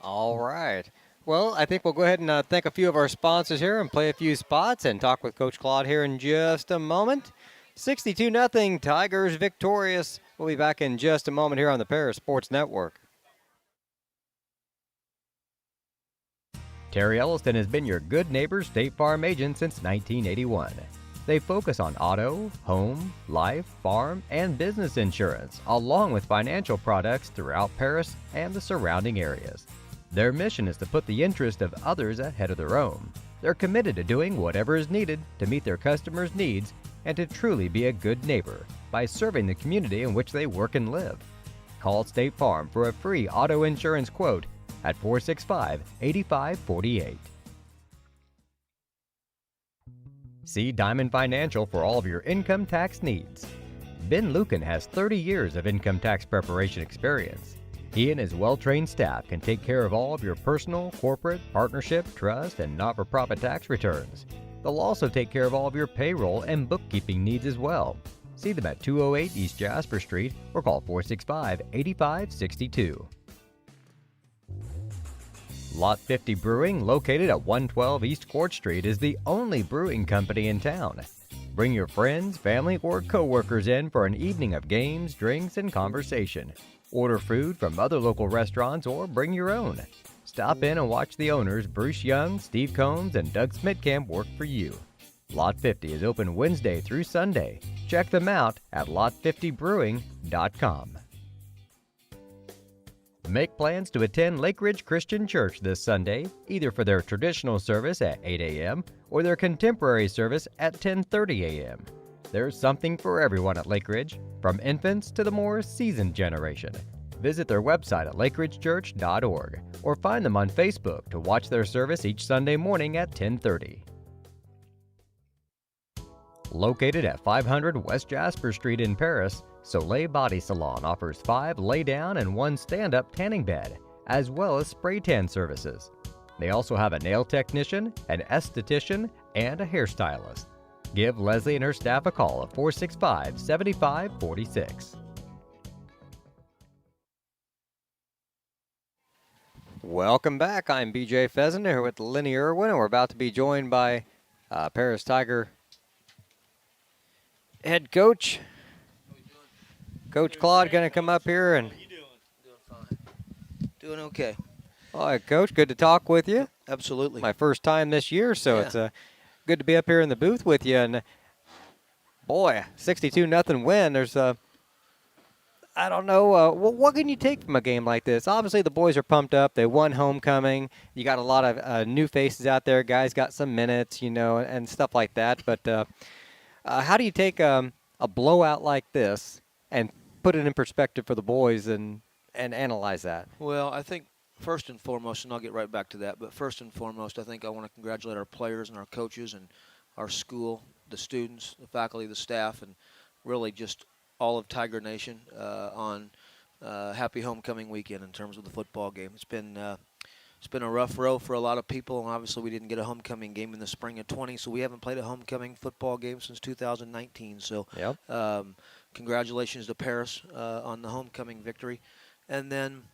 All right. Well, I think we'll go ahead and thank a few of our sponsors here and play a few spots and talk with Coach Claude here in just a moment. 62-0, Tigers victorious. We'll be back in just a moment here on the Paris Sports Network. Terry Elliston has been your good neighbor State Farm agent since 1981. They focus on auto, home, life, farm, and business insurance, along with financial products throughout Paris and the surrounding areas. Their mission is to put the interest of others ahead of their own. They're committed to doing whatever is needed to meet their customers' needs and to truly be a good neighbor by serving the community in which they work and live. Call State Farm for a free auto insurance quote at 465-8548. See Diamond Financial for all of your income tax needs. Ben Lucan has 30 years of income tax preparation experience. He and his well-trained staff can take care of all of your personal, corporate, partnership, trust, and not-for-profit tax returns. They'll also take care of all of your payroll and bookkeeping needs as well. See them at 208 East Jasper Street or call 465-8562. Lot 50 Brewing, located at 112 East Court Street, is the only brewing company in town. Bring your friends, family, or co-workers in for an evening of games, drinks, and conversation. Order food from other local restaurants or bring your own. Stop in and watch the owners, Bruce Young, Steve Combs, and Doug Smitkamp, work for you. Lot 50 is open Wednesday through Sunday. Check them out at lot50brewing.com. Make plans to attend Lake Ridge Christian Church this Sunday, either for their traditional service at 8 a.m. or their contemporary service at 10:30 a.m. There's something for everyone at Lake Ridge, from infants to the more seasoned generation. Visit their website at lakeridgechurch.org or find them on Facebook to watch their service each Sunday morning at 10:30. Located at 500 West Jasper Street in Paris, Soleil Body Salon offers 5 lay-down and 1 stand-up tanning bed, as well as spray tan services. They also have a nail technician, an esthetician, and a hairstylist. Give Leslie and her staff a call at 465-7546. Welcome back. I'm BJ Pheasant here with Lenny Irwin, and we're about to be joined by Paris Tiger head coach. Coach Claude going to come up here and. Doing fine. Doing okay. All right, Coach, good to talk with you. Absolutely. My first time this year, so Yeah. it's good to be up here in the booth with you. And boy, 62-0 win. There's I don't know. What can you take from a game like this? Obviously, the boys are pumped up. They won homecoming. You got a lot of new faces out there. Guys got some minutes, and stuff like that. But how do you take a blowout like this and put it in perspective for the boys and analyze that? Well, I think first and foremost, and I'll get right back to that, but first and foremost, I think I want to congratulate our players and our coaches and our school, the students, the faculty, the staff, and really just all of Tiger Nation on happy homecoming weekend in terms of the football game. It's been a rough row for a lot of people, and obviously we didn't get a homecoming game in the spring of 20, so we haven't played a homecoming football game since 2019. So Yep. Congratulations to Paris on the homecoming victory. And then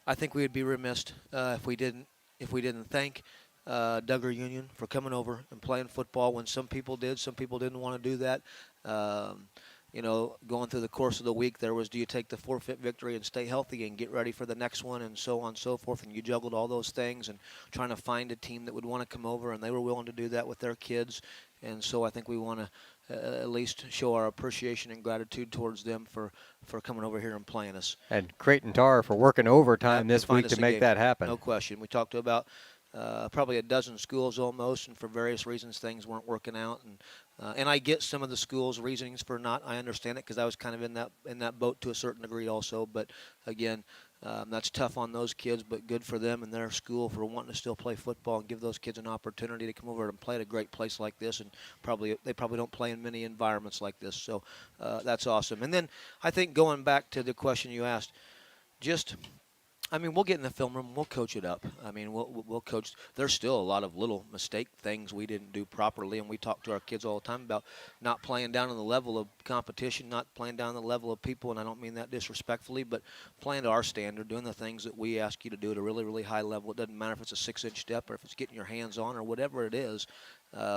I think we would be remiss if we didn't thank Duggar Union for coming over and playing football when some people did, some people didn't want to do that. Going through the course of the week, there was, do you take the forfeit victory and stay healthy and get ready for the next one, and so on and so forth, and you juggled all those things and trying to find a team that would want to come over, and they were willing to do that with their kids. And so I think we want to at least show our appreciation and gratitude towards them for coming over here and playing us. And Creighton Tar for working overtime Yeah, this find week us to a make game. that happen. No question. We talked about probably a dozen schools almost, and for various reasons things weren't working out. And I get some of the schools' reasonings for not. I understand it because I was kind of in that boat to a certain degree also. But again, That's tough on those kids, but good for them and their school for wanting to still play football and give those kids an opportunity to come over and play at a great place like this. And they probably don't play in many environments like this. So that's awesome. And then I think going back to the question you asked, we'll get in the film room. We'll coach it up. We'll coach. There's still a lot of little mistake things we didn't do properly, and we talk to our kids all the time about not playing down on the level of competition, not playing down the level of people, and I don't mean that disrespectfully, but playing to our standard, doing the things that we ask you to do at a really, really high level. It doesn't matter if it's a 6-inch step or if it's getting your hands on or whatever it is.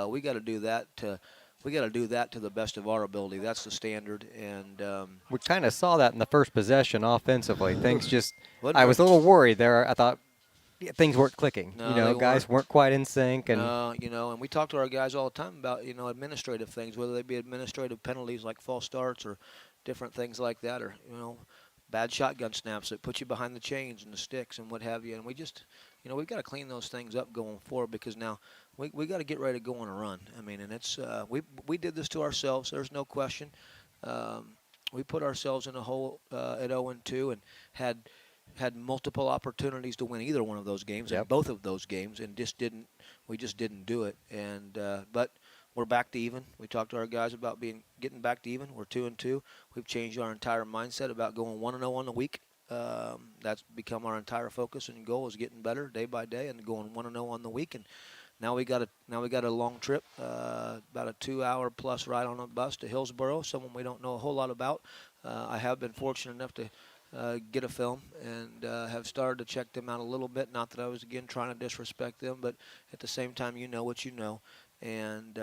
We got to do that to the best of our ability. That's the standard, and We kind of saw that in the first possession offensively. Things just, Wasn't I it? was a little worried there. I thought things weren't clicking. No, they guys weren't quite in sync. And and we talk to our guys all the time about, administrative things, whether they be administrative penalties like false starts or different things like that, or, bad shotgun snaps that put you behind the chains and the sticks and what have you. And we just, we've got to clean those things up going forward, because now we got to get ready to go on a run. And it's we did this to ourselves. There's no question. We put ourselves in a hole at 0-2 and had multiple opportunities to win either one of those games, and both of those games, and we just didn't do it. And but we're back to even. We talked to our guys about getting back to even. We're 2-2. We've changed our entire mindset about going 1-0 on the week. That's become our entire focus and goal, is getting better day by day and going 1-0 on the week. And now we got a long trip, about a 2-hour plus ride on a bus to Hillsboro, someone we don't know a whole lot about. I have been fortunate enough to get a film and have started to check them out a little bit. Not that I was, again, trying to disrespect them, but at the same time, you know what you know. And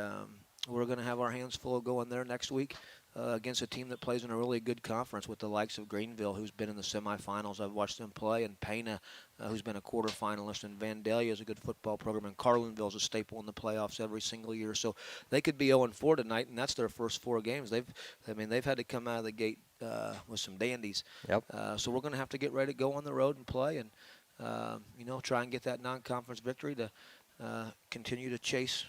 we're going to have our hands full of going there next week against a team that plays in a really good conference with the likes of Greenville, who's been in the semifinals. I've watched them play, and Pena, who's been a quarterfinalist, and Vandalia is a good football program, and Carlinville's a staple in the playoffs every single year. So they could be 0-4 tonight, and that's their first 4 games. They've had to come out of the gate with some dandies. Yep. So we're going to have to get ready to go on the road and play, and try and get that non-conference victory to continue to chase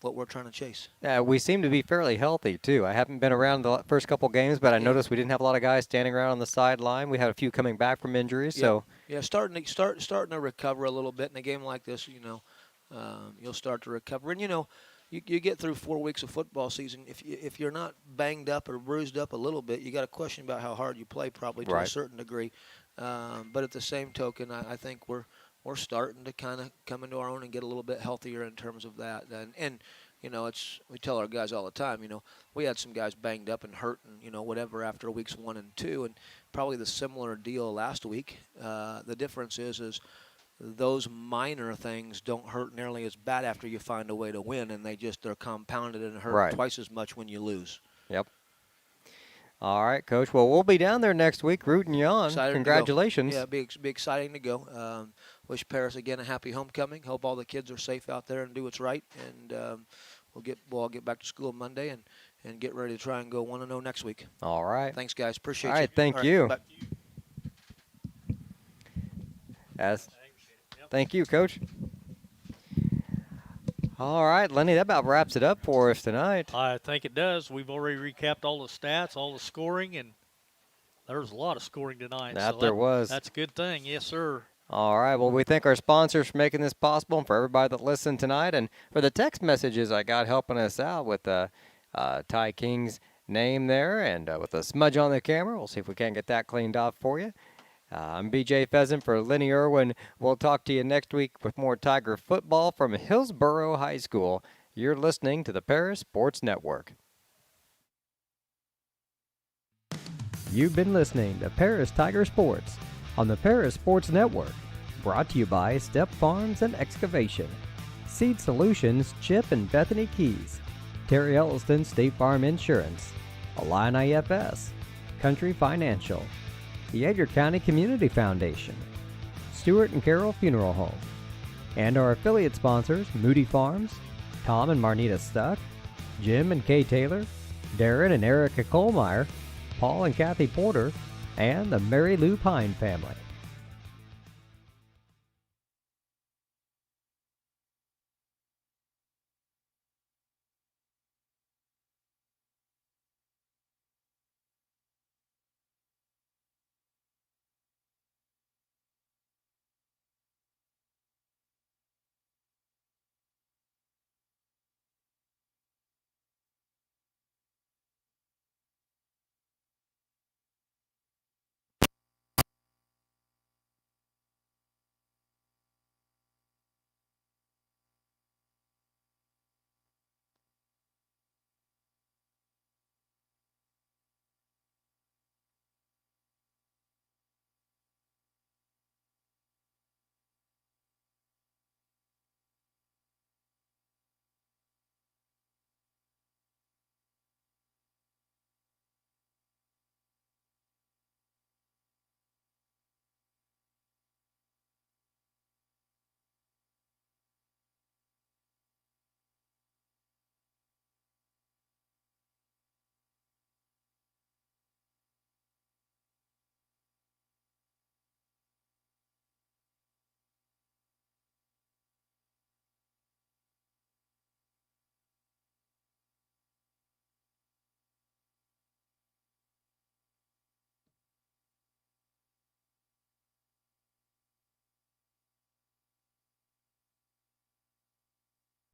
what we're trying to chase. Yeah, we seem to be fairly healthy, too. I haven't been around the first couple games, but I noticed we didn't have a lot of guys standing around on the sideline. We had a few coming back from injuries. So starting to recover a little bit in a game like this. You'll start to recover, and you get through 4 weeks of football season. If you're not banged up or bruised up a little bit, you got a question about how hard you play, probably to a certain degree. But at the same token, I think we're starting to kind of come into our own and get a little bit healthier in terms of that. And we tell our guys all the time, we had some guys banged up and hurt and, whatever after weeks 1 and 2, and probably the similar deal last week. The difference is those minor things don't hurt nearly as bad after you find a way to win, and they're compounded and hurt twice as much when you lose. Yep. All right, Coach. Well, we'll be down there next week rooting you on. Excited Congratulations. Yeah, be exciting to go. Wish Paris, again, a happy homecoming. Hope all the kids are safe out there and do what's right. And we'll all get back to school Monday and get ready to try and go 1-0 next week. All right. Thanks, guys. Appreciate you. All right, thank you. Bye. Thank you, Coach. All right, Lenny, that about wraps it up for us tonight. I think it does. We've already recapped all the stats, all the scoring, and there was a lot of scoring tonight. There was. That's a good thing. Yes, sir. All right, well, we thank our sponsors for making this possible and for everybody that listened tonight and for the text messages I got helping us out with Ty King's name there and with a smudge on the camera. We'll see if we can't get that cleaned off for you. I'm BJ Pheasant for Lenny Irwin. We'll talk to you next week with more Tiger football from Hillsboro High School. You're listening to the Paris Sports Network. You've been listening to Paris Tiger Sports on the Paris Sports Network, brought to you by Step Farms and Excavation, Seed Solutions, Chip and Bethany Keys, Terry Elliston State Farm Insurance, Align IFS, Country Financial, the Edgar County Community Foundation, Stuart and Carroll Funeral Home, and our affiliate sponsors, Moody Farms, Tom and Marnita Stuck, Jim and Kay Taylor, Darren and Erica Kohlmeyer, Paul and Kathy Porter, and the Mary Lou Pine family.